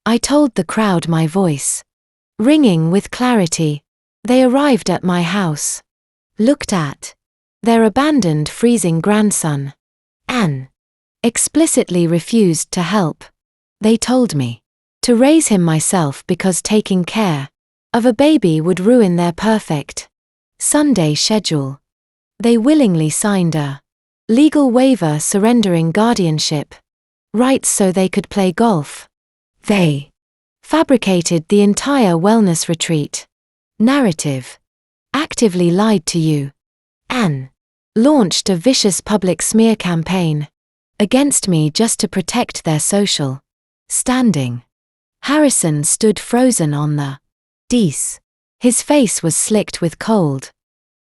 I told the crowd, my voice ringing with clarity. They arrived at my house, looked at their abandoned freezing grandson, and explicitly refused to help. They told me to raise him myself because taking care of a baby would ruin their perfect Sunday schedule. They willingly signed a legal waiver surrendering guardianship rights so they could play golf. They fabricated the entire wellness retreat narrative, actively lied to you, and launched a vicious public smear campaign against me just to protect their social standing. Harrison stood frozen on the dais. His face was slicked with cold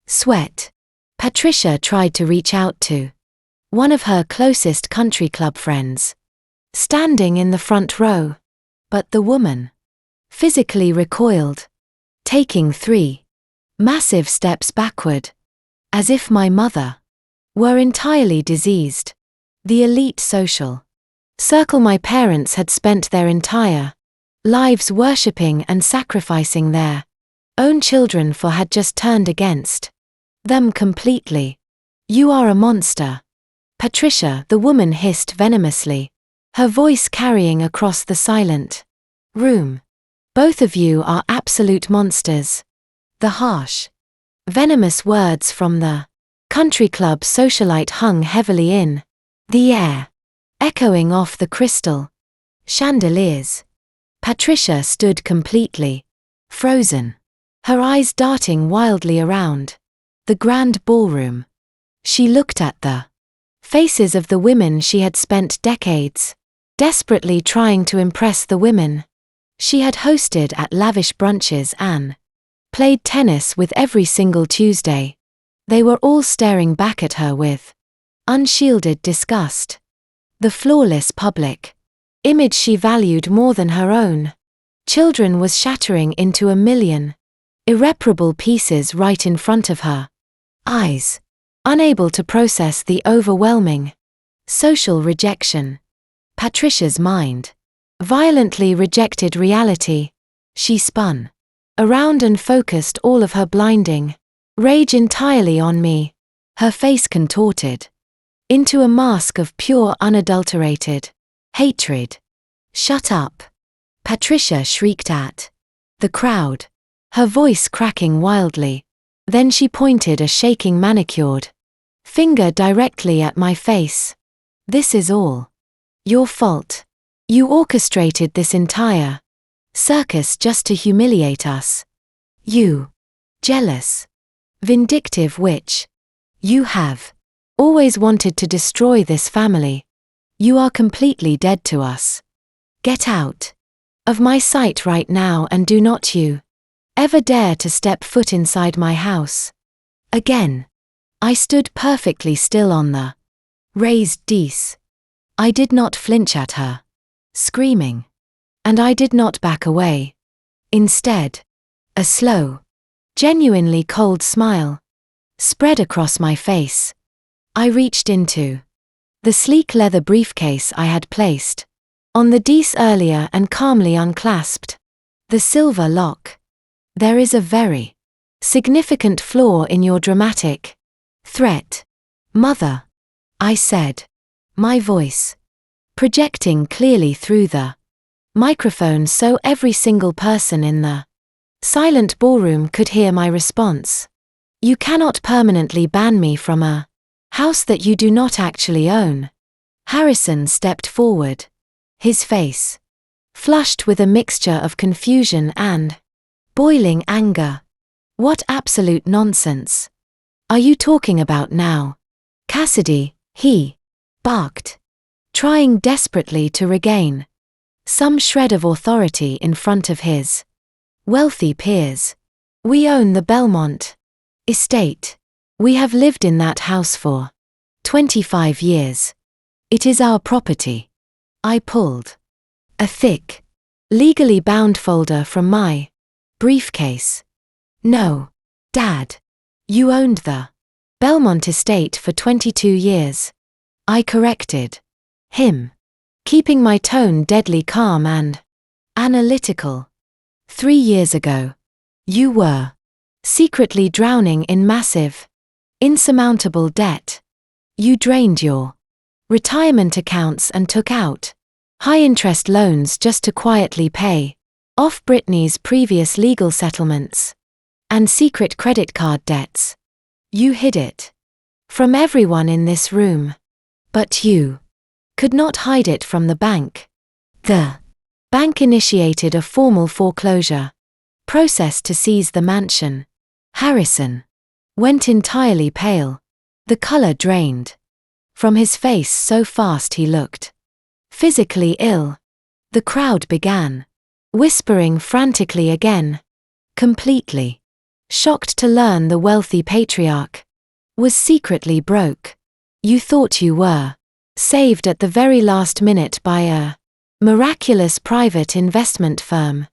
sweat. Patricia tried to reach out to one of her closest country club friends, standing in the front row, but the woman physically recoiled, taking 3 massive steps backward, as if my mother were entirely diseased. The elite social circle my parents had spent their entire lives worshipping and sacrificing their own children for had just turned against them completely. "You are a monster, Patricia," the woman hissed venomously, her voice carrying across the silent room. "Both of you are absolute monsters." The harsh, venomous words from the country club socialite hung heavily in the air, echoing off the crystal chandeliers. Patricia stood completely frozen, her eyes darting wildly around the grand ballroom. She looked at the faces of the women she had spent decades desperately trying to impress, the women she had hosted at lavish brunches and played tennis with every single Tuesday. They were all staring back at her with unshielded disgust. The flawless public image she valued more than her own children was shattering into a million irreparable pieces right in front of her eyes. Unable to process the overwhelming social rejection, Patricia's mind violently rejected reality. She spun around and focused all of her blinding rage entirely on me, her face contorted into a mask of pure unadulterated hatred. "Shut up," Patricia shrieked at the crowd, her voice cracking wildly. Then she pointed a shaking manicured finger directly at my face. "This is all your fault. You orchestrated this entire circus just to humiliate us. You jealous, vindictive witch. You have Always wanted to destroy this family. You are completely dead to us. Get out of my sight right now, and do not you ever dare to step foot inside my house again. I stood perfectly still on the raised dais. I did not flinch at her screaming, and I did not back away. Instead, a slow, genuinely cold smile spread across my face. I reached into the sleek leather briefcase I had placed on the dais earlier and calmly unclasped the silver lock. There is a very significant flaw in your dramatic threat, Mother, I said, my voice projecting clearly through the microphone so every single person in the silent ballroom could hear my response. You cannot permanently ban me from a house that you do not actually own. Harrison stepped forward, his face flushed with a mixture of confusion and boiling anger. What absolute nonsense are you talking about now, Cassidy? He barked, trying desperately to regain some shred of authority in front of his wealthy peers. We own the Belmont estate. We have lived in that house for 25 years. It is our property. I pulled a thick, legally bound folder from my briefcase. No, Dad. You owned the Belmont estate for 22 years. I corrected him, keeping my tone deadly calm and analytical. 3 years ago, you were secretly drowning in massive, insurmountable debt. You drained your retirement accounts and took out high-interest loans just to quietly pay off Brittany's previous legal settlements and secret credit card debts. You hid it from everyone in this room. But you could not hide it from the bank. The bank initiated a formal foreclosure process to seize the mansion. Harrison went entirely pale. The color drained from his face so fast he looked physically ill. The crowd began whispering frantically again, completely shocked to learn the wealthy patriarch was secretly broke. You thought you were saved at the very last minute by a miraculous private investment firm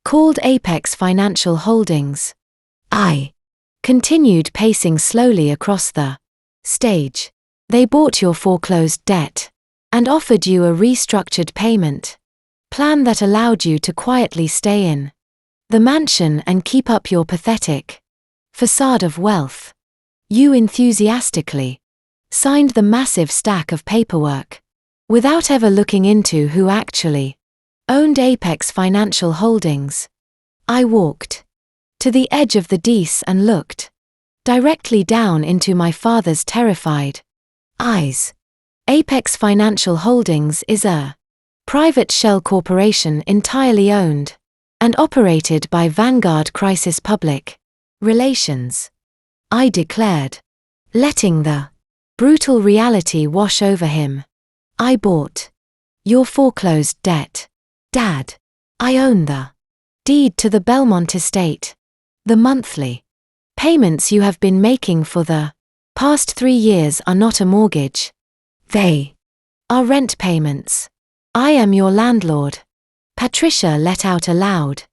called Apex Financial Holdings. I continued pacing slowly across the stage. They bought your foreclosed debt and offered you a restructured payment plan that allowed you to quietly stay in the mansion and keep up your pathetic facade of wealth. You enthusiastically signed the massive stack of paperwork without ever looking into who actually owned Apex Financial Holdings. I walked to the edge of the dais and looked directly down into my father's terrified eyes. Apex Financial Holdings is a private shell corporation entirely owned and operated by Vanguard Crisis Public Relations, I declared, letting the brutal reality wash over him. I bought your foreclosed debt, Dad. I own the deed to the Belmont estate. The monthly payments you have been making for the past 3 years are not a mortgage. They are rent payments. I am your landlord. Patricia let out a loud,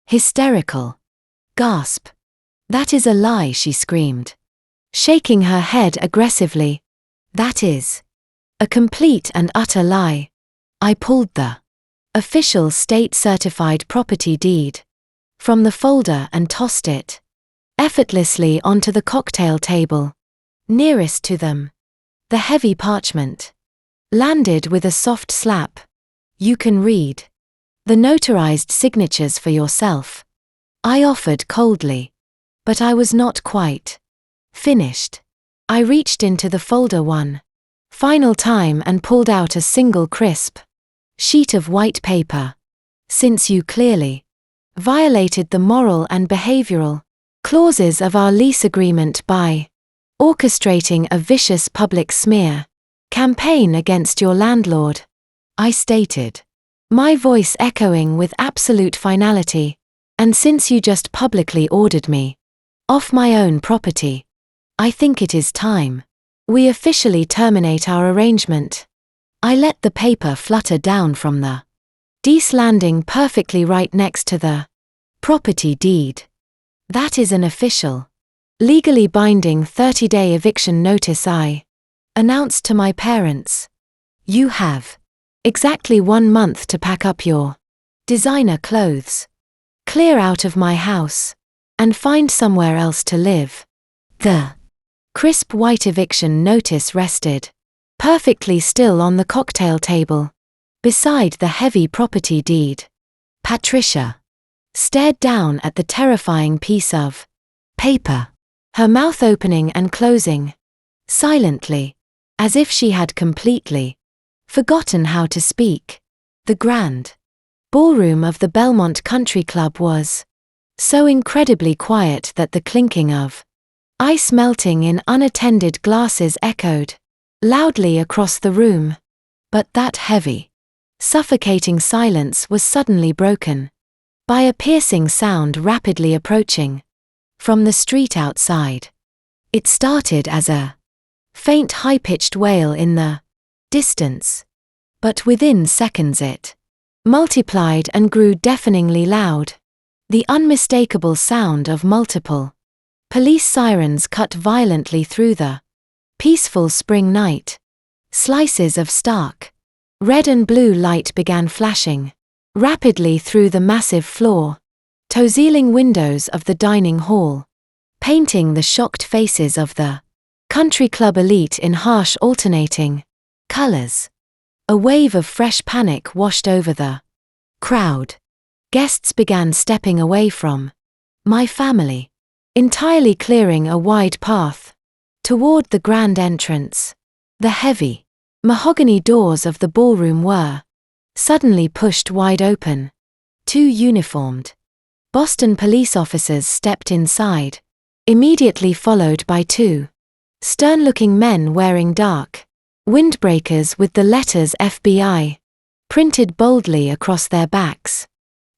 hysterical gasp. That is a lie, she screamed, shaking her head aggressively. That is a complete and utter lie. I pulled the official state-certified property deed from the folder and tossed it effortlessly onto the cocktail table nearest to them. The heavy parchment landed with a soft slap. You can read the notarized signatures for yourself, I offered coldly. But I was not quite finished. I reached into the folder one final time and pulled out a single crisp sheet of white paper. Since you clearly violated the moral and behavioral clauses of our lease agreement by orchestrating a vicious public smear campaign against your landlord, I stated, my voice echoing with absolute finality. And since you just publicly ordered me off my own property, I think it is time we officially terminate our arrangement. I let the paper flutter down from the desk, landing perfectly right next to the property deed. That is an official, legally binding 30-day eviction notice, I announced to my parents. You have exactly 1 month to pack up your designer clothes, clear out of my house, and find somewhere else to live. The crisp white eviction notice rested perfectly still on the cocktail table, beside the heavy property deed. Patricia stared down at the terrifying piece of paper, her mouth opening and closing silently, as if she had completely forgotten how to speak. The grand ballroom of the Belmont Country Club was so incredibly quiet that the clinking of ice melting in unattended glasses echoed loudly across the room. But that heavy, suffocating silence was suddenly broken by a piercing sound rapidly approaching from the street outside. It started as a faint high-pitched wail in the distance, but within seconds it multiplied and grew deafeningly loud. The unmistakable sound of multiple police sirens cut violently through the peaceful spring night. Slices of stark red and blue light began flashing rapidly through the massive floor, toe-sealing windows of the dining hall, painting the shocked faces of the country club elite in harsh alternating colors. A wave of fresh panic washed over the crowd. Guests began stepping away from my family, entirely clearing a wide path toward the grand entrance. The heavy, mahogany doors of the ballroom were suddenly pushed wide open. 2 uniformed Boston police officers stepped inside, immediately followed by 2 stern-looking men wearing dark windbreakers with the letters FBI printed boldly across their backs.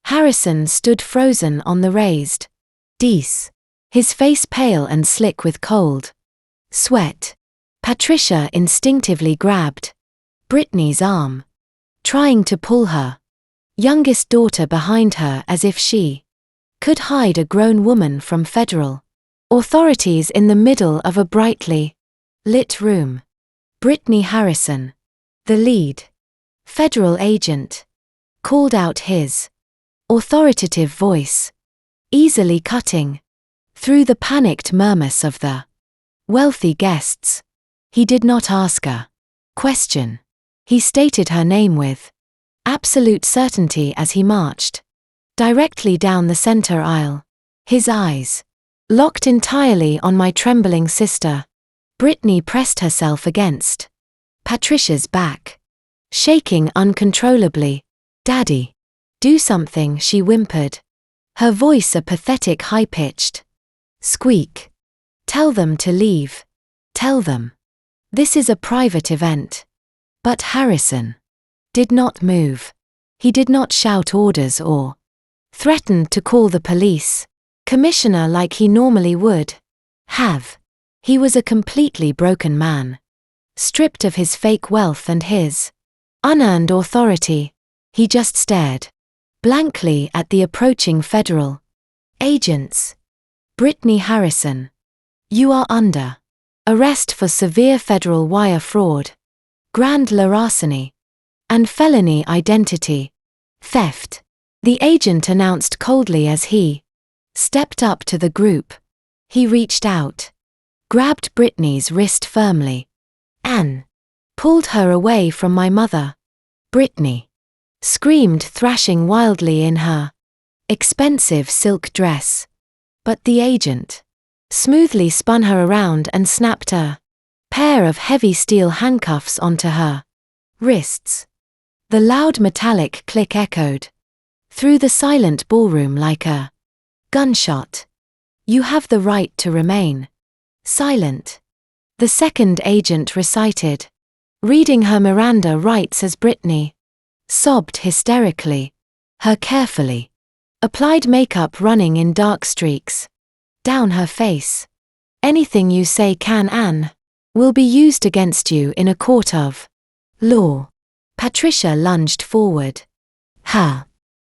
Harrison stood frozen on the raised dais, his face pale and slick with cold sweat. Patricia instinctively grabbed Brittany's arm, trying to pull her youngest daughter behind her as if she could hide a grown woman from federal authorities in the middle of a brightly lit room. Brittany Harrison, the lead federal agent, called out, his authoritative voice easily cutting through the panicked murmurs of the wealthy guests. He did not ask a question. He stated her name with absolute certainty as he marched directly down the center aisle, his eyes locked entirely on my trembling sister. Brittany pressed herself against Patricia's back, shaking uncontrollably. "Daddy, do something," she whimpered, her voice a pathetic high-pitched squeak. "Tell them to leave. Tell them. This is a private event." But Harrison did not move. He did not shout orders or threaten to call the police commissioner like he normally would have. He was a completely broken man, stripped of his fake wealth and his unearned authority. He just stared blankly at the approaching federal agents. "Brittany Harrison, you are under arrest for severe federal wire fraud, grand larceny, and felony identity theft," the agent announced coldly as he stepped up to the group. He reached out, grabbed Brittany's wrist firmly, and pulled her away from my mother. Brittany screamed, thrashing wildly in her expensive silk dress, but the agent smoothly spun her around and snapped a pair of heavy steel handcuffs onto her wrists. The loud metallic click echoed through the silent ballroom like a gunshot. "You have the right to remain silent," the second agent recited, reading her Miranda rights as Brittany sobbed hysterically, her carefully applied makeup running in dark streaks down her face. Anything you say can and will be used against you in a court of law. Patricia lunged forward, her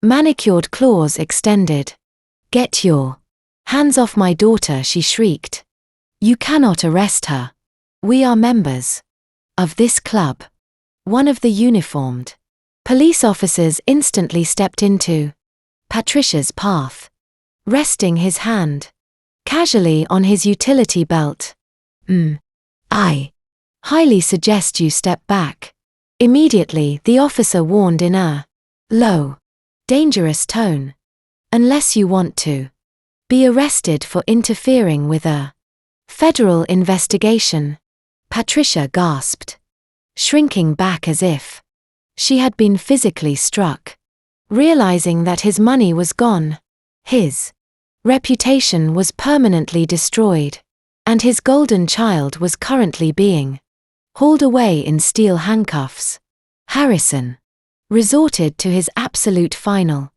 manicured claws extended. Get your hands off my daughter, she shrieked. You cannot arrest her. We are members of this club. One of the uniformed police officers instantly stepped into Patricia's path, resting his hand casually on his utility belt. I highly suggest you step back. Immediately, the officer warned in a low, dangerous tone. Unless you want to be arrested for interfering with a federal investigation. Patricia gasped, shrinking back as if she had been physically struck, realizing that his money was gone, his reputation was permanently destroyed, and his golden child was currently being hauled away in steel handcuffs. Harrison resorted to his absolute final,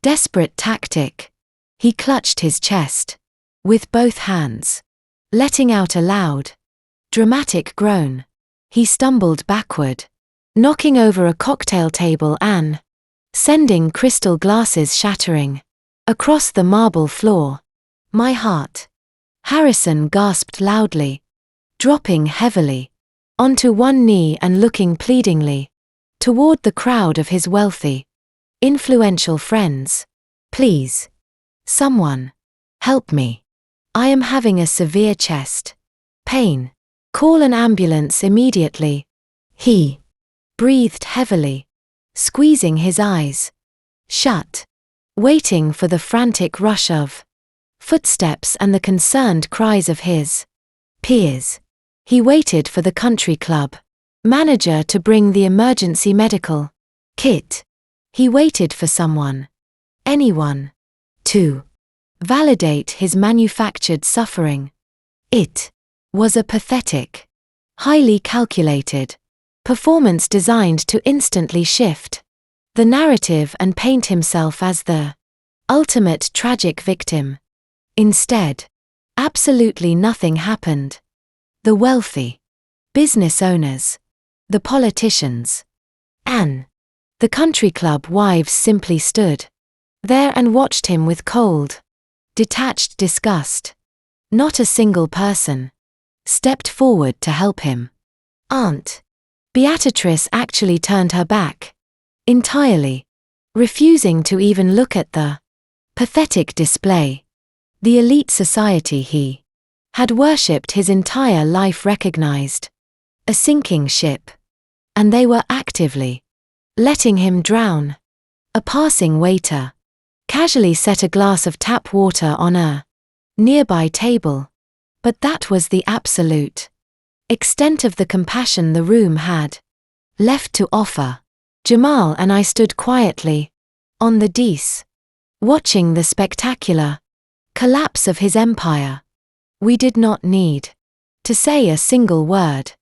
desperate tactic. He clutched his chest with both hands, letting out a loud, dramatic groan. He stumbled backward, knocking over a cocktail table and sending crystal glasses shattering across the marble floor. My heart. Harrison gasped loudly, dropping heavily onto one knee and looking pleadingly toward the crowd of his wealthy, influential friends. Please. Someone. Help me. I am having a severe chest pain. Call an ambulance immediately. He breathed heavily, squeezing his eyes shut, waiting for the frantic rush of footsteps and the concerned cries of his peers. He waited for the country club manager to bring the emergency medical kit. He waited for someone, anyone, to validate his manufactured suffering. It was a pathetic, highly calculated performance designed to instantly shift the narrative and paint himself as the ultimate tragic victim. Instead, absolutely nothing happened. The wealthy business owners, the politicians, and the country club wives simply stood there and watched him with cold, detached disgust. Not a single person stepped forward to help him. Aunt Beatrice actually turned her back entirely, refusing to even look at the pathetic display. The elite society he had worshipped his entire life recognized a sinking ship, and they were actively letting him drown. A passing waiter casually set a glass of tap water on a nearby table, but that was the absolute extent of the compassion the room had left to offer. Jamal and I stood quietly on the dais, watching the spectacular collapse of his empire. We did not need to say a single word.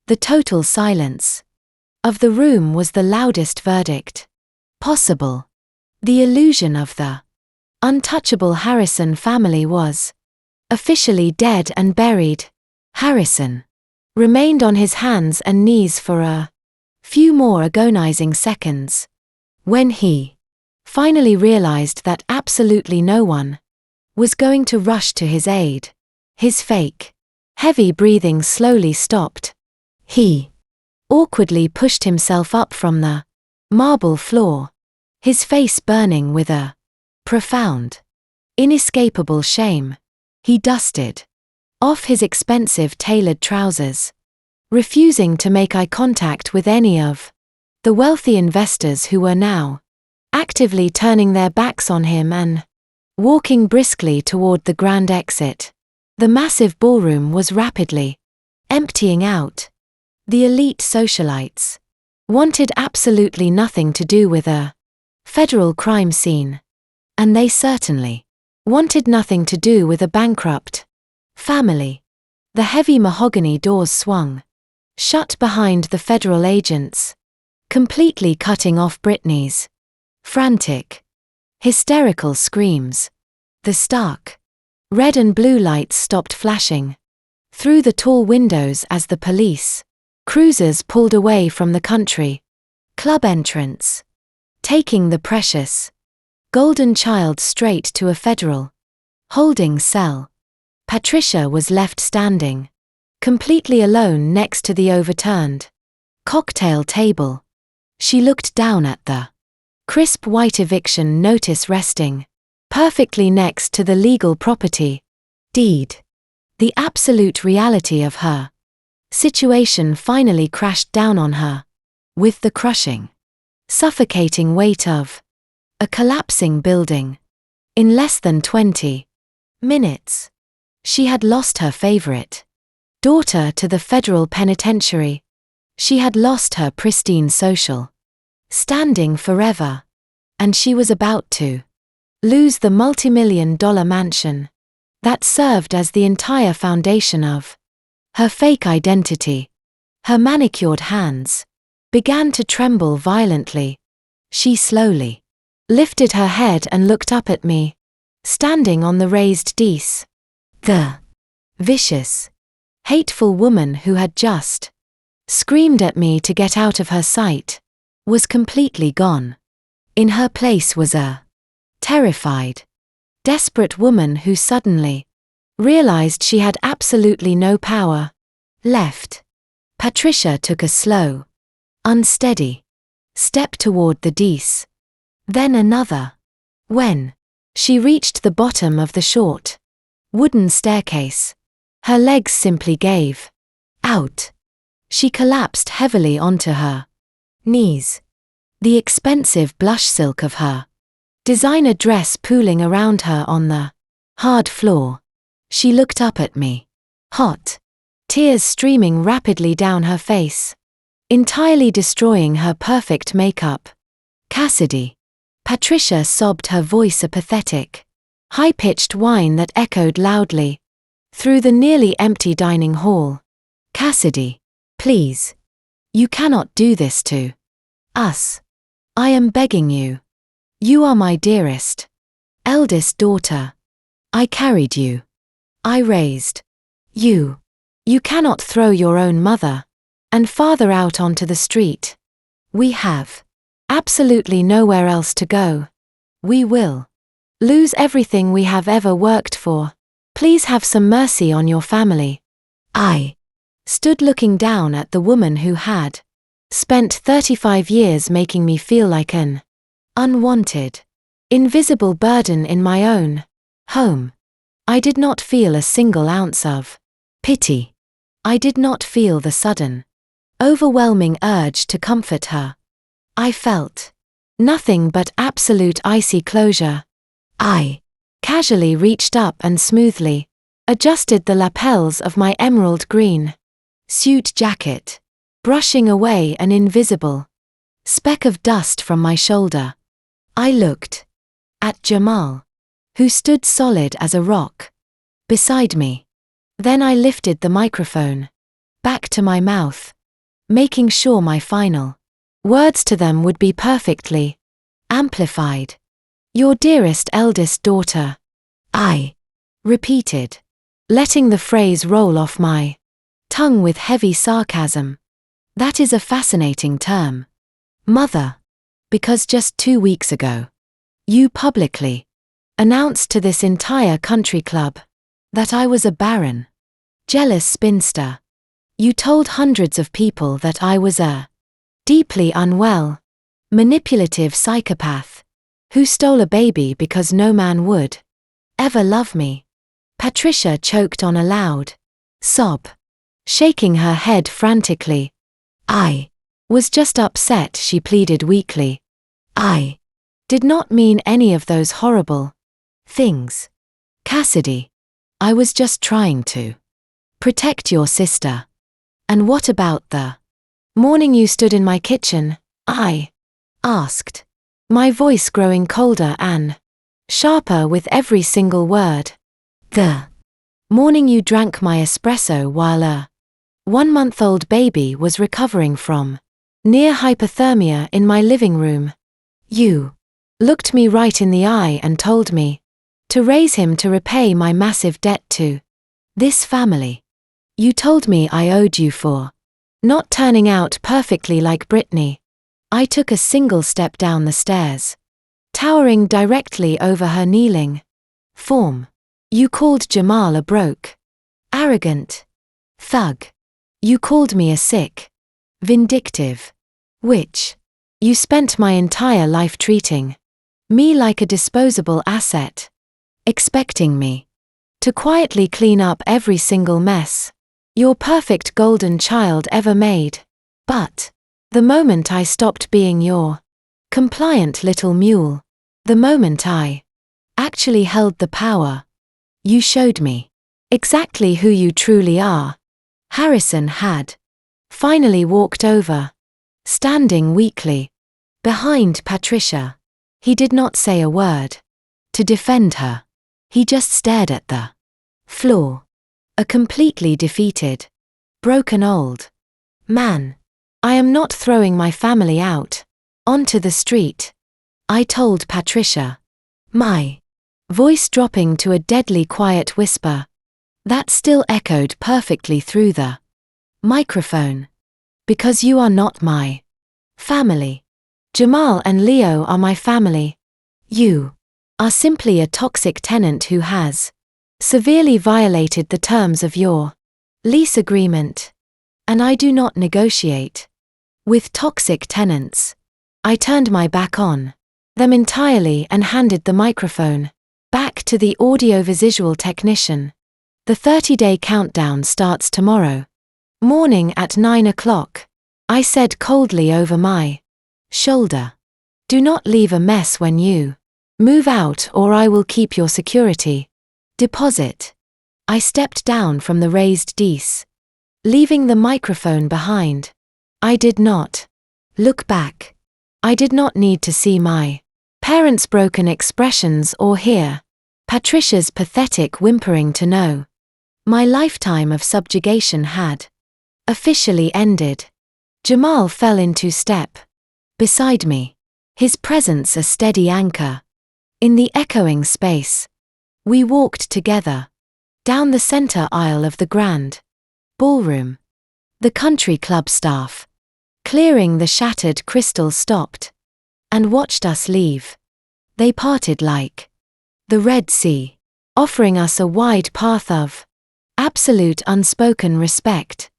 The total silence of the room was the loudest verdict possible. The illusion of the untouchable Harrison family was officially dead and buried. Harrison remained on his hands and knees for a few more agonizing seconds. When he finally realized that absolutely no one was going to rush to his aid, his fake, heavy breathing slowly stopped. He awkwardly pushed himself up from the marble floor, his face burning with a profound, inescapable shame. He dusted off his expensive tailored trousers, refusing to make eye contact with any of the wealthy investors who were now actively turning their backs on him and walking briskly toward the grand exit. The massive ballroom was rapidly emptying out. The elite socialites wanted absolutely nothing to do with a federal crime scene, and they certainly wanted nothing to do with a bankrupt family. The heavy mahogany doors swung shut behind the federal agents, completely cutting off Brittany's frantic, hysterical screams. The stark red and blue lights stopped flashing through the tall windows as the police cruisers pulled away from the country club entrance, taking the precious golden child straight to a federal holding cell. Patricia was left standing, completely alone next to the overturned cocktail table. She looked down at the crisp white eviction notice resting perfectly next to the legal property deed. The absolute reality of her situation finally crashed down on her, with the crushing, suffocating weight of a collapsing building. In less than 20 minutes, she had lost her favorite daughter to the federal penitentiary. She had lost her pristine social standing forever, and she was about to lose the multimillion-dollar mansion that served as the entire foundation of her fake identity. Her manicured hands began to tremble violently. She slowly lifted her head and looked up at me, standing on the raised dais. The vicious, hateful woman who had just screamed at me to get out of her sight was completely gone. In her place was a terrified, desperate woman who suddenly realized she had absolutely no power left. Patricia took a slow, unsteady step toward the dais, then another. When she reached the bottom of the short, wooden staircase, her legs simply gave out. She collapsed heavily onto her knees, the expensive blush silk of her designer dress pooling around her on the hard floor. She looked up at me, hot tears streaming rapidly down her face, entirely destroying her perfect makeup. Cassidy. Patricia sobbed, her voice a pathetic, high-pitched whine that echoed loudly through the nearly empty dining hall. Cassidy, please. You cannot do this to us. I am begging you. You are my dearest, eldest daughter. I carried you. I raised you. You cannot throw your own mother and father out onto the street. We have absolutely nowhere else to go. We will lose everything we have ever worked for. Please have some mercy on your family. I stood looking down at the woman who had spent 35 years making me feel like an unwanted, invisible burden in my own home. I did not feel a single ounce of pity. I did not feel the sudden, overwhelming urge to comfort her. I felt nothing but absolute icy closure. I casually reached up and smoothly adjusted the lapels of my emerald green suit jacket, brushing away an invisible speck of dust from my shoulder. I looked at Jamal, who stood solid as a rock beside me. Then I lifted the microphone back to my mouth, making sure my final words to them would be perfectly amplified. Your dearest eldest daughter, I repeated, letting the phrase roll off my tongue with heavy sarcasm. That is a fascinating term, mother, because just 2 weeks ago, you publicly announced to this entire country club that I was a barren, jealous spinster. You told hundreds of people that I was a deeply unwell, manipulative psychopath who stole a baby because no man would ever love me. Patricia choked on a loud sob, shaking her head frantically. I was just upset, she pleaded weakly. I did not mean any of those horrible things. Cassidy, I was just trying to protect your sister. And what about the morning you stood in my kitchen? I asked, my voice growing colder and sharper with every single word. The Morning you drank my espresso while a 1-month-old baby was recovering from near hypothermia in my living room. You looked me right in the eye and told me to raise him to repay my massive debt to this family. You told me I owed you for not turning out perfectly like Britney. I took a single step down the stairs, towering directly over her kneeling form. You called Jamal a broke, arrogant thug. You called me a sick, vindictive witch. You spent my entire life treating me like a disposable asset, expecting me to quietly clean up every single mess your perfect golden child ever made. But the moment I stopped being your compliant little mule, the moment I actually held the power, you showed me exactly who you truly are. Harrison had finally walked over, standing weakly behind Patricia. He did not say a word to defend her. He just stared at the floor, a completely defeated, broken old man. I am not throwing my family out onto the street, I told Patricia, my voice dropping to a deadly quiet whisper that still echoed perfectly through the microphone. Because you are not my family. Jamal and Leo are my family. You are simply a toxic tenant who has severely violated the terms of your lease agreement. And I do not negotiate with toxic tenants. I turned my back on them entirely and handed the microphone back to the audiovisual technician. The 30-day countdown starts tomorrow morning at 9 o'clock, I said coldly over my shoulder. Do not leave a mess when you move out or I will keep your security deposit. I stepped down from the raised dais, leaving the microphone behind. I did not look back. I did not need to see my parents' broken expressions or hear Patricia's pathetic whimpering to know my lifetime of subjugation had officially ended. Jamal fell into step beside me, his presence a steady anchor in the echoing space. We walked together down the center aisle of the grand ballroom. The country club staff, clearing the shattered crystal, stopped and watched us leave. They parted like the Red Sea, offering us a wide path of absolute unspoken respect.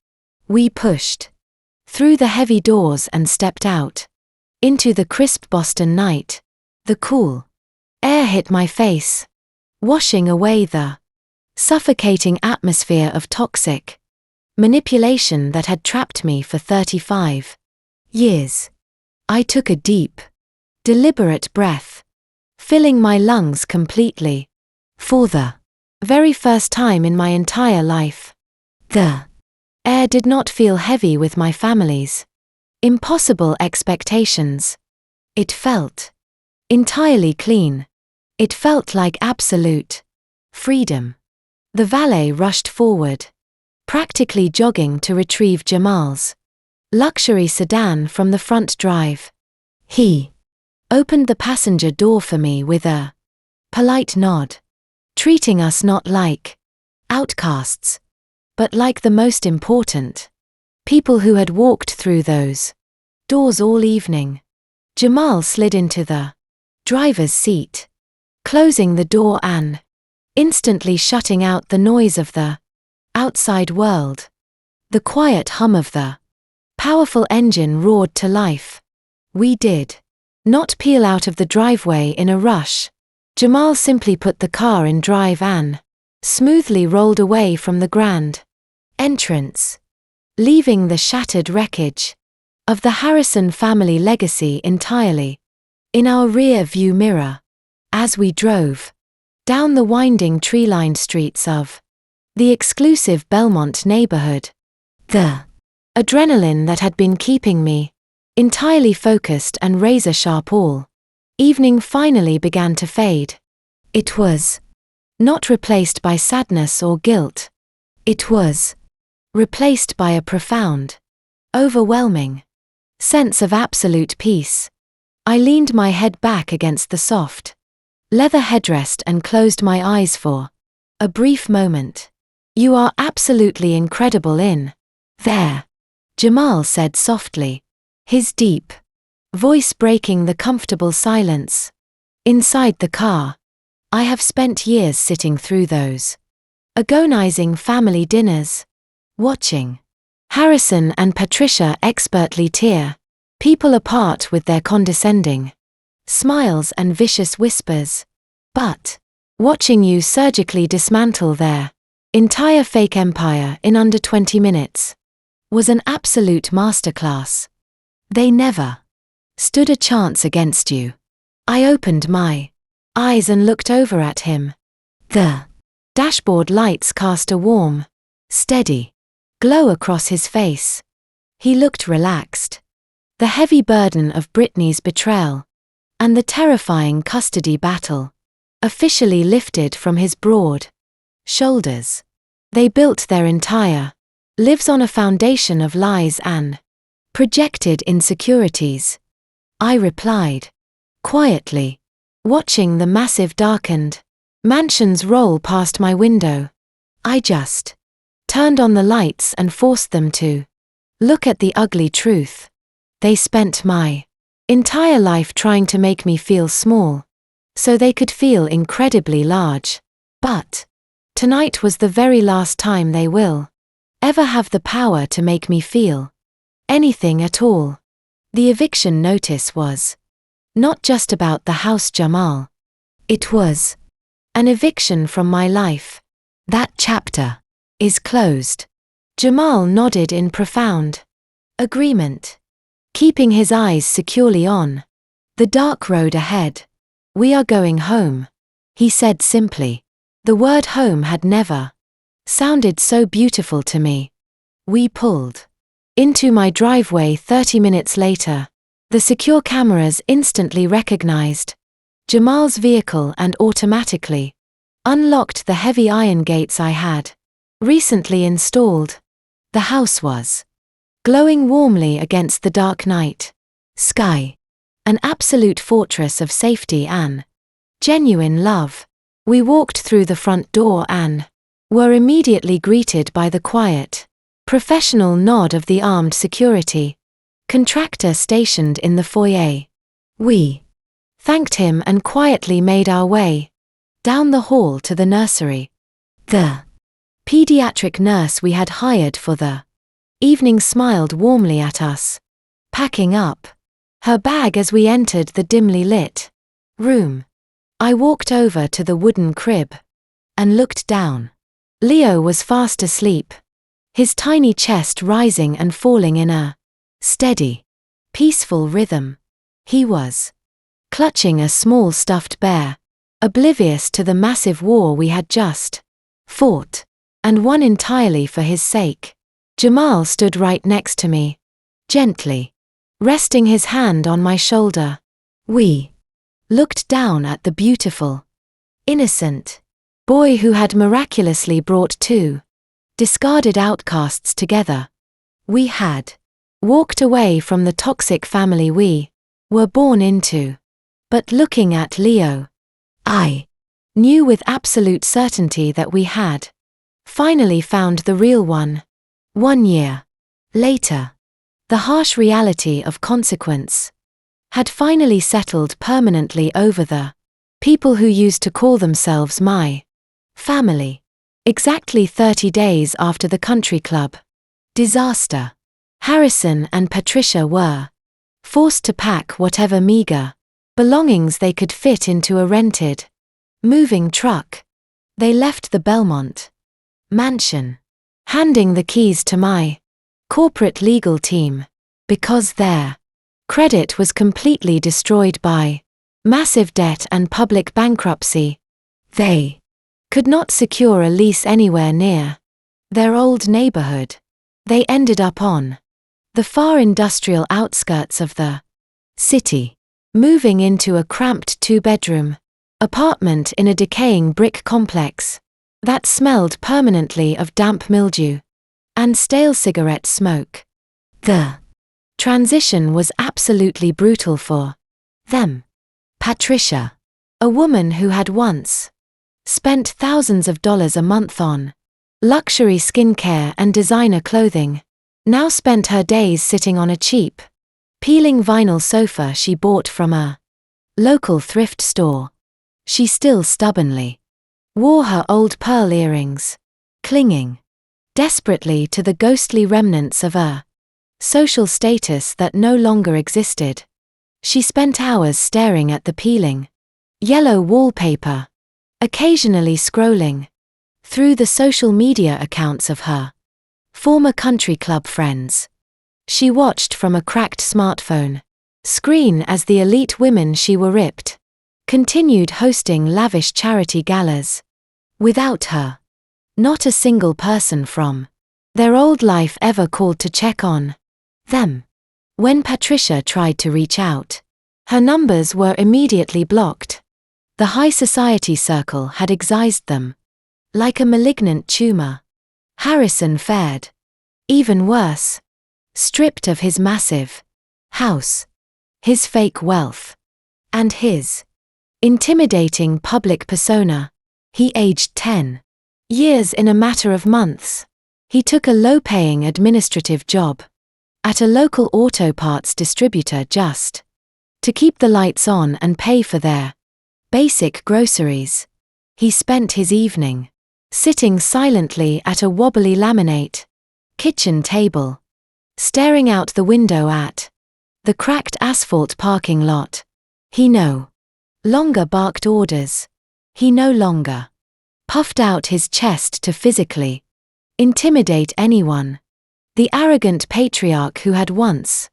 We pushed through the heavy doors and stepped out into the crisp Boston night. The cool air hit my face, washing away the suffocating atmosphere of toxic manipulation that had trapped me for 35 years. I took a deep, deliberate breath, filling my lungs completely. For the very first time in my entire life, the air did not feel heavy with my family's impossible expectations. It felt entirely clean. It felt like absolute freedom. The valet rushed forward, practically jogging to retrieve Jamal's luxury sedan from the front drive. He opened the passenger door for me with a polite nod, treating us not like outcasts, but like the most important people who had walked through those doors all evening. Jamal slid into the driver's seat, closing the door and instantly shutting out the noise of the outside world. The quiet hum of the powerful engine roared to life. We did not peel out of the driveway in a rush. Jamal simply put the car in drive and smoothly rolled away from the grand entrance, leaving the shattered wreckage of the Harrison family legacy entirely in our rear view mirror. As we drove down the winding tree-lined streets of the exclusive Belmont neighborhood, the adrenaline that had been keeping me entirely focused and razor-sharp all evening finally began to fade. It was Not replaced by sadness or guilt. It was replaced by a profound, overwhelming sense of absolute peace. I leaned my head back against the soft leather headrest and closed my eyes for a brief moment. "You are absolutely incredible in there," Jamal said softly, his deep voice breaking the comfortable silence. Inside the car, I have spent years sitting through those agonizing family dinners, watching Harrison and Patricia expertly tear people apart with their condescending smiles and vicious whispers. But watching you surgically dismantle their entire fake empire in under 20 minutes was an absolute masterclass. They never stood a chance against you. I opened my eyes and looked over at him. The dashboard lights cast a warm, steady glow across his face. He looked relaxed. The heavy burden of Brittany's betrayal and the terrifying custody battle officially lifted from his broad shoulders. They built their entire lives on a foundation of lies and projected insecurities. I replied, quietly, watching the massive darkened mansions roll past my window. I just turned on the lights and forced them to look at the ugly truth. They spent my entire life trying to make me feel small, so they could feel incredibly large. But tonight was the very last time they will ever have the power to make me feel anything at all. The eviction notice was not just about the house, Jamal. It was an eviction from my life. That chapter is closed. Jamal nodded in profound agreement, keeping his eyes securely on the dark road ahead. "We are going home," he said simply. The word home had never sounded so beautiful to me. We pulled into my driveway 30 minutes later. The secure cameras instantly recognized Jamal's vehicle and automatically unlocked the heavy iron gates I had recently installed. The house was glowing warmly against the dark night sky, an absolute fortress of safety and genuine love. We walked through the front door and were immediately greeted by the quiet, professional nod of the armed security contractor stationed in the foyer. We thanked him and quietly made our way down the hall to the nursery. The pediatric nurse we had hired for the evening smiled warmly at us, packing up her bag as we entered the dimly lit room. I walked over to the wooden crib and looked down. Leo was fast asleep, his tiny chest rising and falling in a steady, peaceful rhythm. He was clutching a small stuffed bear, oblivious to the massive war we had just fought and won entirely for his sake. Jamal stood right next to me, gently resting his hand on my shoulder. We looked down at the beautiful, innocent boy who had miraculously brought two discarded outcasts together. We had walked away from the toxic family we were born into. But looking at Leo, I knew with absolute certainty that we had finally found the real one. 1 year later, the harsh reality of consequence had finally settled permanently over the people who used to call themselves my family. Exactly 30 days after the country club disaster, Harrison and Patricia were forced to pack whatever meager belongings they could fit into a rented moving truck. They left the Belmont mansion, handing the keys to my corporate legal team, because their credit was completely destroyed by massive debt and public bankruptcy. They could not secure a lease anywhere near their old neighborhood. They ended up on the far industrial outskirts of the city, moving into a cramped 2-bedroom apartment in a decaying brick complex that smelled permanently of damp mildew and stale cigarette smoke. The transition was absolutely brutal for them. Patricia, a woman who had once spent thousands of dollars a month on luxury skincare and designer clothing, now spent her days sitting on a cheap, peeling vinyl sofa she bought from a local thrift store. She still stubbornly wore her old pearl earrings, clinging desperately to the ghostly remnants of a social status that no longer existed. She spent hours staring at the peeling yellow wallpaper, occasionally scrolling through the social media accounts of her former country club friends. She watched from a cracked smartphone screen as the elite women she worshipped continued hosting lavish charity galas. Without her, not a single person from their old life ever called to check on them. When Patricia tried to reach out, her numbers were immediately blocked. The high society circle had excised them like a malignant tumor. Harrison fared even worse. Stripped of his massive house, his fake wealth, and his intimidating public persona, he aged 10 years in a matter of months. He took a low-paying administrative job at a local auto parts distributor just to keep the lights on and pay for their basic groceries. He spent his evening sitting silently at a wobbly laminate kitchen table, staring out the window at the cracked asphalt parking lot. He no longer barked orders. He no longer puffed out his chest to physically intimidate anyone. The arrogant patriarch who had once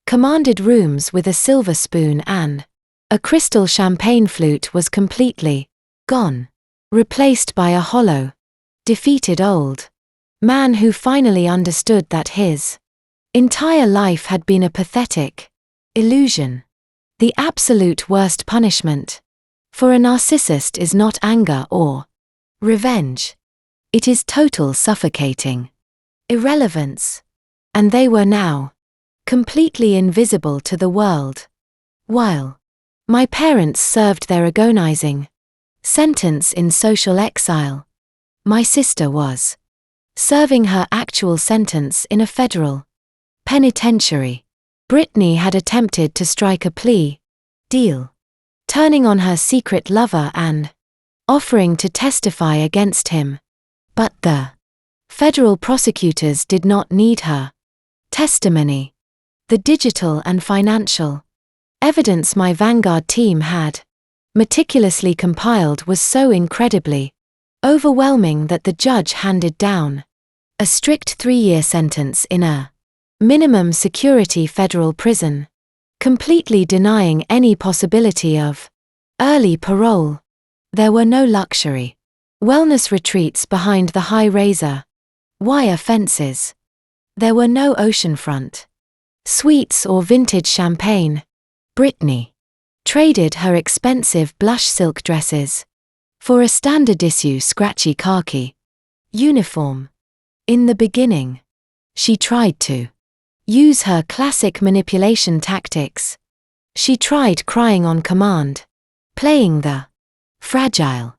commanded rooms with a silver spoon and a crystal champagne flute was completely gone, replaced by a hollow, defeated old man who finally understood that his entire life had been a pathetic illusion. The absolute worst punishment for a narcissist is not anger or revenge. It is total suffocating irrelevance. And they were now completely invisible to the world. While my parents served their agonizing sentence in social exile, my sister was serving her actual sentence in a federal penitentiary. Brittany had attempted to strike a plea deal, turning on her secret lover and offering to testify against him. But the federal prosecutors did not need her testimony. The digital and financial evidence my Vanguard team had meticulously compiled was so incredibly overwhelming that the judge handed down a strict 3-year sentence in a minimum security federal prison, completely denying any possibility of early parole. There were no luxury wellness retreats behind the high razor wire fences. There were no oceanfront suites or vintage champagne. Brittany traded her expensive blush silk dresses for a standard issue scratchy khaki uniform. In the beginning, she tried to use her classic manipulation tactics. She tried crying on command, playing the fragile,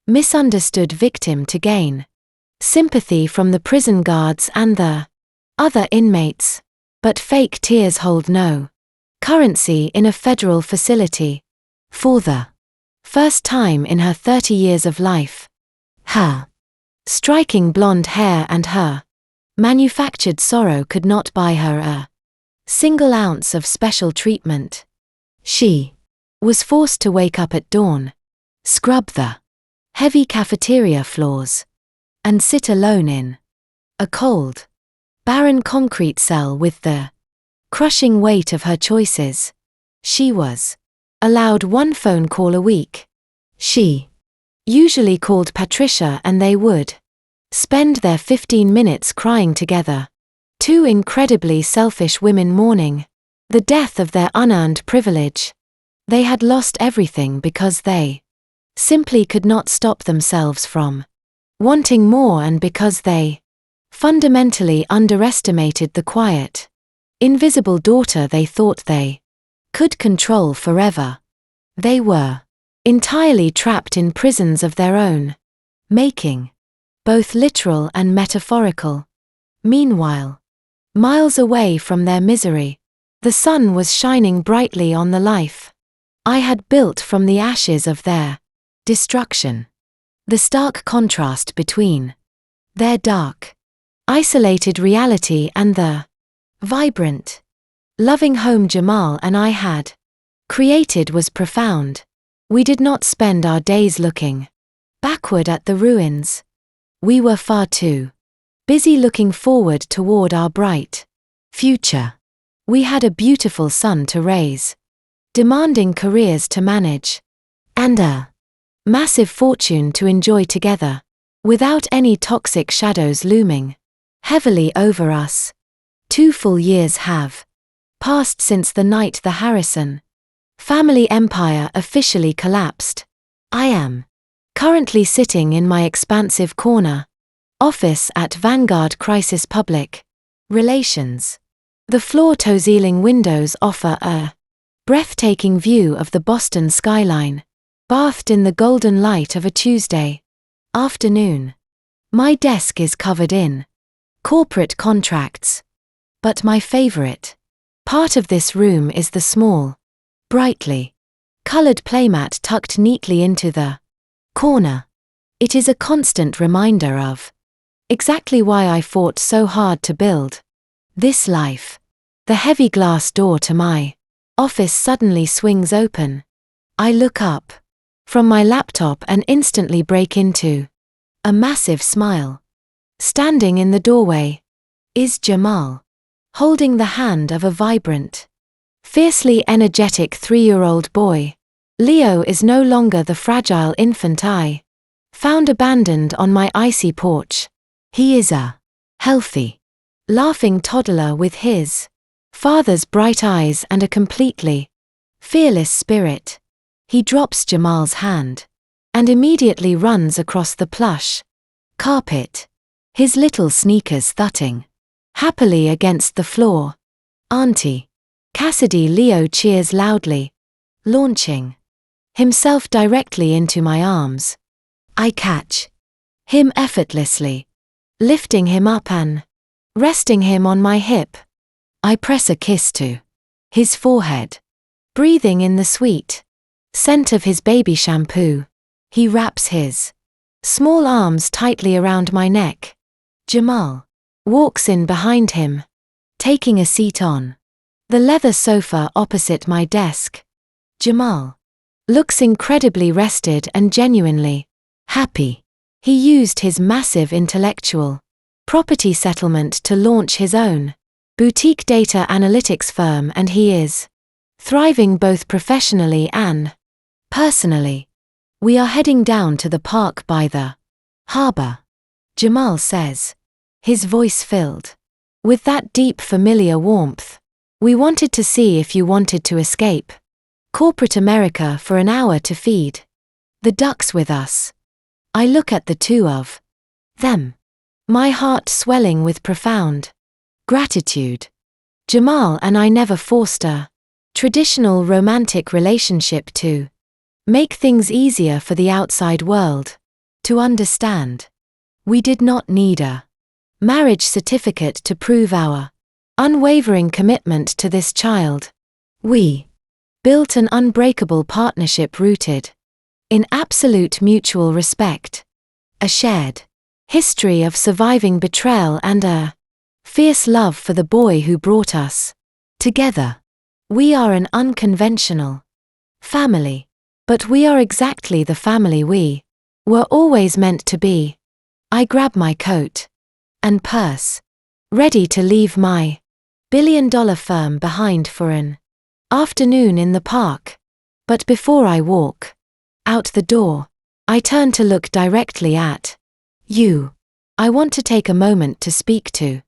misunderstood victim to gain sympathy from the prison guards and the other inmates, but fake tears hold no currency in a federal facility. For the first time in her 30 years of life, her striking blonde hair and her manufactured sorrow could not buy her a single ounce of special treatment. She was forced to wake up at dawn, scrub the heavy cafeteria floors, and sit alone in a cold, barren concrete cell with the crushing weight of her choices. She was allowed one phone call a week. She usually called Patricia and they would spend their 15 minutes crying together. Two incredibly selfish women mourning the death of their unearned privilege. They had lost everything because they simply could not stop themselves from wanting more, and because they fundamentally underestimated the quiet, invisible daughter they thought they could control forever. They were entirely trapped in prisons of their own making, both literal and metaphorical. Meanwhile, miles away from their misery, the sun was shining brightly on the life I had built from the ashes of their destruction. The stark contrast between their dark, isolated reality and the vibrant, loving home Jamal and I had created was profound. We did not spend our days looking backward at the ruins. We were far too busy looking forward toward our bright future. We had a beautiful son to raise, demanding careers to manage, and a massive fortune to enjoy together, without any toxic shadows looming heavily over us. 2 full years have passed since the night the Harrison family empire officially collapsed. I am currently sitting in my expansive corner office at Vanguard Crisis Public Relations. The floor-to-ceiling windows offer a breathtaking view of the Boston skyline, bathed in the golden light of a Tuesday afternoon. My desk is covered in corporate contracts, but my favorite part of this room is the small, brightly colored playmat tucked neatly into the corner. It is a constant reminder of exactly why I fought so hard to build this life. The heavy glass door to my office suddenly swings open. I look up from my laptop and instantly break into a massive smile. Standing in the doorway is Jamal, holding the hand of a vibrant, fiercely energetic 3-year-old boy. Leo is no longer the fragile infant I found abandoned on my icy porch. He is a healthy, laughing toddler with his father's bright eyes and a completely fearless spirit. He drops Jamal's hand and immediately runs across the plush carpet, his little sneakers thudding happily against the floor. Auntie Cassidy, Leo cheers loudly, launching himself directly into my arms. I catch him effortlessly, lifting him up and resting him on my hip. I press a kiss to his forehead, breathing in the sweet scent of his baby shampoo. He wraps his small arms tightly around my neck. Jamal walks in behind him, taking a seat on the leather sofa opposite my desk. Jamal looks incredibly rested and genuinely happy. He used his massive intellectual property settlement to launch his own boutique data analytics firm, and he is thriving both professionally and personally. We are heading down to the park by the harbor, Jamal says, his voice filled with that deep familiar warmth. We wanted to see if you wanted to escape corporate America for an hour to feed the ducks with us. I look at the two of them, my heart swelling with profound gratitude. Jamal and I never forced a traditional romantic relationship to make things easier for the outside world to understand. We did not need a marriage certificate to prove our unwavering commitment to this child. We built an unbreakable partnership rooted in absolute mutual respect, a shared history of surviving betrayal, and a fierce love for the boy who brought us together. We are an unconventional family, but we are exactly the family we were always meant to be. I grab my coat and purse, ready to leave my billion-dollar firm behind for an afternoon in the park. But before I walk out the door, I turn to look directly at you. I want to take a moment to speak to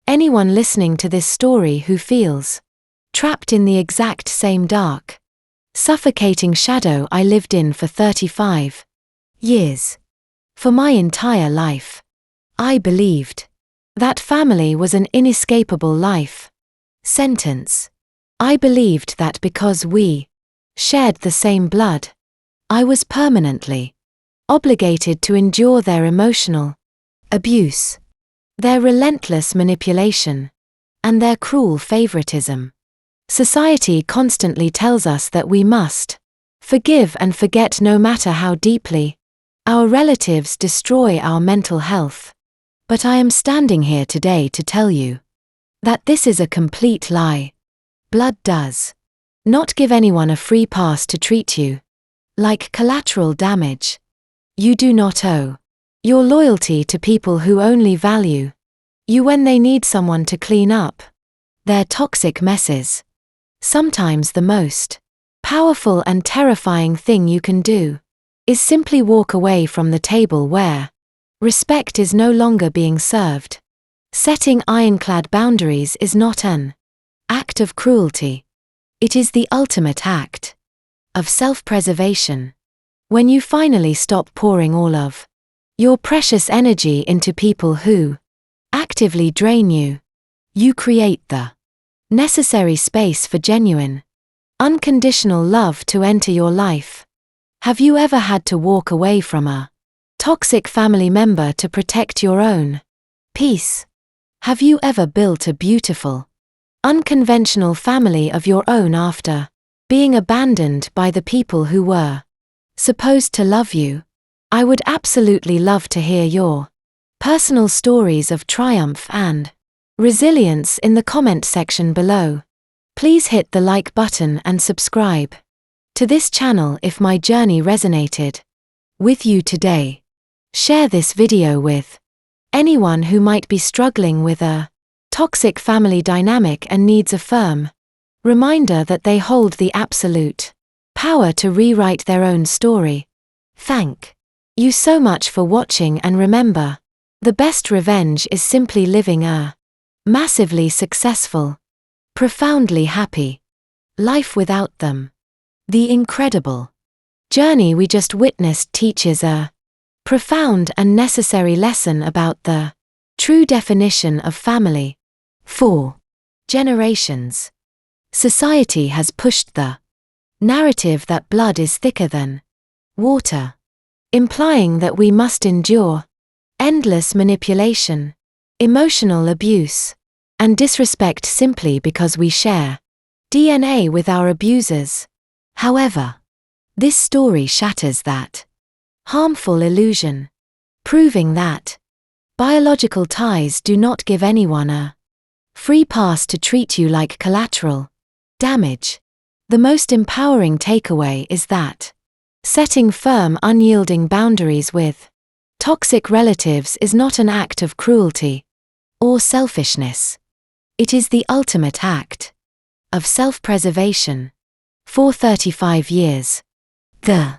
anyone listening to this story who feels trapped in the exact same dark suffocating shadow I lived in for 35 years. For my entire life, I believed that family was an inescapable life sentence. I believed that because we shared the same blood, I was permanently obligated to endure their emotional abuse, their relentless manipulation, and their cruel favoritism. Society constantly tells us that we must forgive and forget no matter how deeply our relatives destroy our mental health. But I am standing here today to tell you that this is a complete lie. Blood does not give anyone a free pass to treat you like collateral damage. You do not owe your loyalty to people who only value you when they need someone to clean up their toxic messes. Sometimes the most powerful and terrifying thing you can do is simply walk away from the table where respect is no longer being served. Setting ironclad boundaries is not an act of cruelty. It is the ultimate act of self-preservation. When you finally stop pouring all of your precious energy into people who actively drain you, you create the necessary space for genuine, unconditional love to enter your life. Have you ever had to walk away from a toxic family member to protect your own peace? Have you ever built a beautiful, unconventional family of your own after being abandoned by the people who were supposed to love you? I would absolutely love to hear your personal stories of triumph and resilience in the comment section below. Please hit the like button and subscribe to this channel if my journey resonated with you today. Share this video with anyone who might be struggling with a toxic family dynamic and needs a firm reminder that they hold the absolute power to rewrite their own story. Thank you so much for watching, and remember, the best revenge is simply living a massively successful, profoundly happy life without them. The incredible journey we just witnessed teaches a profound and necessary lesson about the true definition of family. For generations, society has pushed the narrative that blood is thicker than water, implying that we must endure endless manipulation, emotional abuse, and disrespect simply because we share DNA with our abusers. However, this story shatters that harmful illusion, proving that biological ties do not give anyone a free pass to treat you like collateral damage. The most empowering takeaway is that setting firm, unyielding boundaries with toxic relatives is not an act of cruelty or selfishness. It is the ultimate act of self-preservation. For 35 years, the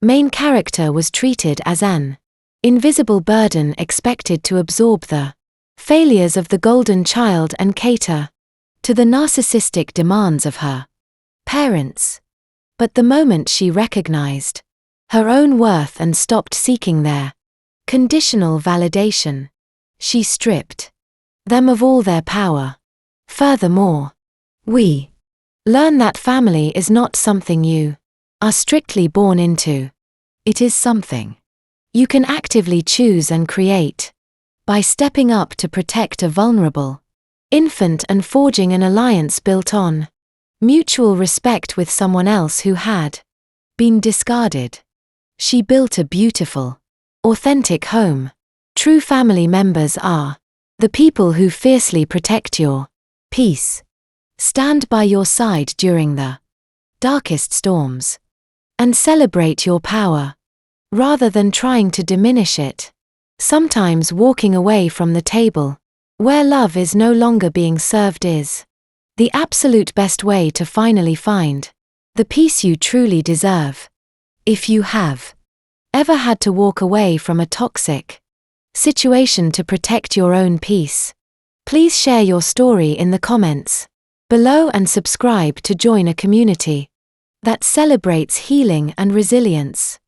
main character was treated as an invisible burden expected to absorb the failures of the golden child and cater to the narcissistic demands of her parents. But the moment she recognized her own worth and stopped seeking their conditional validation, she stripped them of all their power. Furthermore, we learn that family is not something you are strictly born into. It is something you can actively choose and create by stepping up to protect a vulnerable infant and forging an alliance built on mutual respect with someone else who had been discarded. She built a beautiful, authentic home. True family members are the people who fiercely protect your peace, stand by your side during the darkest storms, and celebrate your power, rather than trying to diminish it. Sometimes walking away from the table, where love is no longer being served, is the absolute best way to finally find the peace you truly deserve. If you have ever had to walk away from a toxic situation to protect your own peace, please share your story in the comments below and subscribe to join a community that celebrates healing and resilience.